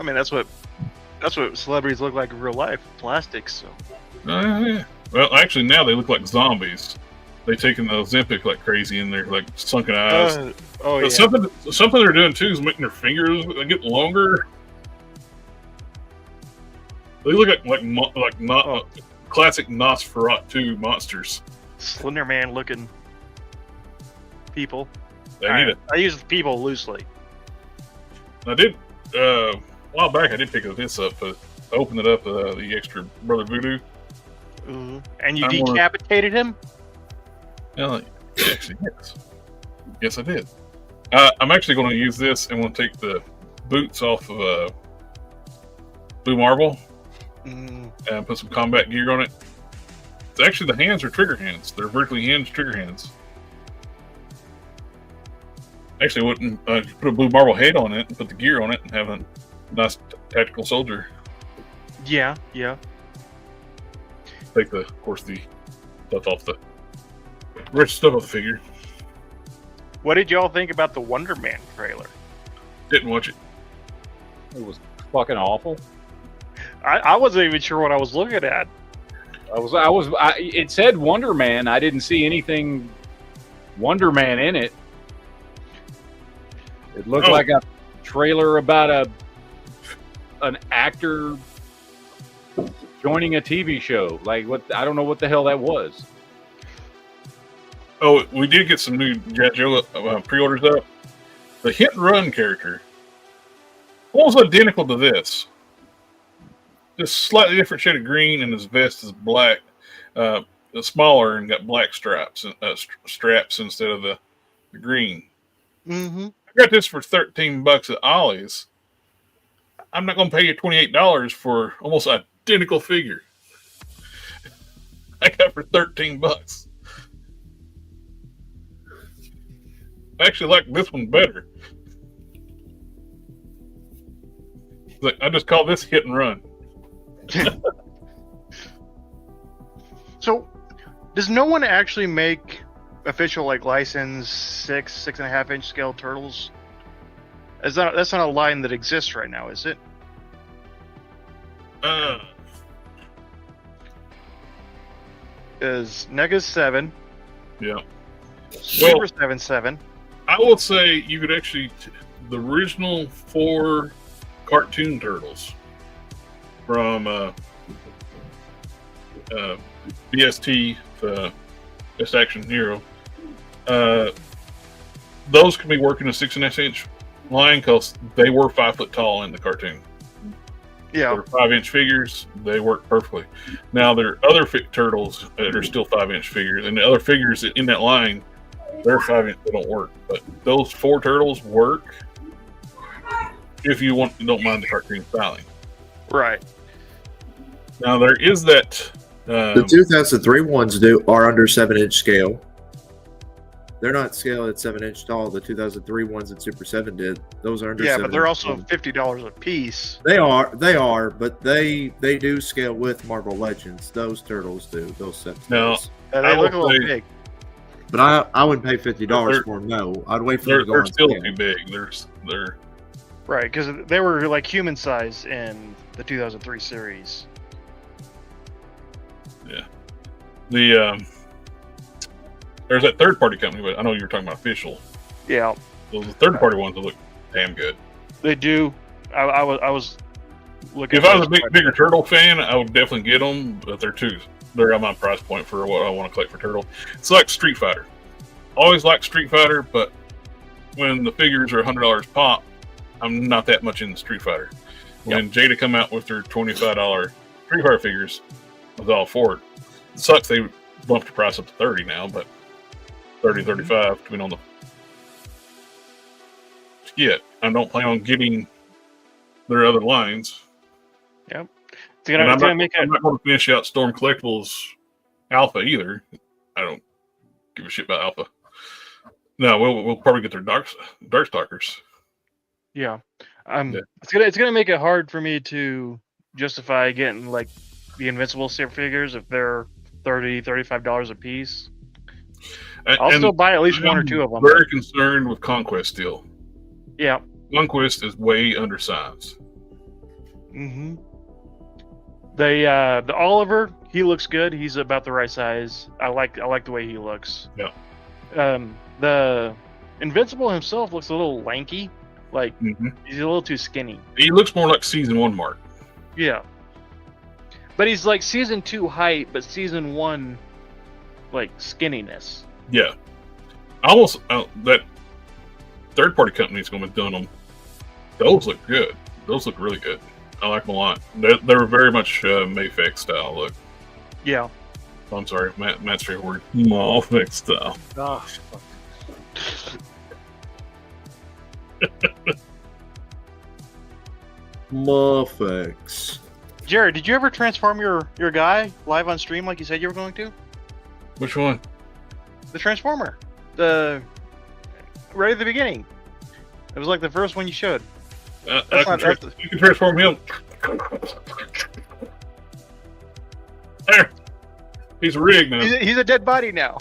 I mean, that's what celebrities look like in real life, plastics. So. Yeah. Well, actually, now they look like zombies. They taking the Ozempic like crazy, and they're like sunken eyes. Yeah. Something they're doing too is making their fingers get longer. They look like classic Nosferatu monsters. Slender Man looking people. They need it. I use people loosely. I did a while back. I did pick this up. I opened it up. The extra Brother Voodoo. Mm-hmm. And you decapitated him? Actually, yes. Yes, I did. I'm actually going to use this and want to take the boots off of Blue Marble and put some combat gear on it. It's actually, the hands are trigger hands. They're vertically hinged trigger hands. Actually, wouldn't put a Blue Marble head on it and put the gear on it and have a nice tactical soldier. Yeah. Take the stuff off the rich stuff off the figure. What did y'all think about the Wonder Man trailer? Didn't watch it. It was fucking awful. I wasn't even sure what I was looking at. It said Wonder Man. I didn't see anything Wonder Man in it. It looked like a trailer about an actor joining a TV show. Like, what? I don't know what the hell that was. Oh, we did get some new G.I. Joe pre-orders up. The Hit and Run character, almost identical to this. Just slightly different shade of green, and his vest is black. Smaller and got black straps instead of the green. Mm-hmm. I got this for $13 at Ollie's. I'm not going to pay you $28 for almost identical figure. I got it for $13. I actually like this one better. I just call this Hit and Run. So, does no one actually make official license 6.5 inch scale turtles? That's not a line that exists right now, is it? Is NEGA's 7? Yeah. Super 7. I will say you could actually the original 4 cartoon turtles from BST, Best Action Hero. Those can be working a 6.5 inch line because they were 5 foot tall in the cartoon. Yeah, they're 5-inch figures. They work perfectly. Now there are other turtles that are still 5-inch figures, and the other figures in that line, they're 5-inch. They don't work, but those 4 turtles work if you don't mind the cartoon styling. Right. Now there is that. The 2003 ones are under 7-inch scale. They're not scaled at 7-inch tall. The 2003 ones that Super 7 did, those are under. Yeah, but they're 7-inch also tall. $50 a piece. They are, but they do scale with Marvel Legends. Those turtles do. Those sets. No. They I look a will little say- big. But I wouldn't pay $50 for them. No, I'd wait for them to go They're on still sale. too big. They're Right, because they were like human size in the 2003 series. the there's that third party company, but I know you were talking about official. Yeah, Those third party ones that look damn good. they do. I was looking. If I was a bigger turtle fan, I would definitely get them, but they're at my price point for what I want to collect for turtle. It's like Street Fighter. Always liked Street Fighter, but when the figures are $100 pop, I'm not that much in Street Fighter. When Jada come out with their $25 Street Fighter figures, I was all for it. It sucks they bumped the price up to 30 now, but 30, 35, depending on the. Yeah, I don't plan on getting their other lines. It's And gonna make I'm not going to finish out Storm Collectibles Alpha either. I don't give a shit about Alpha. No, we'll probably get their Darkstalkers. Yeah. Yeah. It's gonna make it hard for me to justify getting like the Invincible figures if they're $30-$35 a piece. I'll still buy at least one or two of them. Very concerned with Conquest still. Yeah. Conquest is way undersized. Mm-hmm. The Oliver, he looks good. He's about the right size. I like the way he looks. Yeah. The Invincible himself looks a little lanky. Like he's a little too skinny. He looks more like Season 1 Mark. Yeah. But he's like Season 2 height, but Season 1 like skinniness. Yeah. Almost that third party company's going to be doing them. Those look good. Those look really good. I like them a lot. They're very much Mayfix style look. Yeah. I'm sorry, Matt's favorite word. Mayfix style. Oh, Muffix. Jared, did you ever transform your guy live on stream like you said you were going to? Which one? The Transformer. Right at the beginning. It was like the first one you showed. You can transform him. There. He's rigged now. He's a dead body now.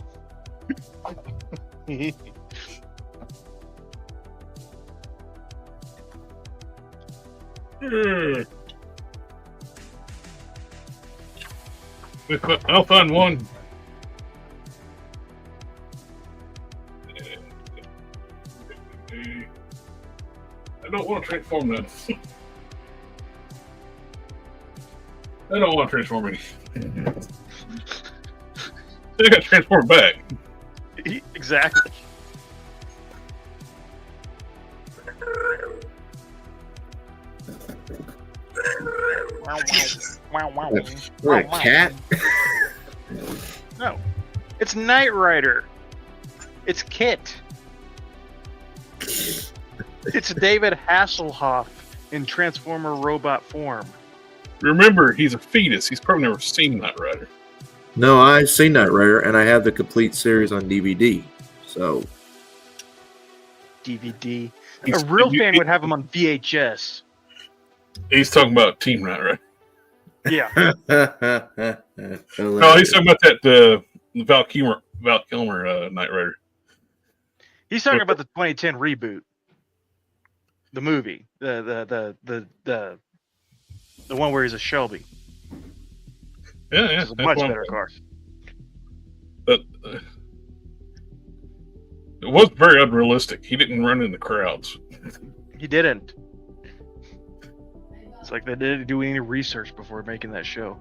I'll find one. I don't want to transform that. I don't want to transform any. They got transformed back. Exactly. Wow. What, a cat? No. It's Knight Rider. It's Kit. It's David Hasselhoff in Transformer robot form. Remember, he's a fetus. He's probably never seen Knight Rider. No, I've seen Knight Rider, and I have the complete series on DVD. So DVD. A real fan would have him on VHS. He's talking about Team Knight Rider. Yeah. No, he's talking about that Val Kilmer Knight Rider. He's talking about the 2010 reboot. The movie. The one where he's a Shelby. Yeah. It's a much better car. But it was very unrealistic. He didn't run in the crowds. He didn't. It's like they didn't do any research before making that show.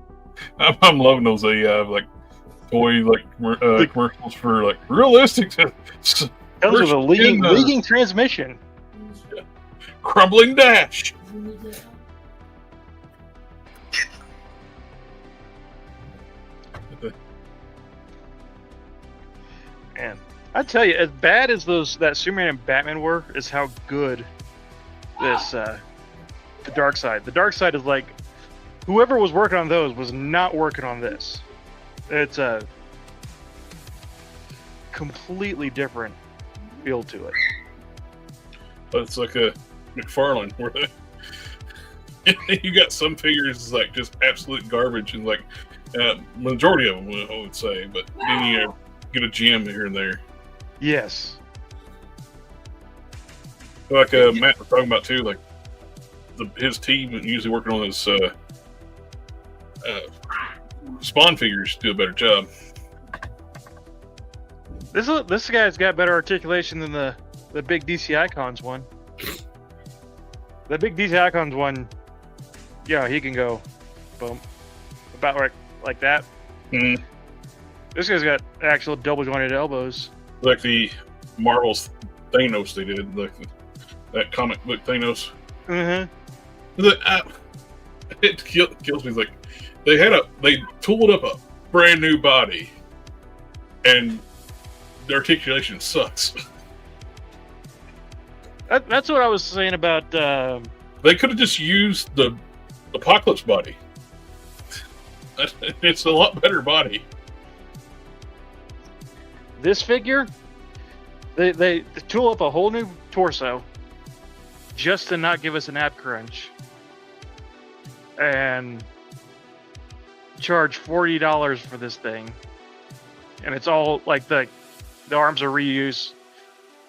I'm loving those like toy commercials for like realistic. Comes with a leaking transmission. Crumbling dash. Man, I tell you, as bad as that Superman and Batman were, is how good this the Dark Side. The Dark Side is like whoever was working on those was not working on this. It's a completely different feel to it. But it's like a McFarlane where you got some figures like just absolute garbage, and like majority of them, I would say. But then you get a gem here and there. Yes. Like Matt was talking about too, like his team usually working on his Spawn figures do a better job. This guy's got better articulation than the big DC Icons one. The big DC Icons one, yeah, he can go boom, about like that. Mm. This guy's got actual double jointed elbows. Like the Marvel's Thanos they did, like that comic book Thanos. Mm-hmm. It kills me. Like they tooled up a brand new body, and the articulation sucks. That's what I was saying about. They could have just used the Apocalypse body. It's a lot better body. This figure, they tool up a whole new torso just to not give us an ab crunch, and charge $40 for this thing, and it's all like the arms are reused.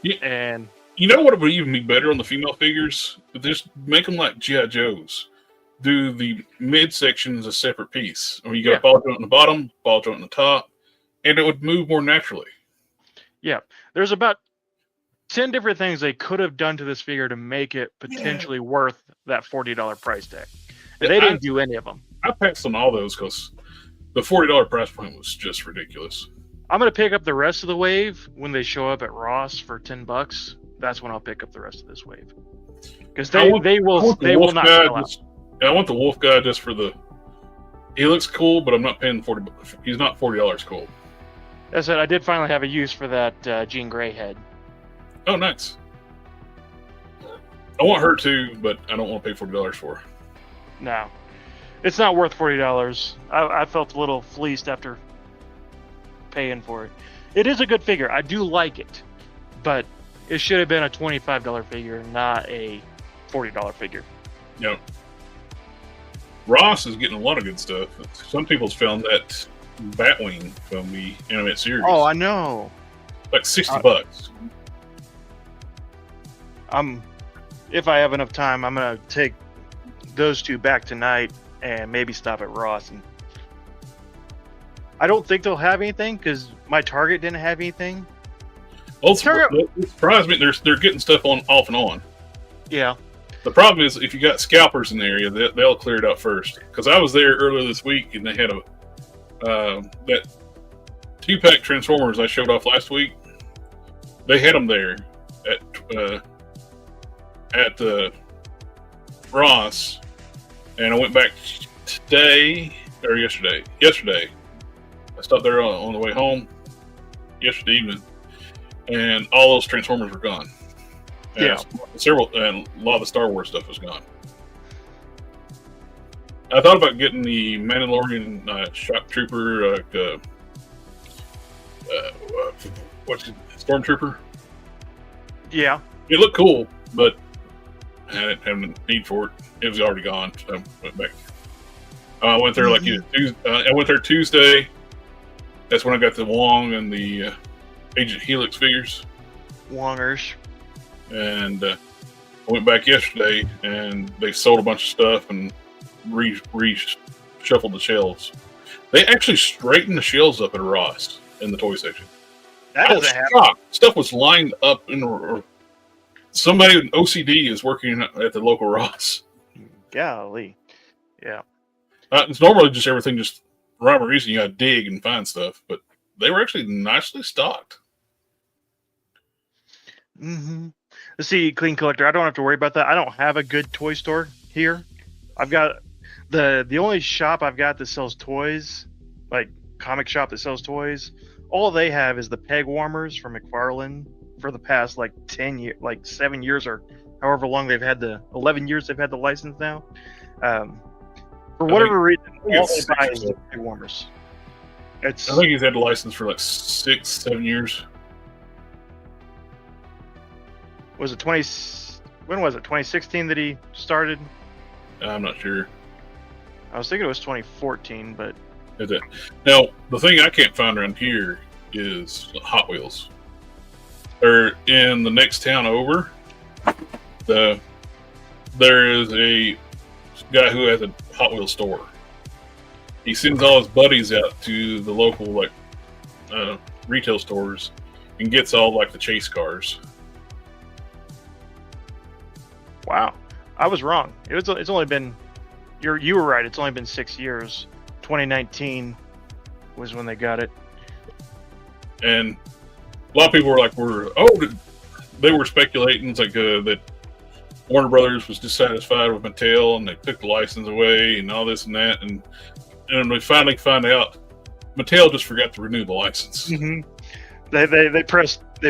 Yeah. And you know what would even be better on the female figures? Just make them like G.I. Joes. Do the midsection as a separate piece. I mean, you got a ball joint on the bottom, ball joint on the top, and it would move more naturally. Yeah, there's about 10 different things they could have done to this figure to make it potentially worth that $40 price tag. And they didn't do any of them. I passed on all those because the $40 price point was just ridiculous. I'm going to pick up the rest of the wave when they show up at Ross for $10. That's when I'll pick up the rest of this wave. Because they will not sell out. I want the wolf guy just for the. He looks cool, but I'm not paying $40. He's not $40 cool. That's it. I did finally have a use for that Jean Grey head. Oh, nice. I want her too, but I don't want to pay $40 for her. No, it's not worth $40. I felt a little fleeced after paying for it. It is a good figure. I do like it, but it should have been a $25 figure, not a $40 figure. Yep. Ross is getting a lot of good stuff. Some people's found that Batwing from the animated series. Oh, I know. Like $60. If I have enough time, I'm gonna take those two back tonight and maybe stop at Ross. And I don't think they'll have anything because my Target didn't have anything. Well, it surprised me. They're getting stuff off and on. Yeah. The problem is if you got scalpers in the area, they'll clear it out first. Because I was there earlier this week and they had that 2-pack Transformers I showed off last week. They had them there at Ross, and I went back today or yesterday. Yesterday, I stopped there on the way home yesterday evening, and all those Transformers were gone. And and a lot of the Star Wars stuff was gone. I thought about getting the Mandalorian Shock Trooper, what's it, Stormtrooper? Yeah. It looked cool, but I didn't have a need for it. It was already gone, so I went back. I went there I went there Tuesday. That's when I got the Wong and the Agent Helix figures. Wongers. And I went back yesterday, and they sold a bunch of stuff and reshuffled the shelves. They actually straightened the shelves up at Ross in the toy section. I was shocked. Stuff was lined up in. Somebody with OCD is working at the local Ross. Golly. Yeah. It's normally just everything just rhyme or reason. You got to dig and find stuff, but they were actually nicely stocked. Mm-hmm. See, Clean Collector, I don't have to worry about that. I don't have a good toy store here. I've got the only shop I've got that sells toys, like comic shop that sells toys. All they have is the peg warmers from McFarlane for the past 10 years, 7 years, or however long they've had 11 years they've had the license now. For whatever reason, think all it's they buy 6 is or so. leg warmers. It's I think he's had the license for like 6, 7 years. was it 20? When was it? 2016 that he started. I'm not sure. I was thinking it was 2014, but Is it? Now, the thing I can't find around here is Hot Wheels. Or in the next town over, there is a guy who has a Hot Wheels store. He sends all his buddies out to the local retail stores and gets all like the chase cars. wow, I was wrong. It's only been you were right. It's only been 6 years. 2019 was when they got it. And a lot of people were they were speculating it's like that Warner Brothers was dissatisfied with Mattel and they took the license away and all this and that, and we finally find out Mattel just forgot to renew the license. Mm-hmm. They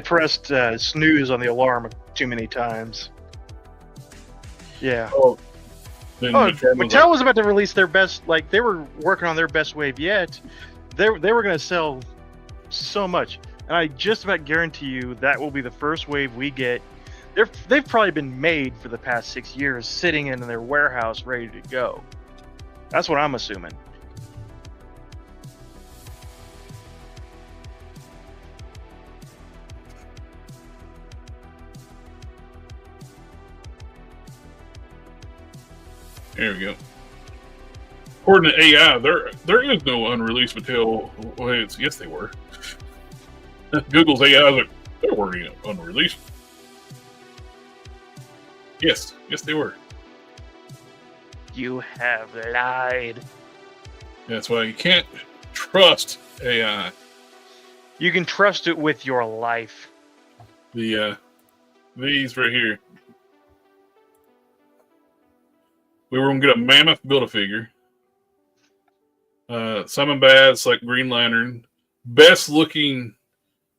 pressed snooze on the alarm too many times. Yeah. Then Mattel was about to release their best. Like they were working on their best wave yet. They were going to sell so much, and I just about guarantee you that will be the first wave we get. They've probably been made for the past 6 years, sitting in their warehouse ready to go. That's what I'm assuming. There we go. According to AI, there is no unreleased Mattel. Well, yes, they were. Google's AI is like, there weren't any unreleased. Yes, they were. You have lied. That's why you can't trust AI. You can trust it with your life. These right here. We were gonna get a mammoth Build-A-Figure. Simon Bass, like Green Lantern, best looking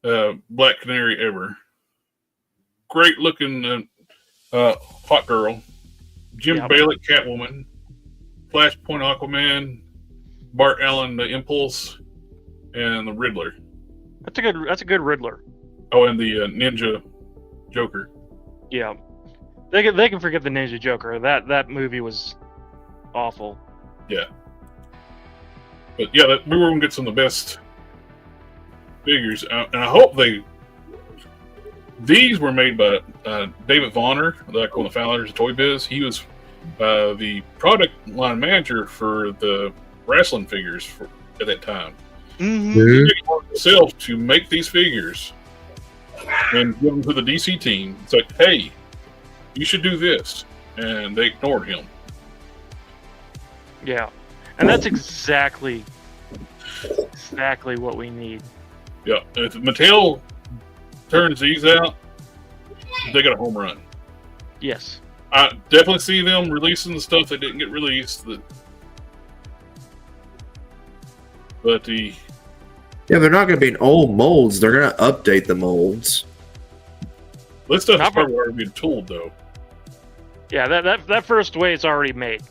Black Canary ever. Great looking Hot Girl, Jim Balak Catwoman, Flashpoint Aquaman, Bart Allen the Impulse, and the Riddler. That's a good Riddler. Oh, and the Ninja Joker. Yeah. They can forget the Ninja Joker. That movie was awful. Yeah. But yeah, we were going to get some of the best figures. And I hope these were made by David Vonner, like one of the founders of Toy Biz. He was the product line manager for the wrestling figures at that time. Mm-hmm. He did it himself to make these figures and give them to the DC team. It's like, hey, you should do this. And they ignored him. Yeah. And that's exactly what we need. Yeah. If Mattel turns these out, they got a home run. Yes. I definitely see them releasing the stuff that didn't get released. But yeah, they're not going to be in old molds. They're going to update the molds. this stuff is probably already being tooled, though. Yeah, that first wave's already made.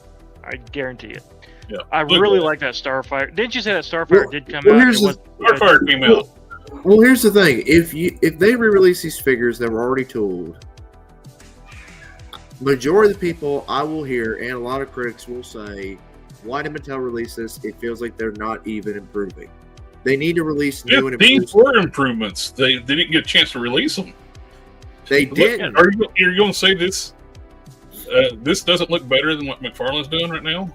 I guarantee it. Yeah, I really like that Starfire. Didn't you say that Starfire did come out? Starfire came out. Well, here's the thing: if they re-release these figures that were already tooled, majority of the people I will hear and a lot of critics will say, "Why did Mattel release this? It feels like they're not even improving. They need to release new and improved." These were improvements. They didn't get a chance to release them. They did. Are you going to say this? This doesn't look better than what McFarlane's doing right now?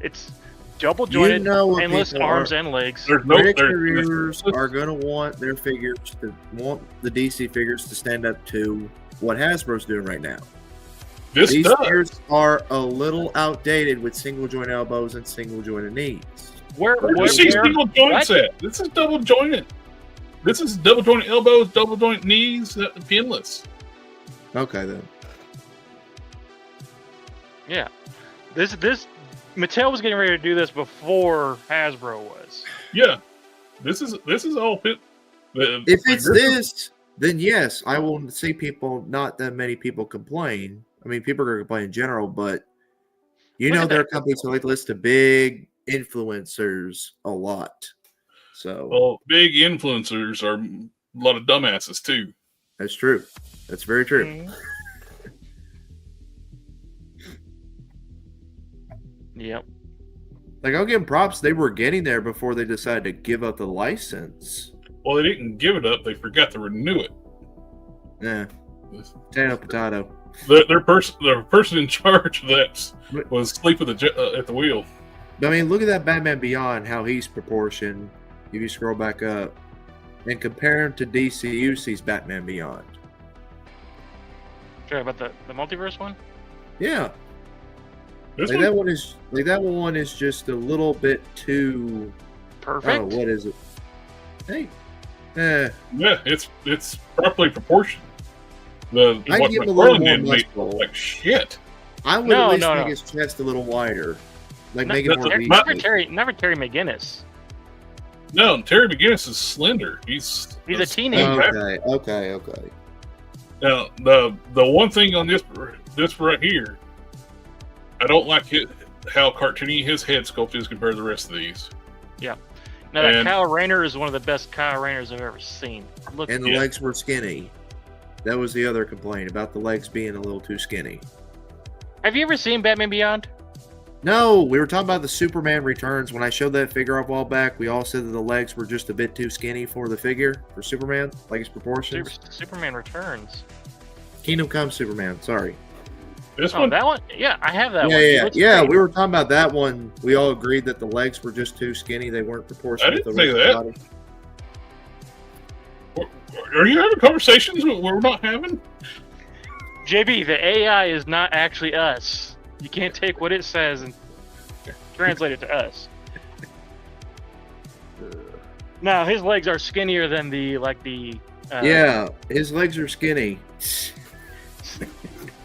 It's double jointed, what endless people arms and legs. Critics and reviewers are going to want their figures to want the DC figures to stand up to what Hasbro's doing right now. These figures are a little outdated with single joint elbows and single jointed knees. Where single joints at? This is double jointed. This is double jointed elbows, double jointed knees, pinless. Okay then. Yeah, this Mattel was getting ready to do this before Hasbro was. Yeah, this is all fit. If it's this, then yes, I will see people. Not that many people complain. I mean, people are going to complain in general, but You Look know, at there are that. companies who like to list to big influencers a lot. So Well, big influencers are a lot of dumbasses too. that's true. That's very true. Mhm. Yep. Like, I'll give them props. They were getting there before they decided to give up the license. Well, they didn't give it up; they forgot to renew it. Yeah. Potato. The person in charge of that was asleep at the wheel. I mean, look at that Batman Beyond, how he's proportioned. If you scroll back up and compare him to DCUC's Batman Beyond. Sure, about the multiverse one? Yeah. This Like one, that one is just a little bit too. Perfect. Oh, what is it? Hey. yeah, it's properly proportioned. What I'd give him a little McFarlane more did made muscle. like shit. I would No, at least no, make no. his chest a little wider. Like, No, make it more that's- beefy. never Terry McGinnis. No, Terry McGinnis is slender. He's He's a teenager. Okay. Now the one thing on this right here, I don't like how cartoony his head sculpt is compared to the rest of these. Now that And- Kyle Rayner is one of the best Kyle Rayners I've ever seen. Look, And the Yeah. legs were skinny. That was the other complaint about the legs being a little too skinny. have you ever seen Batman Beyond? No, we were talking about the Superman Returns. When I showed that figure a while back, we all said that the legs were just a bit too skinny for the figure, for Superman, like his proportions. Superman Returns. Kingdom Come Superman, sorry. This Oh, one, that one? Yeah, I have that one. It Yeah, looks yeah. great. We were talking about that one. We all agreed that the legs were just too skinny. They weren't proportionate I to the didn't rest say of the body. are you having conversations we're not having? JB, the AI is not actually us. You can't take what it says and translate it to us. Now his legs are skinnier than Yeah, his legs are skinny.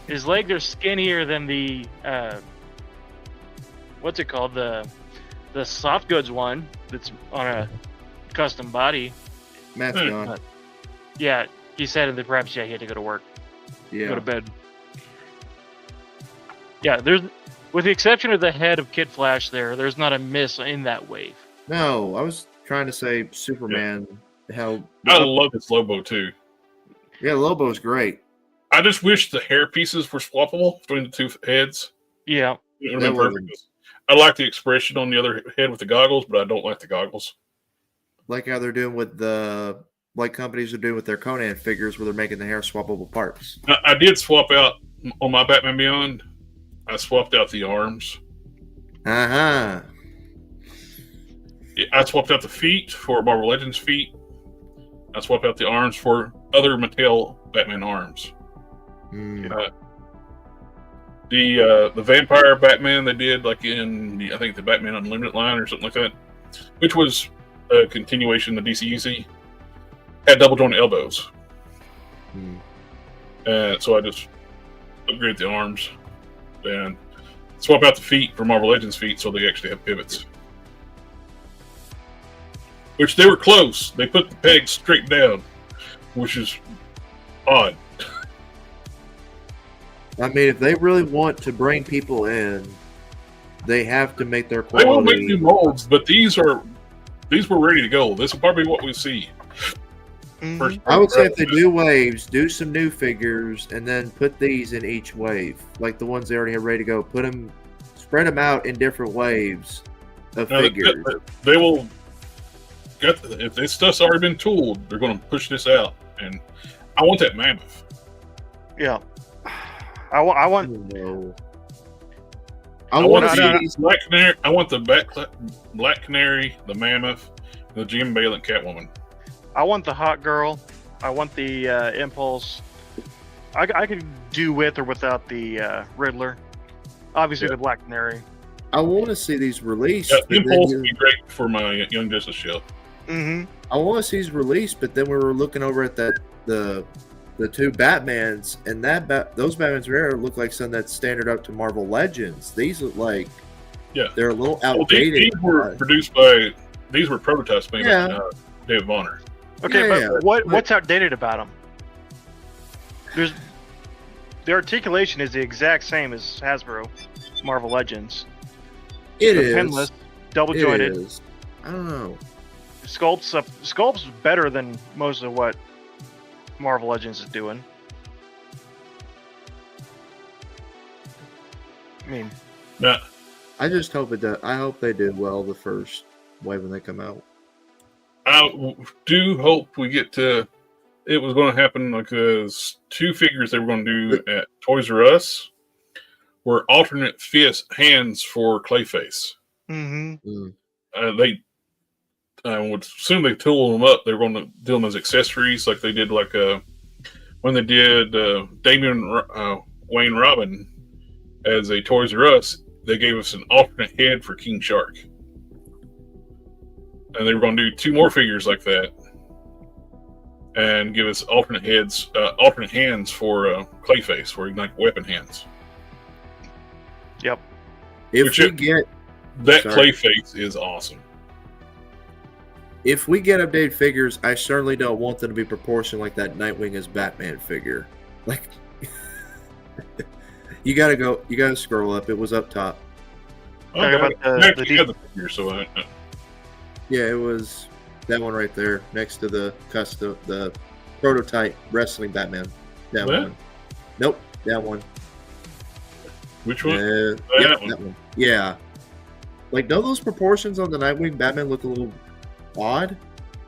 his legs are skinnier than the what's it called, the soft goods one that's on a custom body. Matt's gone. Yeah, he said in the preps, he had to go to work, go Yeah. to bed. Yeah, there's, with the exception of the head of Kid Flash, there's not a miss in that wave. No, I was trying to say Superman. How? I love this Lobo too. Yeah, Lobo's great. I just wish the hair pieces were swappable between the two heads. Yeah, It would That have been would- perfect. I like the expression on the other head with the goggles, but I don't like the goggles. Like how they're doing with like companies are doing with their Conan figures, where they're making the hair swappable parts. I did swap out on my Batman Beyond. I swapped out the arms. Uh-huh. I swapped out the feet for Marvel Legends feet. I swapped out the arms for other Mattel Batman arms. Mm. The vampire Batman they did like in I think the Batman Unlimited line or something like that, which was a continuation of the DCUC, had double jointed elbows. Mm. So I just upgraded the arms and swap out the feet for Marvel Legends feet so they actually have pivots. Which they were close. They put the pegs straight down, which is odd. I mean, if they really want to bring people in, they have to make their They will make quality. new molds, but these were ready to go. This will probably be what we see. First, I would say if they do waves, do some new figures, and then put these in each wave, like the ones they already have ready to go. Spread them out in different waves of Now, figures. they will get if this stuff's already been tooled, they're going to push this out, and I want that mammoth. yeah. I want. No. I I want want to the see these. Black Canary. I want the Black Canary, the mammoth, the Jim Balent Catwoman. I want the hot girl. I want the Impulse. I could do with or without the Riddler. Obviously, the Black Canary. I want to see these released. Yeah, but then Impulse you- would be great for my Young Justice show. Mm-hmm. I want to see these released, but then we were looking over at the two Batmans, and those Batmans there look like something that's standard up to Marvel Legends. These look like they're a little Well, outdated. these were produced by. These were prototypes made Yeah. by David Bonner. Okay, Yeah, but what's outdated about them? The articulation is the exact same as Hasbro. Marvel Legends. It The is. pinless, double jointed. It is. I don't know. Sculpt's better than most of what Marvel Legends is doing. I mean, Now, I just hope it does. I hope they did well the first way when they come out. I do hope we get to. It was going to happen like there's 2 figures they were going to do at Toys R Us were alternate hands for Clayface. mm-hmm. They I would assume they tool them up. They were going to do them as accessories, like they did when they did Damian Wayne Robin as a Toys R Us. They gave us an alternate head for King Shark, and they were going to do 2 more figures like that, and give us alternate hands for Clayface, for like weapon hands. Yep. If we get that Clayface is awesome. If we get updated figures, I certainly don't want them to be proportioned like that Nightwing as Batman figure. Like, you gotta scroll up. It was up top. Talking about the figure, so Yeah, it was that one right there next to the prototype wrestling Batman. That What? one. Nope, that one. Which one? That one. Yeah. Like, don't those proportions on the Nightwing Batman look a little odd?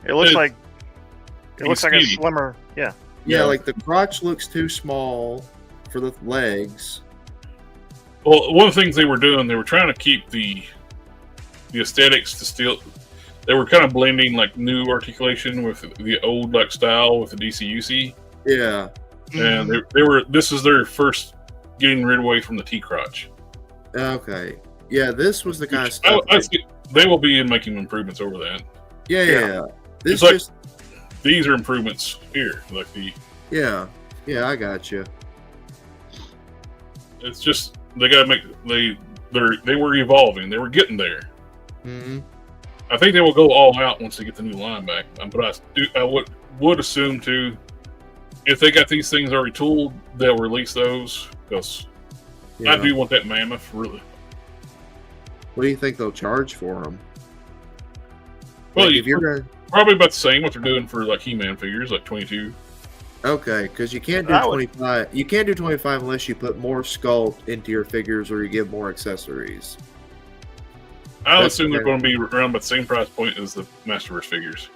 It looks It's- like a skinny. slimmer. Yeah. Yeah, like the crotch looks too small for the legs. Well, one of the things they were doing, they were trying to keep the aesthetics to still. They were kind of blending like new articulation with the old like style with the DCUC, Yeah. and they were. This is their first getting rid away from the T crotch. Okay. Yeah, this was the kind of stuff. I think they will be making improvements over that. Yeah. This It's like- just. These are improvements here, like the. Yeah. Yeah, I got you. It's just they got to make they were evolving. They were getting there. Mm-hmm. I think they will go all out once they get the new line back. But I would assume too, if they got these things already tooled, they'll release those because Yeah. I do want that mammoth really. What do you think they'll charge for them? Well, Like, if you're gonna, probably about the same what they're doing for like He-Man figures, like 22. okay, because you can't do I would- 25. You can't do 25 unless you put more sculpt into your figures or you give more accessories. I would That's assume they're fair. going to be around about the same price point as the Masterverse figures,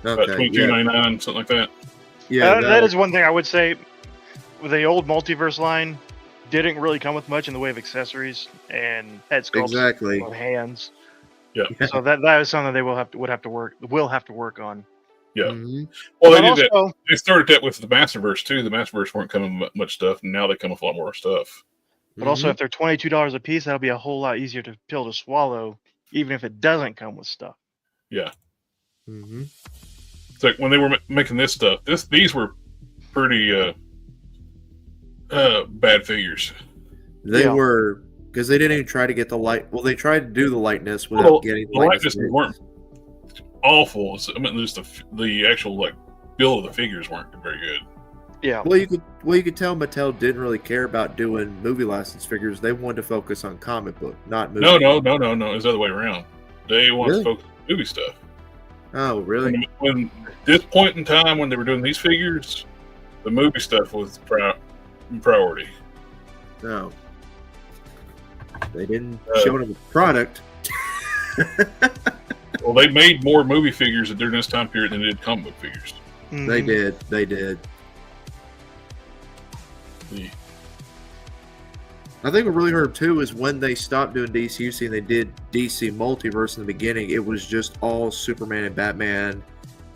about Okay. Yeah. $22.99, something like that. Yeah. That is one thing I would say. The old multiverse line didn't really come with much in the way of accessories and head sculpts exactly. or hands. Yeah. So that is something they will have to work on. Yeah. Mhm. Well, they But did that. also, They started that with the Masterverse too. The Masterverse weren't coming with much stuff, and now they come with a lot more stuff. But also, if they're $22 a piece, that'll be a whole lot easier to pill to swallow, even if it doesn't come with stuff. Yeah. Mhm. It's like when they were making this stuff. These were pretty bad figures. They Yeah. were, because they didn't even try to get the light. Well, they tried to do the lightness without Well, getting the lightness weren't awful. I mean, just the actual like build of the figures weren't very good. Yeah. Well, you could tell Mattel didn't really care about doing movie license figures. They wanted to focus on comic book, not movie. No. It's the other way around. They wanted Really? to focus on movie stuff. Oh, really? When this point in time when they were doing these figures, the movie stuff was priority. No. They didn't Uh, show them the product. Well, they made more movie figures during this time period than they did comic book figures. They Mhm. did. They did. The- I think what really hurt too is when they stopped doing DCUC and they did DC Multiverse in the beginning. It was just all Superman and Batman,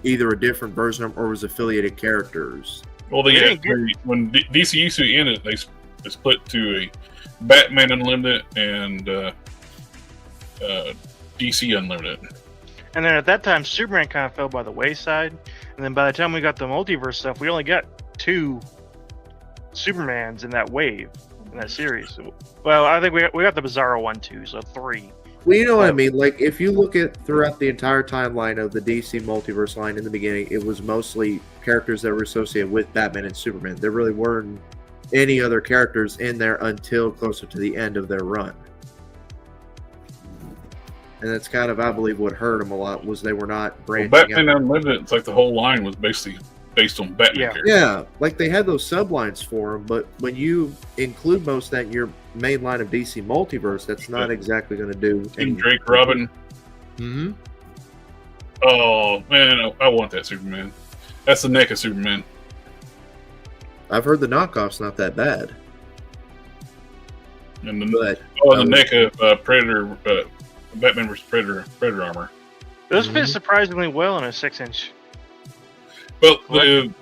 either a different version of or was affiliated characters. Well, when DCUC ended, they split to a Batman Unlimited and DC Unlimited. And then at that time, Superman kind of fell by the wayside. And then by the time we got the multiverse stuff, we only got 2 Supermans in that wave, in that series. Well, I think we got the Bizarro one too, so 3. Well, you know what I mean. Like, if you look at throughout the entire timeline of the DC Multiverse line in the beginning, it was mostly characters that were associated with Batman and Superman. There really weren't any other characters in there until closer to the end of their run. And that's kind of, I believe, what hurt them a lot was they were not branching Batman out. Unlimited, it's like the whole line was basically based on Batman characters. Yeah, like they had those sublines for them, but when you include most of that in your main line of DC Multiverse, that's not exactly going to do Tim anything. Drake, Robin. Mm-hmm. Oh man, I want that Superman. That's the neck of Superman. I've heard the knockoff's not that bad. And the, But the neck of Predator, Batman vs. Predator armor. Those fit surprisingly well in a 6-inch. But when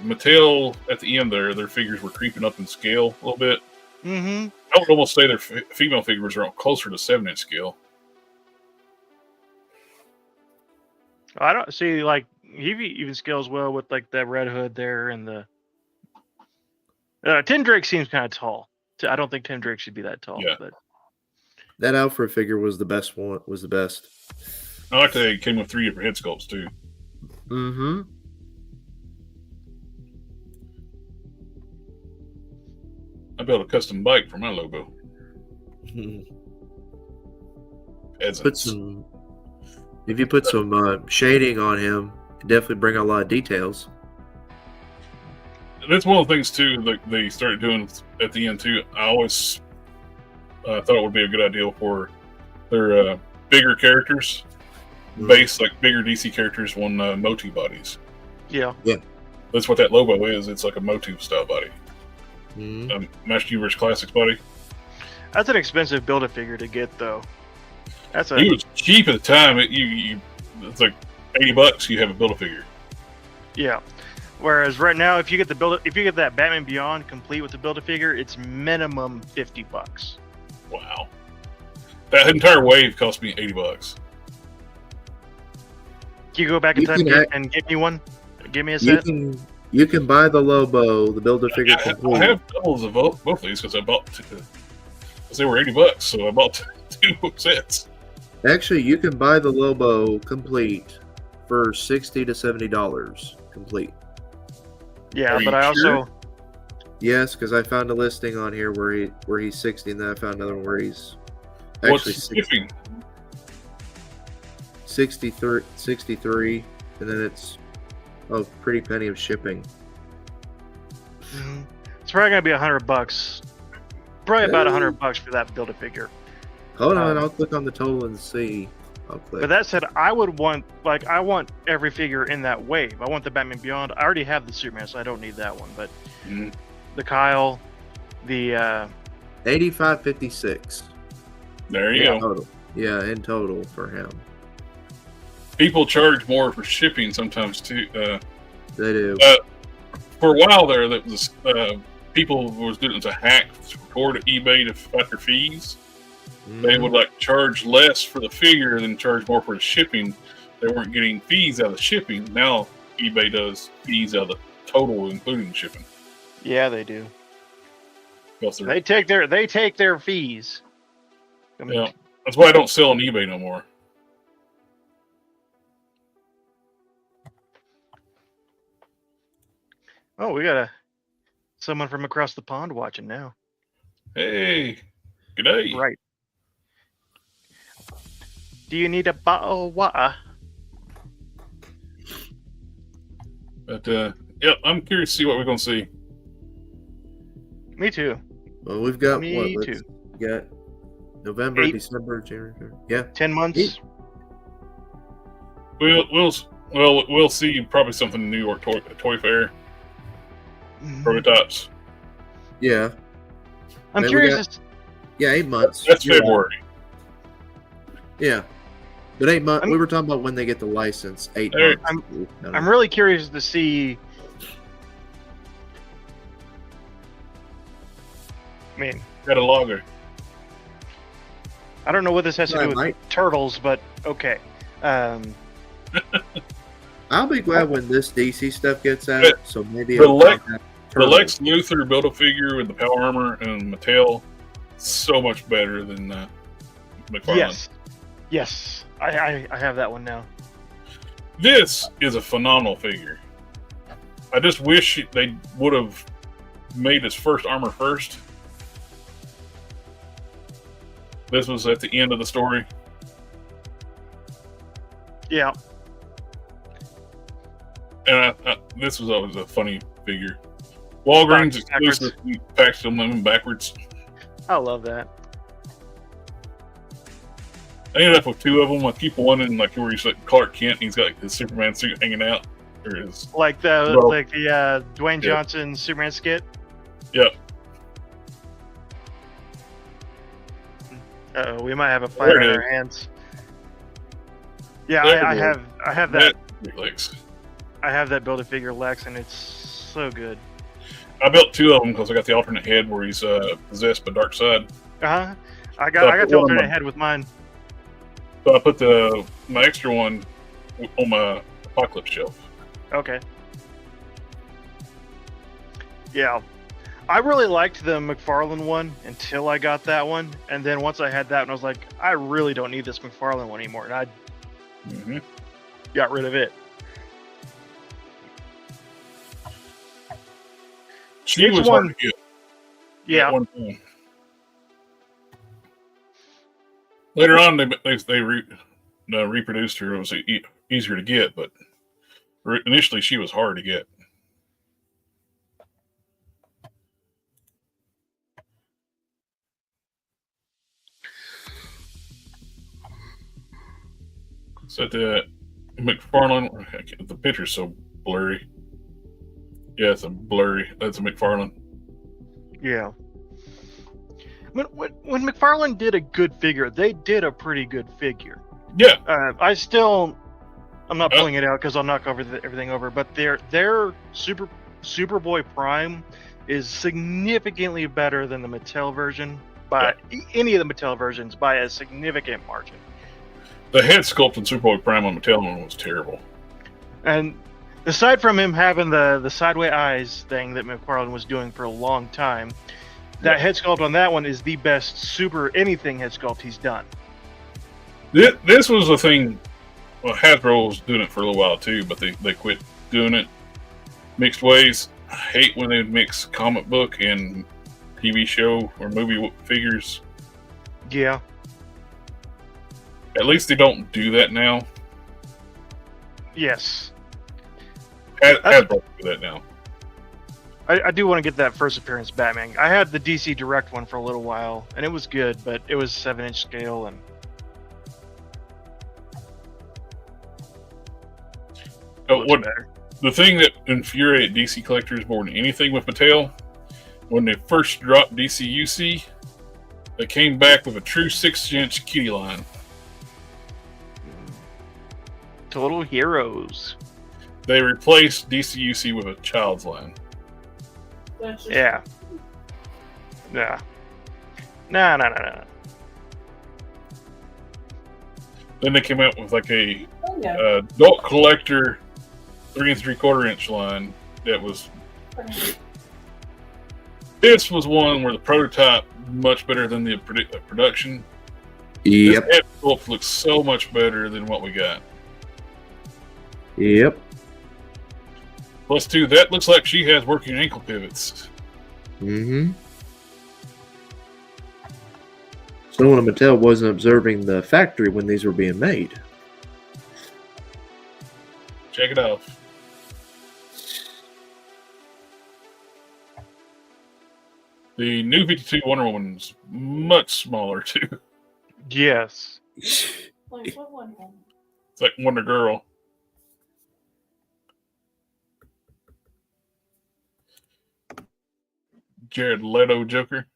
Mattel at the end their figures were creeping up in scale a little bit. Mm-hmm. I would almost say their female figures are closer to 7-inch scale. I don't see, like, he even scales well with like that Red Hood there and the. Tim Drake seems kind of tall. I don't think Tim Drake should be that tall. Yeah. But that Alfred figure was the best one. Was the best. I like that it came with 3 different head sculpts too. Mm-hmm. I built a custom bike for my logo. Put some. If you put some shading on him, definitely bring out a lot of details. That's one of the things too that they started doing at the end too. I always thought it would be a good idea for their bigger characters, base like bigger DC characters on Motu bodies. yeah. That's what that logo is. It's like a Motu style body, Mm-hmm. Master Universe Classics body. That's an expensive Build-A-Figure to get, though. That's It was cheap at the time. It's like $80. You have a Build-A-Figure. Yeah. Whereas right now, if you get that Batman Beyond complete with the Build-A-Figure, it's minimum $50. Wow, that entire wave cost me $80. Can you go back in You time can and get me one? Give me a set. You can buy the Lobo, the Build-A-Figure I complete. have doubles of both of these because I bought because they were $80, so I bought 2 sets. Actually, you can buy the Lobo complete for $60 to $70 complete. Yeah, Are but you I sure? also Yes, because I found a listing on here where he's 60, and then I found another one where he's What's actually the shipping? 63, and then it's a pretty penny of shipping. it's probably gonna be $100. Probably about $100 for that Build-A-Figure. Hold on, I'll click on the total and see. I'll click. But that said, I want every figure in that wave. I want the Batman Beyond. I already have the Superman, so I don't need that one. But the Kyle, the 85.56. There you go. Total. Yeah, in total for him. People charge more for shipping sometimes too. They do. For a while there, that was people was doing it as a hack toward eBay to fight their fees. They would like charge less for the figure than charge more for the shipping. They weren't getting fees out of the shipping. Now eBay does fees out of the total, including shipping. yeah, they do. Because they're- They take their fees. I mean, yeah, that's why I don't sell on eBay no more. Oh, we got someone from across the pond watching now. Hey, good day. Right. Do you need a bottle of water? But yeah, I'm curious to see what we're gonna see. Me too. Well, we've got Me what? too. We got November, 8. December, January. Yeah. 10 months. We'll see probably something in New York Toy Fair prototypes. Yeah. I'm Man, curious. Yeah, 8 months. That's You're right. February. Yeah. But 8 months. I'm- We were talking about when they get the license. 8 Hey. months. I'm really curious to see. I mean, Got a logger. I don't know what this has to Right, do with Mike. turtles, but okay. I'll be glad when this DC stuff gets out. But So maybe the it'll Lex- have The turtles. Lex Luthor Build-A-Figure with the power armor and Mattel, so much better than McFarlane. Yes. I have that one now. This is a phenomenal figure. I just wish they would have made his first armor first. This was at the end of the story. Yeah. And this was always a funny figure. Walgreens exclusive packs them backwards. I love that. I ended up with 2 of them. I keep one in like where he's like Clark Kent. And he's got like his Superman suit hanging out. Or his, like the Dwayne Johnson Superman skit. Yep. Uh-oh, we might have a fight on our hands. Yeah, I have that. Lex. I have that Build-A-Figure Lex, and it's so good. I built 2 of them because I got the alternate head where he's possessed by Darkseid. I got the alternate head with mine. So I put my extra one on my Apocalypse shelf. Okay. Yeah. I really liked the McFarlane one until I got that one, and then once I had that one, I was like, I really don't need this McFarlane one anymore, and I got rid of it. She was hard to get. Yeah. Later on, they reproduced her. It was easier to get, but initially she was hard to get. So the McFarlane, the picture's so blurry. Yeah, it's that's a McFarlane. Yeah. When McFarlane did a good figure, they did a pretty good figure. Yeah. I'm not pulling it out because I'll knock everything over, but their Superboy Prime is significantly better than the Mattel version by any of the Mattel versions by a significant margin. The head sculpt in Superboy Prime on Mattel one was terrible. And aside from him having the sideways eyes thing that McFarlane was doing for a long time, that head sculpt on that one is the best anything head sculpt he's done. This was a thing. Well, Hasbro was doing it for a little while too, but they quit doing it. Mixed ways. I hate when they mix comic book and TV show or movie figures. Yeah. At least they don't do that now. Yes. Hasbro do that now. I do want to get that first appearance Batman. I had the DC Direct one for a little while, and it was good, but it was 7-inch scale and. The thing that infuriated DC collectors more than anything with Mattel, when they first dropped DCUC, they came back with a true 6-inch kitty line. Total heroes. They replaced DCUC with a child's line. Yeah. Yeah. No. Then they came out with like a adult collector 3 3/4-inch line that was. This was one where the prototype much better than the production. Yep. This head sculpt looks so much better than what we got. Yep. Plus, two, that looks like she has working ankle pivots. Mm-hmm. Someone at Mattel wasn't observing the factory when these were being made. Check it out. The new 52 Wonder Woman's much smaller, too. Yes. It's like Wonder Girl. Jared Leto Joker.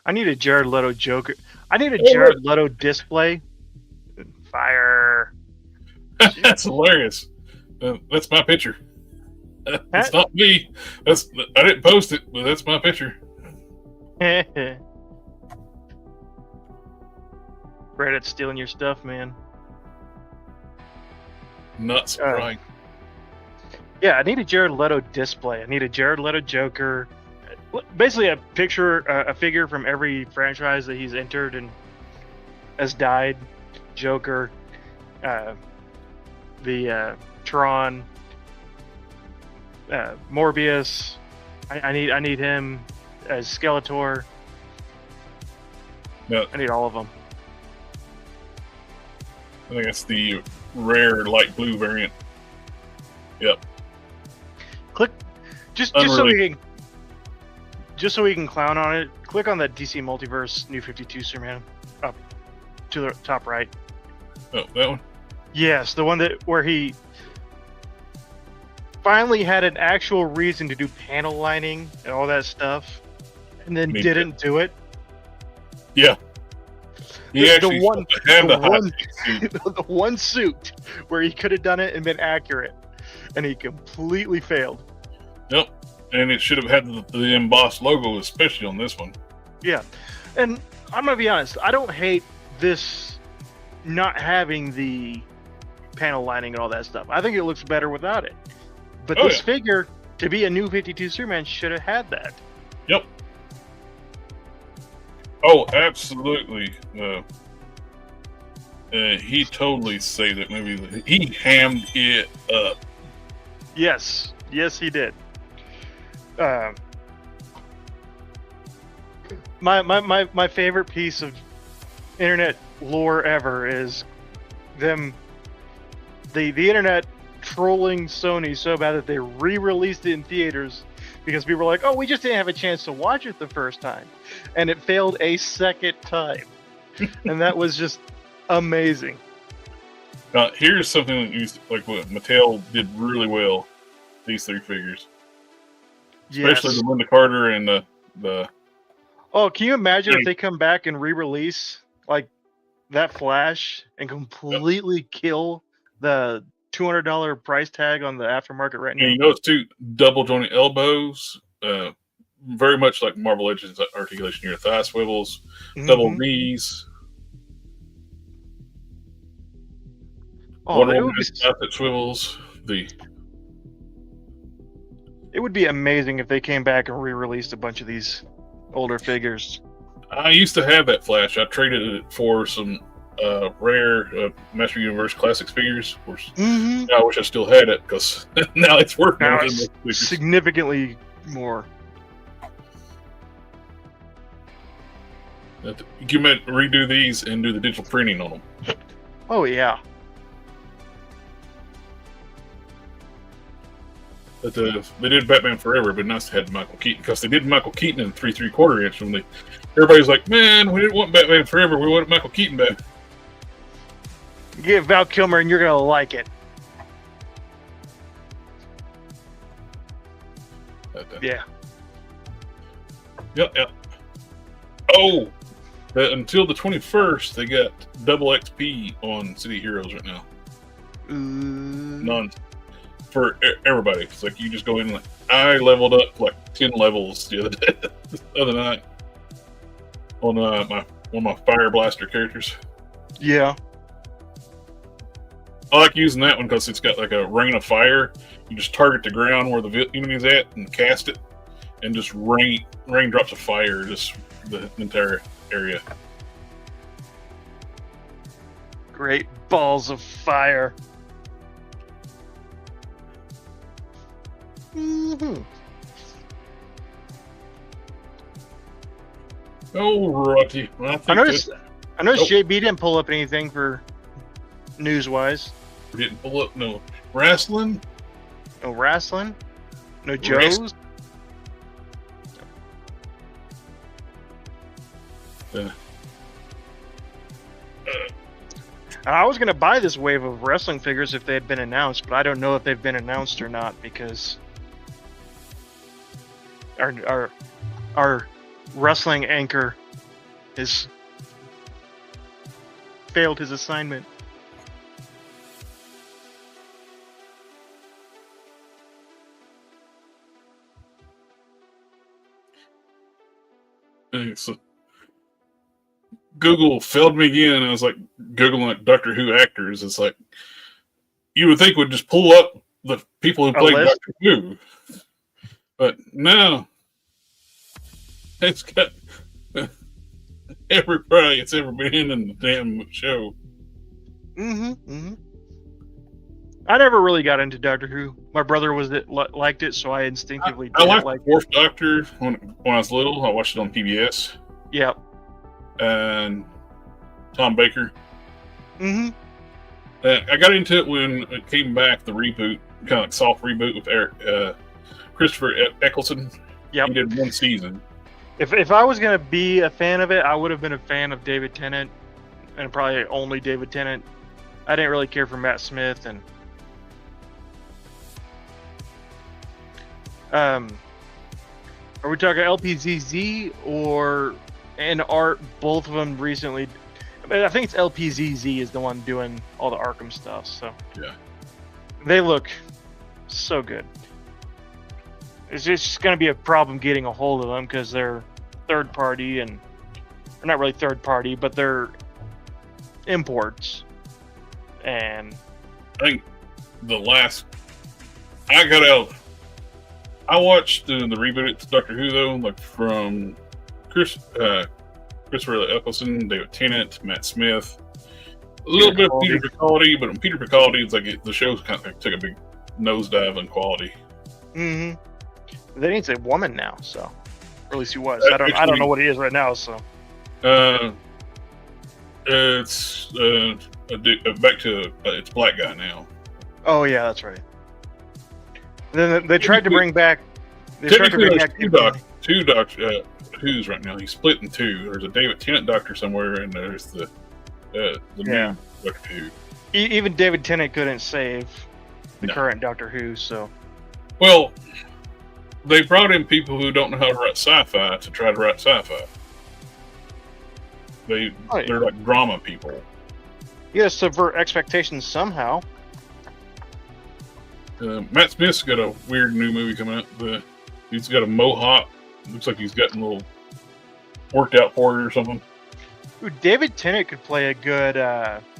I need a Jared Leto Joker. I need a Jared Leto display. Fire. That's hilarious. That's my picture. It's not me. I didn't post it, but that's my picture. Reddit's stealing your stuff, man. Not surprising. Yeah, I need a Jared Leto display. I need a Jared Leto Joker. Basically, a figure from every franchise that he's entered and has died. Joker, the Tron, Morbius. I need him as Skeletor. Yeah. I need all of them. I think it's the rare light blue variant. Yep. Click just so we can clown on it. Click on that DC Multiverse New 52 Superman up to the top right. Oh, that one. Yes, the one where he finally had an actual reason to do panel lining and all that stuff, and then didn't do it. Yeah. He actually had the one suit where he could have done it and been accurate, and he completely failed. Yep. And it should have had the embossed logo, especially on this one. Yeah. And I'm going to be honest, I don't hate this not having the panel lining and all that stuff. I think it looks better without it. But this figure, to be a new 52 Superman, should have had that. Yep. Oh, absolutely. He totally saved it movie. He hammed it up. Yes. Yes, he did. My favorite piece of internet lore ever is them the internet trolling Sony so bad that they re-released it in theaters because people were like, oh, we just didn't have a chance to watch it the first time, and it failed a second time. And that was just amazing. Here's something that what Mattel did really well, these three figures. Especially the Linda Carter and the Oh, can you imagine if they come back and re-release like that Flash and completely kill the $200 price tag on the aftermarket right now? And you notice two double jointed elbows, very much like Marvel Legends articulation here. Thigh swivels, double knees. Oh, it would be that swivels. It would be amazing if they came back and re-released a bunch of these older figures. I used to have that Flash. I traded it for some rare Master Universe Classics figures. Of course, I wish I still had it because now it's worth more than those figures. Significantly more. You might redo these and do the digital printing on them. Oh yeah. But they did Batman Forever, but nice to have Michael Keaton because they did Michael Keaton in 3 3/4 inch. When everybody's like, "Man, we didn't want Batman Forever. We wanted Michael Keaton back." Get Val Kilmer, and you're gonna like it. Yeah. Yep. Oh, until the 21st, they got double XP on City Heroes right now. None. For everybody, it's like you just go in. I leveled up like 10 levels the other night on one of my Fire Blaster characters. Yeah, I like using that one because it's got like a rain of fire. You just target the ground where the enemy's at and cast it, and just raindrops of fire just the entire area. Great balls of fire. Oh, righty. I noticed JB didn't pull up anything for news-wise. Didn't pull up no wrestling. No wrestling. No Joes. I was gonna buy this wave of wrestling figures if they had been announced, but I don't know if they've been announced or not because our wrestling anchor has failed his assignment. So Google failed me again. I was like Googling like Doctor Who actors. It's like you would think would just pull up the people who played Doctor Who, but no, it's got everybody it's ever been in the damn show. I never really got into Doctor Who. My brother liked it, so I instinctively I didn't liked like the Fourth Doctor when I was little. I watched it on PBS. Yep. And Tom Baker. Mm-hmm. I got into it when it came back, the reboot, kind of like soft reboot with Christopher Eccleston. Yep. He did one season. If I was gonna be a fan of it, I would have been a fan of David Tennant, and probably only David Tennant. I didn't really care for Matt Smith, and are we talking LPZZ or and Art? Both of them recently. I think it's LPZZ is the one doing all the Arkham stuff. So Yeah. they look so good. It's just going to be a problem getting a hold of them because they're third party and they're not really third party, but they're imports. And I think the last I watched the reboot of Doctor Who though, like from Christopher Eccleston, David Tennant, Matt Smith, a little bit of Peter Capaldi, but Peter Capaldi, it's like the show kind of took a big nosedive in quality. mm-hmm. They need a woman now, so or at least he was. I don't know what he is right now. So it's back to it's a black guy now. oh yeah, that's right. And then they tried to bring back. Technically, there's two Doctor Who's right now. He's split in two. There's a David Tennant Doctor somewhere, and there's the new Doctor Who. Even David Tennant couldn't save the current Doctor Who. So well, they brought in people who don't know how to write sci-fi to try to write sci-fi. They're like drama people. You gotta subvert expectations somehow. Matt Smith's got a weird new movie coming out. He's got a mohawk. Looks like he's got a little worked out for it or something. Ooh, David Tennant could play a good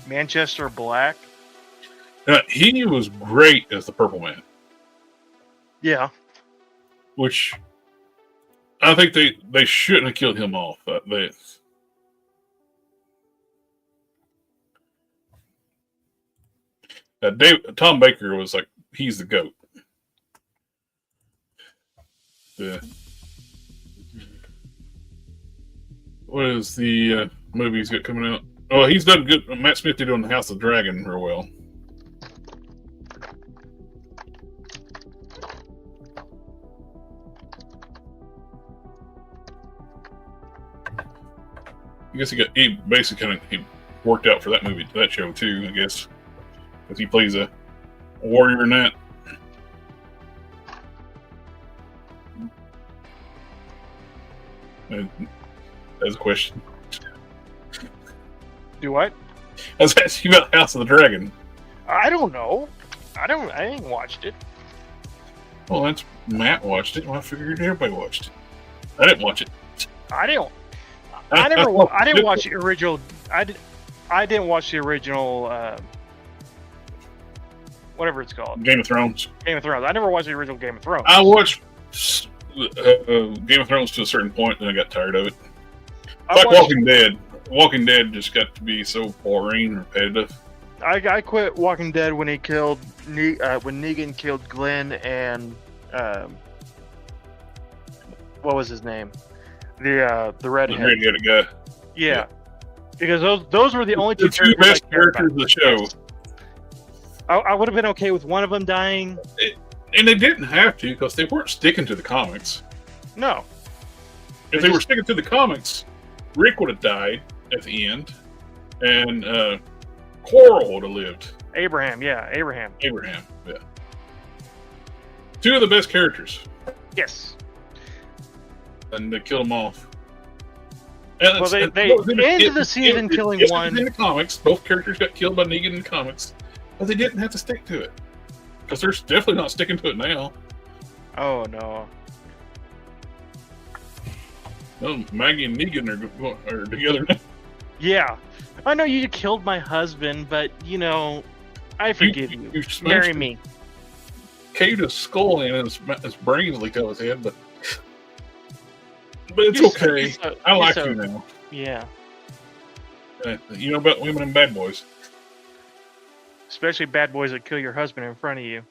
Manchester Black. He was great as the Purple Man. Yeah. Which I think they shouldn't have killed him off. Tom Baker was like, he's the GOAT. What is the movie he's got coming out? Oh, he's done good. Matt Smith did on the House of the Dragon real well. I guess he basically he worked out for that movie, that show too, I guess. Because he plays a warrior in that. That's a question. Do what? I was asking about House of the Dragon. I don't know. I ain't watched it. Well, that's Matt watched it. Well, I figured everybody watched it. I didn't watch it. I didn't watch the original. I didn't watch the original. Whatever it's called. Game of Thrones. Game of Thrones. I never watched the original Game of Thrones. I watched Game of Thrones to a certain point, and I got tired of it. Like Walking Dead. Walking Dead just got to be so boring and repetitive. I quit Walking Dead when he killed when Negan killed Glenn and what was his name? The redhead. The redheaded guy. Yeah. Because those were the only two best characters of the show. I would have been okay with one of them dying. And they didn't have to, because they weren't sticking to the comics. No. If they were sticking to the comics, Rick would have died at the end, and Coral would have lived. Abraham, yeah. Abraham, yeah. Two of the best characters. Yes. And they killed them off. Well, they ended the season killing one. In the comics, both characters got killed by Negan in the comics, but they didn't have to stick to it. Because they're definitely not sticking to it now. Oh, no. Well, Maggie and Negan are together now. Yeah. I know you killed my husband, but, I forgive you. Marry me. Caved his skull in and his brains leaked out of his head, but it's okay. I like you now. Yeah. You know about women and bad boys. Especially bad boys that kill your husband in front of you.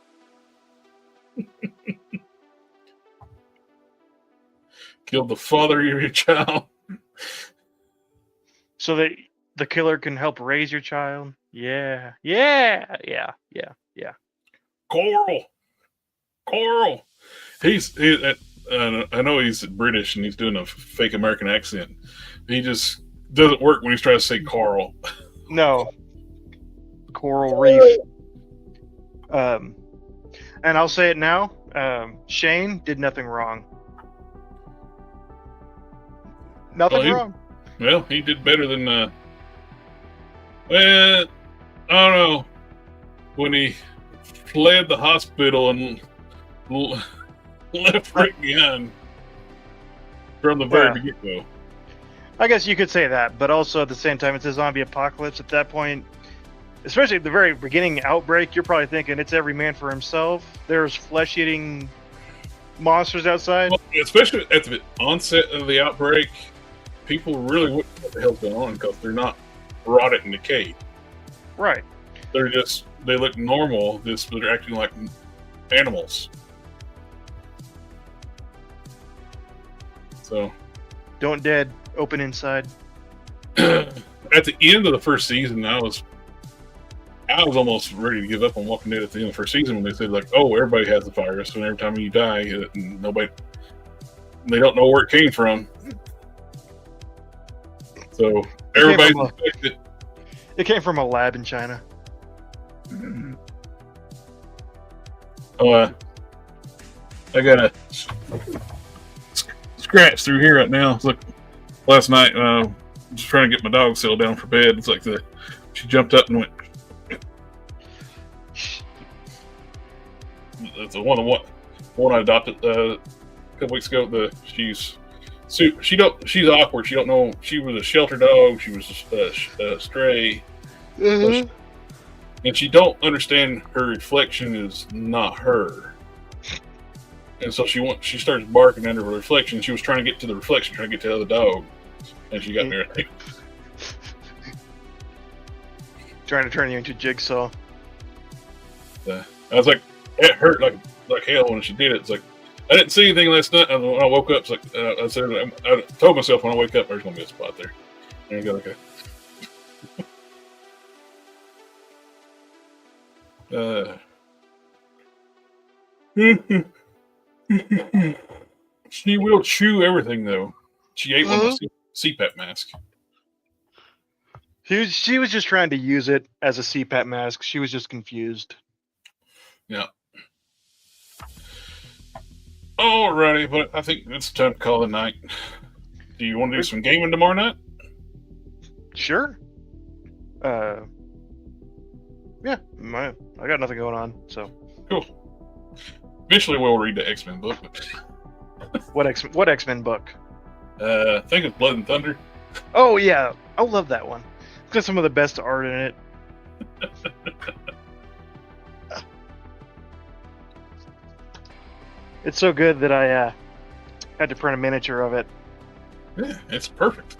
Killed the father of your child. So that the killer can help raise your child. Yeah. Coral. I know he's British and he's doing a fake American accent. He just doesn't work when he's trying to say Carl. No. Coral reef. And I'll say it now. Shane did nothing wrong. Nothing wrong. Well, he did better than. Well, I don't know. When he fled the hospital and left Rick behind from the very beginning. I guess you could say that, but also at the same time, it's a zombie apocalypse. At that point, especially at the very beginning outbreak, you're probably thinking it's every man for himself. There's flesh-eating monsters outside. Well, especially at the onset of the outbreak, people really wouldn't know what the hell's going on because they're not rotted and decayed. Right. They look normal, but they're acting like animals. So, Don't dead, open inside. at the end of the first season, I was almost ready to give up on Walking Dead at the end of the first season when they said like, "Oh, everybody has the virus, and every time you die, they don't know where it came from." So everybody's infected. It came from a lab in China. I got a scratch through here right now. Look, last night, just trying to get my dog settled down for bed. It's like she jumped up and went. It's the one I adopted a couple weeks ago. She's awkward. She don't know. She was a shelter dog. She was a stray. Mm-hmm. And she don't understand her reflection is not her. And so she starts barking under her reflection. She was trying to get to the reflection, trying to get to the other dog. And she got there. Trying to turn you into Jigsaw. I was like, it hurt like hell when she did it. It's like, I didn't see anything last night. When I woke up, it's like, I told myself when I wake up, there's going to be a spot there. And I go, okay. She will chew everything, though. She ate one of the CPAP mask. She was just trying to use it as a CPAP mask. She was just confused. Yeah. Alrighty, but I think it's time to call it a night. Do you want to do some gaming tomorrow night? Sure. Yeah, I got nothing going on, so. Cool. Eventually we'll read the X-Men book. What X-Men book? I think it's Blood and Thunder. Oh, yeah. I love that one. It's got some of the best art in it. It's so good that I had to print a miniature of it. Yeah, it's perfect.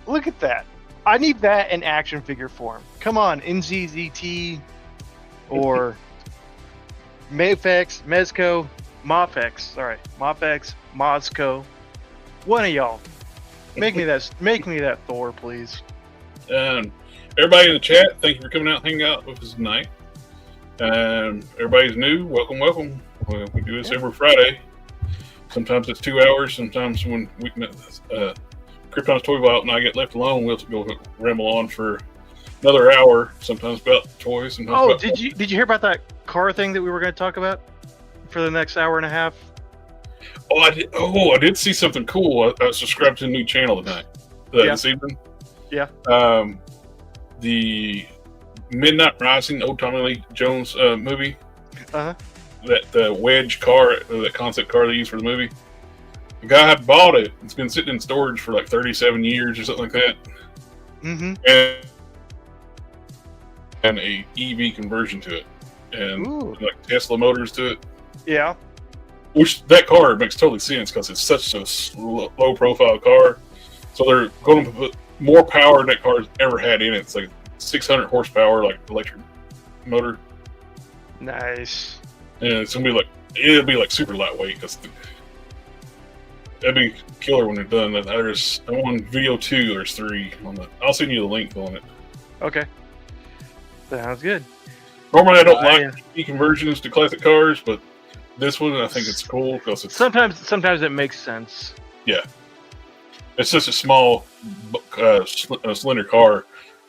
Look at that. I need that in action figure form. Come on, NZZT or Mafex, Mezco, Mofex. Sorry, Mofex, Mozco. One of y'all. Make me that Thor, please. Everybody in the chat, thank you for coming out and hanging out with us tonight. Everybody's new, welcome. We do this every Friday. Sometimes it's 2 hours. Sometimes when Krypton's Toy Vault and I get left alone, we'll go ramble on for another hour. Sometimes about toys. Sometimes did you hear about that car thing that we were going to talk about for the next hour and a half? I did see something cool. I subscribed to a new channel tonight. This evening. Yeah. The Midnight Rising, old Tommy Lee Jones movie. Uh-huh. That wedge car, that concept car they used for the movie. The guy had bought it. It's been sitting in storage for like 37 years or something like that. Mm-hmm. And a EV conversion to it. And like Tesla motors to it. Yeah. Which that car makes totally sense because it's such a low profile car. So they're going to put more power than that car's ever had in it. It's like 600 horsepower, like electric motor, Nice. and it's gonna be like it'll be like super lightweight because that'd be killer when they're done. I'm on video 2. There's 3 on the. I'll send you the link on it. Okay. Sounds good. Normally, I don't Yeah. like conversions to classic cars, but this one I think it's cool because it's Sometimes it makes sense. it's just a small, slender car.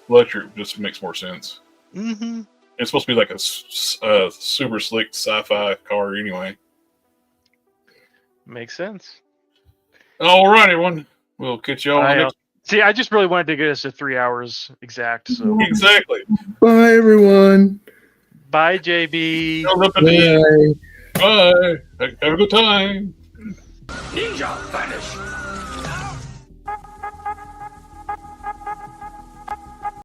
Electric just makes more sense. Mm-hmm. It's supposed to be like a super slick sci-fi car anyway. Makes sense. All right, everyone. We'll catch y'all on the next. See, I just really wanted to get us to 3 hours exact. So Exactly. Bye, everyone. bye, JB. Thumbs up at the end. Bye. Have a good time. Ninja vanish.